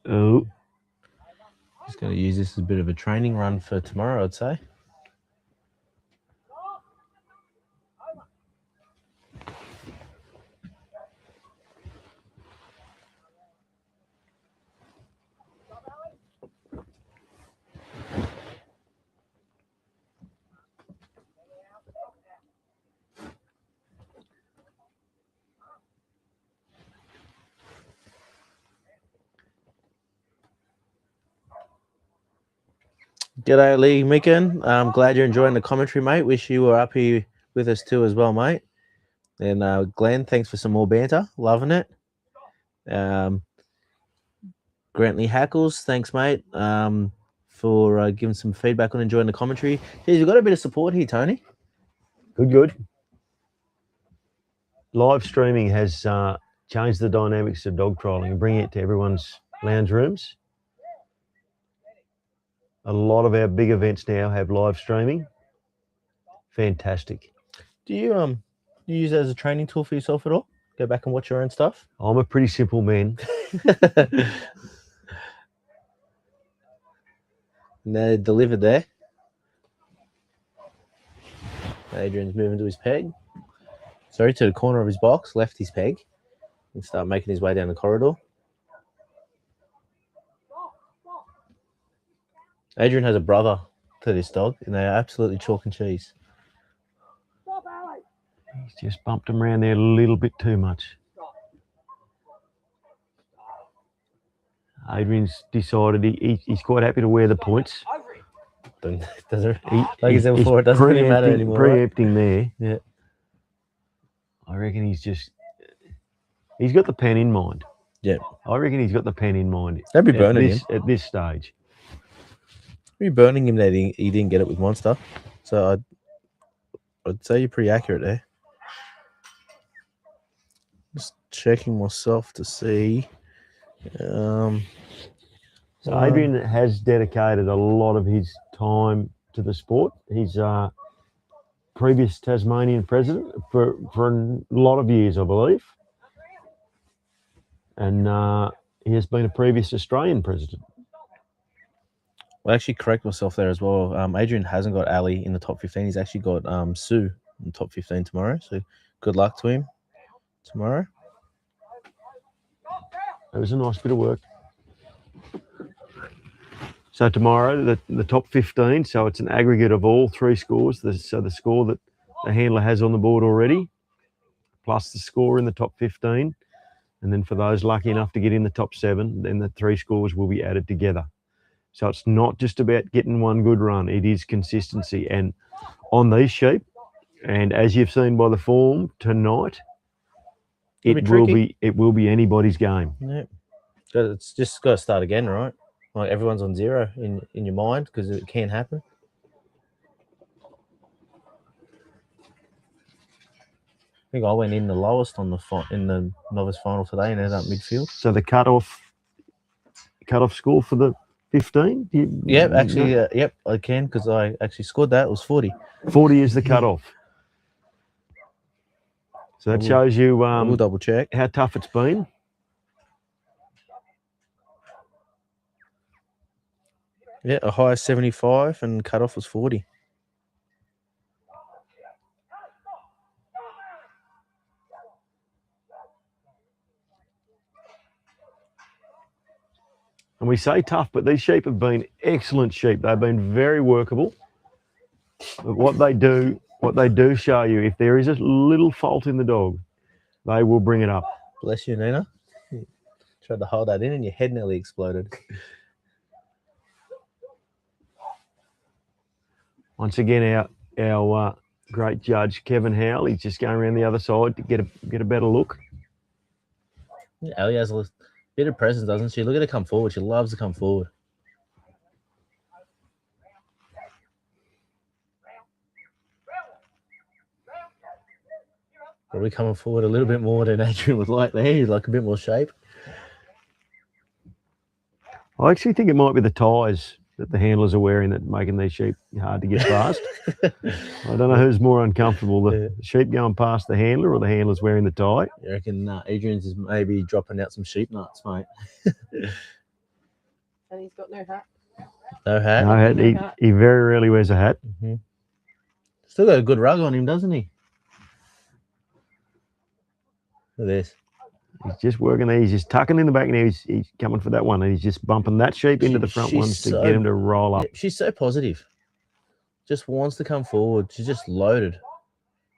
Oh, Just going to use this as a bit of a training run for tomorrow, I'd say. G'day, Lee Micken. I'm glad you're enjoying the commentary, mate. Wish you were up here with us too as well, mate. And Glenn, thanks for some more banter. Loving it. Grantley Hackles, thanks, mate, for giving some feedback on enjoying the commentary. Geez, we've got a bit of support here, Tony. good. Live streaming has changed the dynamics of dog trialing and bringing it to everyone's lounge rooms. A lot of our big events now have live streaming. Fantastic. Do you use it as a training tool for yourself at all? Go back and watch your own stuff? I'm a pretty simple man. No, delivered there. Adrian's moving to his peg. Sorry, to the corner of his box, left his peg, and start making his way down the corridor. Adrian has a brother to this dog, and they are absolutely chalk and cheese. He's just bumped him around there a little bit too much. Adrian's decided he's quite happy to wear the points. Does it? Like I said before, it doesn't really matter anymore. Preempting there. Yeah. I reckon he's got the pen in mind. Yeah. I reckon he's got the pen in mind. They'd be burning him. At this stage. They'd be burning him that he didn't get it with Monster. So I'd say you're pretty accurate there. Just checking myself to see. So Adrian has dedicated a lot of his time to the sport. He's previous Tasmanian president for a lot of years, I believe. And he has been a previous Australian president. I'll actually correct myself there as well. Adrian hasn't got Ali in the top 15. He's actually got Sue in the top 15 tomorrow. So good luck to him tomorrow. It was a nice bit of work. So tomorrow, the top 15, so it's an aggregate of all three scores. So the score that the handler has on the board already, plus the score in the top 15. And then for those lucky enough to get in the top 7, then the 3 scores will be added together. So it's not just about getting one good run. It is consistency. And on these sheep, and as you've seen by the form tonight, it will be anybody's game. Yeah. It's just got to start again, right? Like everyone's on 0 in your mind because it can happen. I think I went in the lowest in the novice final today and ended up midfield. So the cutoff score for the 15? Yep, actually, yep, I can because I actually scored that. It was 40. 40 is the cutoff. So that shows you we'll double check how tough it's been. Yeah, a high 75 and cutoff was 40. And we say tough, but these sheep have been excellent sheep. They've been very workable. But what they do show you, if there is a little fault in the dog, they will bring it up. Bless you, Nina. You tried to hold that in and your head nearly exploded. Once again, our great judge, Kevin Howell, he's just going around the other side to get a better look. Yeah, Ali has a bit of presence, doesn't she? Look at her come forward. She loves to come forward. Probably coming forward a little bit more than Adrian would like there. He'd like a bit more shape. I actually think it might be the ties that the handlers are wearing that making these sheep hard to get past. I don't know who's more uncomfortable, the sheep going past the handler or the handlers wearing the tie. You reckon Adrian's is maybe dropping out some sheep nuts, mate. And he's got no hat. No hat? No hat. He very rarely wears a hat. Mm-hmm. Still got a good rug on him, doesn't he? Look at this. He's just working there. He's just tucking in the back now. He's coming for that one. And he's just bumping that sheep into the front ones to get him to roll up. She's so positive. Just wants to come forward. She's just loaded.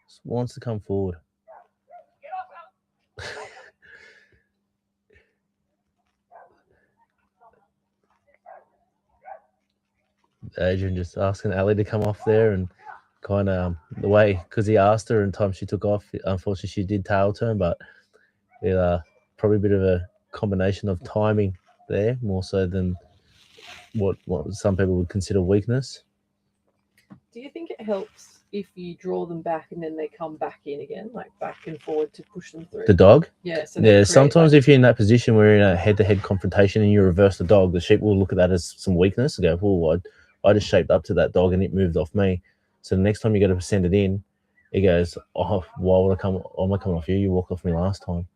Just wants to come forward. Adrian just asking Ali to come off there and kind of the way, because he asked her and time she took off, unfortunately she did tail turn, but probably a bit of a combination of timing there, more so than what some people would consider weakness. Do you think it helps if you draw them back and then they come back in again, like back and forward to push them through. The dog? Yeah. So they Yeah, create, sometimes like, if you're in that position where you're in a head-to-head confrontation and you reverse the dog, the sheep will look at that as some weakness and go, "Oh, I just shaped up to that dog and it moved off me." So the next time you go to send it in, it goes, "Oh, why would I come? I'm not coming off you. You walked off me last time."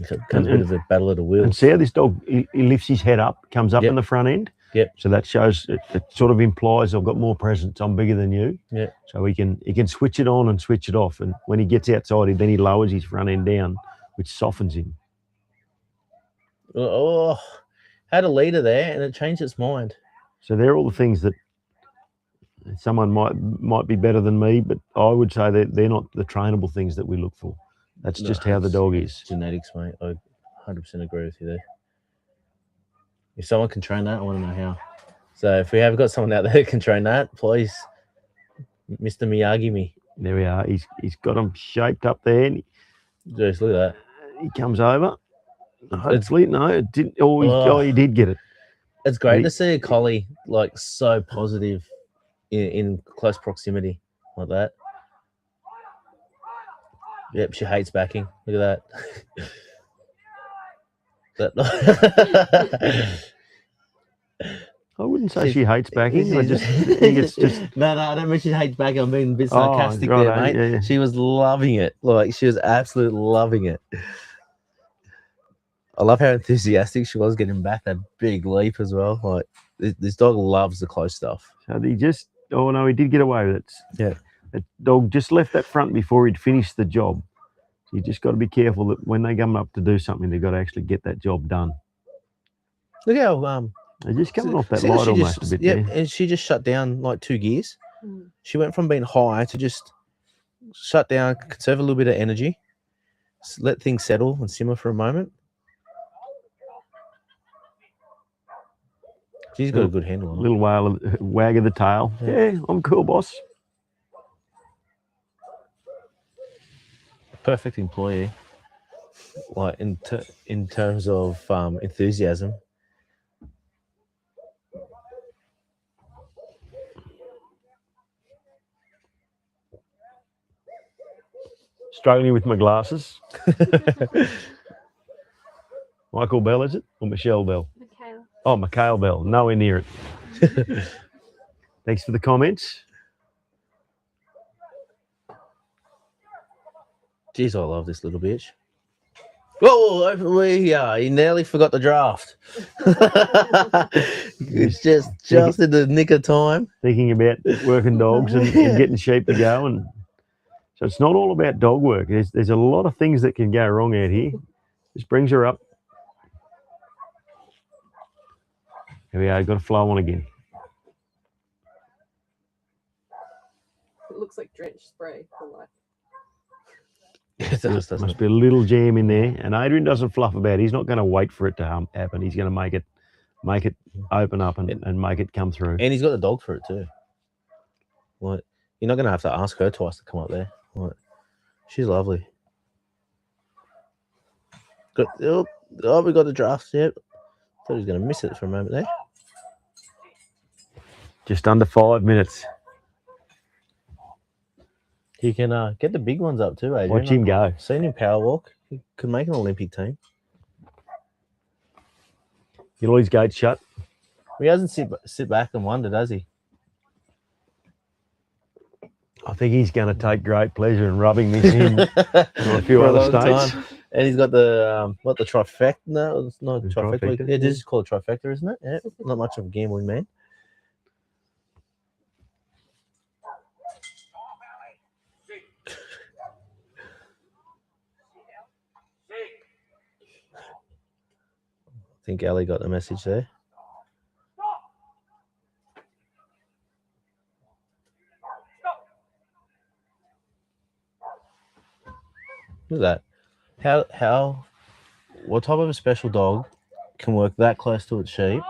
So it becomes a bit of a battle of the And wills. see how this dog, he lifts his head up, comes up Yep. in the front end. Yep. So that shows, it sort of implies I've got more presence. I'm bigger than you. Yeah. So he can switch it on and switch it off. And when he gets outside, then he lowers his front end down, which softens him. Oh, had a leader there and it changed its mind. So they're all the things that someone might be better than me, but I would say that they're not the trainable things that we look for. That's No, just how the it's dog is. Genetics, mate. I 100% agree with you there. If someone can train that, I want to know how. So if we have got someone out there that can train that, please, Mr. Miyagi me. There we are. He's got them shaped up there. And Just look at that. he comes over. Hopefully, no, it didn't. Oh, he did get it. It's great to see a collie like so positive in close proximity like that. Yep, she hates backing. Look at that. I wouldn't say she hates backing. I just think it's just. No, I don't mean she hates backing. I'm being a bit sarcastic there, mate. Yeah. She was loving it. Like, she was absolutely loving it. I love how enthusiastic she was getting back that big leap as well. Like, this dog loves the close stuff. So he just. Oh no, he did get away with it. Yeah. That dog just left that front before he'd finished the job. So you just got to be careful that when they come up to do something, they've got to actually get that job done. Look how they're just coming off that see how light she almost just, a bit yeah, there. and she just shut down like 2 gears. Mm. She went from being high to just shut down, conserve a little bit of energy, let things settle and simmer for a moment. She's got a good handle on it. Little wag of the tail. Yeah, I'm cool, boss. Perfect employee, like in terms of enthusiasm. Struggling with my glasses. Michael Bell, is it? Or Michelle Bell? Michaela. Oh, Mikhail Bell. Nowhere near it. Thanks for the comments. Jeez, I love this little bitch. Whoa, he nearly forgot the draft. It's just in the nick of time. Thinking about working dogs and getting sheep to go. And so it's not all about dog work. There's a lot of things that can go wrong out here. Just brings her up. Here we are, got a flow on again. It looks like drenched spray for life. It does, doesn't Must it? be a little jam in there. And Adrian doesn't fluff about it. He's not going to wait for it to happen. He's going to make it open up and make it come through. And he's got the dog for it too. Like, you're not going to have to ask her twice to come up there. Like, she's lovely. We got the draft. Yep. Thought he was going to miss it for a moment there. Just under 5 minutes. He can get the big ones up too, Adrian. Watch him go. Seen him power walk. He could make an Olympic team. Get all his gates shut. He hasn't sit back and wonder, does he? I think he's going to take great pleasure in rubbing this in on a few For a other long states. time. And he's got the the trifecta. No, it's not The trifecta. trifecta? It is called trifecta, isn't it? Yeah. Not much of a gambling man. I think Ali got the message there. Look at that. What type of a special dog can work that close to its sheep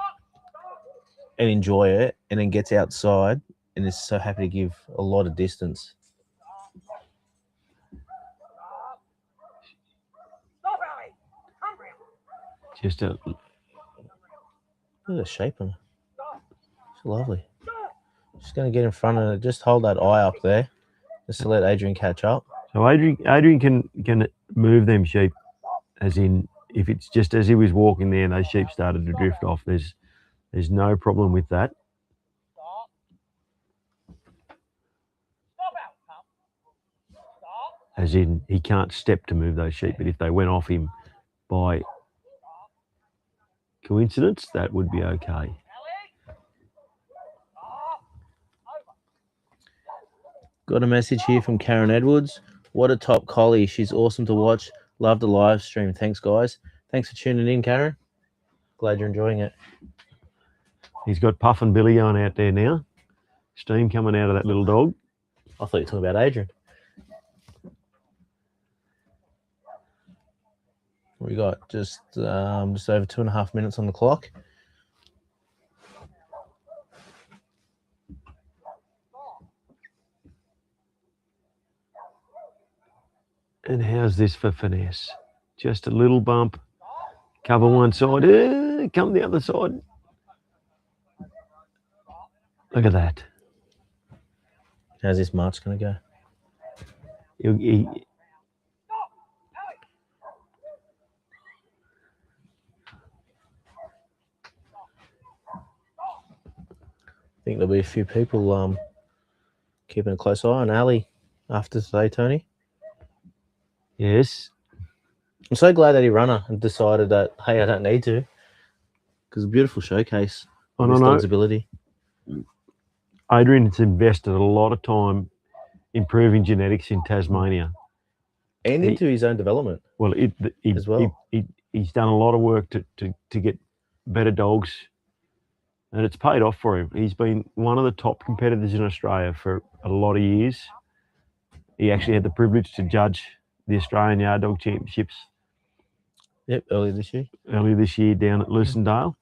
and enjoy it and then gets outside and is so happy to give a lot of distance? Just a Look at the shape on her. It's lovely. Just going to get in front of her. Just hold that eye up there. Just to let Adrian catch up. So Adrian can move them sheep, as in if it's just as he was walking there and those sheep started to drift off, there's no problem with that. As in he can't step to move those sheep, but if they went off him by coincidence, that would be okay. Got a message here from Karen Edwards. What a top collie. She's awesome to watch. Love the live stream. Thanks, guys. Thanks for tuning in, Karen. Glad you're enjoying it. He's got Puff and Billy going out there now. Steam coming out of that little dog. I thought you were talking about Adrian. We got just over 2.5 minutes on the clock. And how's this for finesse? Just a little bump. Cover one side. Come the other side. Look at that. How's this march going to go? I think there'll be a few people keeping a close eye on Ali after today, Tony. Yes. I'm so glad that he ran her and decided that, hey, I don't need to. Because a beautiful showcase of this dog's ability. Adrian has invested a lot of time improving genetics in Tasmania. And into his own development. Well, as well. He's done a lot of work to get better dogs. And it's paid off for him. He's been one of the top competitors in Australia for a lot of years. He actually had the privilege to judge the Australian Yard Dog Championships. Yep, earlier this year down at Lucindale.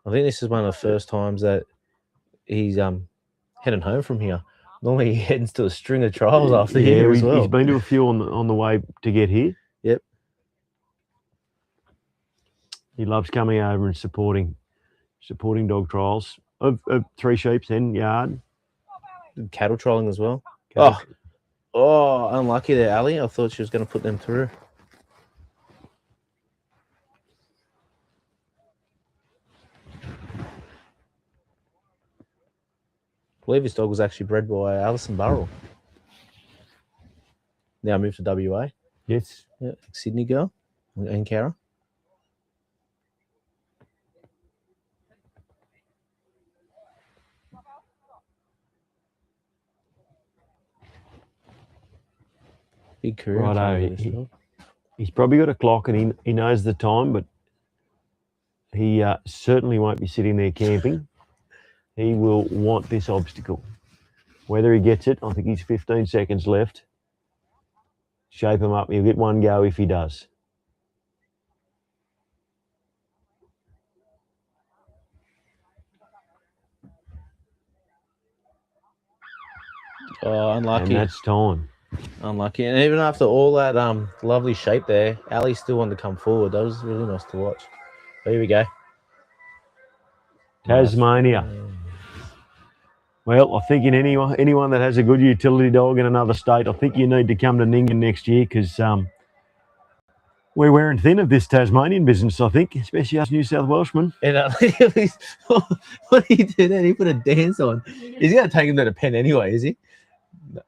I think this is one of the first times that he's heading home from here. Normally he heads to a string of trials after here as well. He's been to a few on the way to get here. Yep. He loves coming over and supporting dog trials of 3 Sheeps and Yard. Cattle trialing as well. Cattle. Oh, unlucky there, Ali. I thought she was going to put them through. I believe this dog was actually bred by Alison Burrell. Now moved to WA. Yes. Yeah, Sydney girl. And Cara. Big career. Righto. He's probably got a clock and he knows the time, but he certainly won't be sitting there camping. He will want this obstacle. Whether he gets it, I think he's 15 seconds left. Shape him up. He'll get one go if he does. Oh, unlucky. And that's time. Unlucky. And even after all that lovely shape there, Ali still wanted to come forward. That was really nice to watch. But here we go. Tasmania. Well, I think in anyone that has a good utility dog in another state, I think you need to come to Nyngan next year because we're wearing thin of this Tasmanian business, I think, especially us New South Welshmen. And what did he do then? He put a dance on. He's going to take him to the pen anyway, is he? No.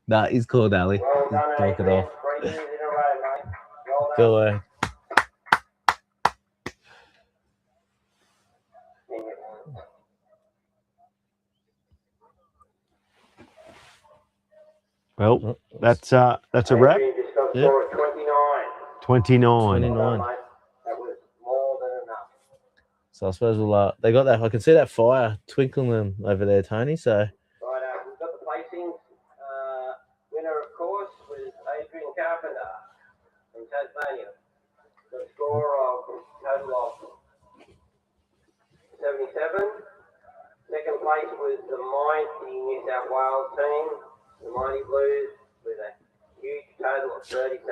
Nah, he's called Ali. Well done, Talk it off. 3 years in a row, mate. Well done. Go away. Well, that's a wrap. Adrian just got a score of 29. 29. Well done, mate. That was more than enough. So I suppose we'll they got that. I can see that fire twinkling them over there, Tony. So Right, we've got the placings. Winner, of course, was Adrian Carpenter from Tasmania. Got a score of total of 77. Second place was the Mighty New South Wales team, the Mighty Blues, with a huge total of 37.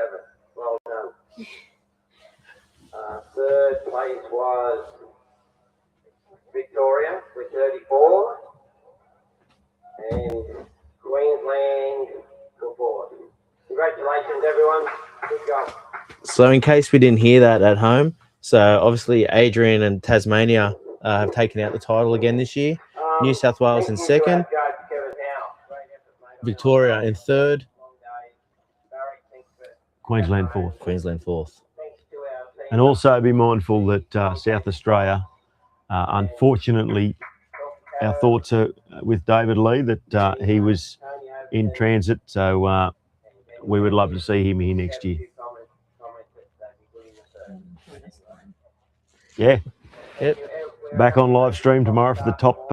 Well done. Third place was Victoria with 34. and Queensland for fourth. Congratulations, everyone. Good job. So in case we didn't hear that at home, so obviously Adrian and Tasmania have taken out the title again this year. New South Wales in second, Victoria in third, Queensland fourth. Queensland fourth. And also be mindful that South Australia, unfortunately, our thoughts are with David Lee, that he was in transit. So we would love to see him here next year. Yeah. Yep. Back on live stream tomorrow for the top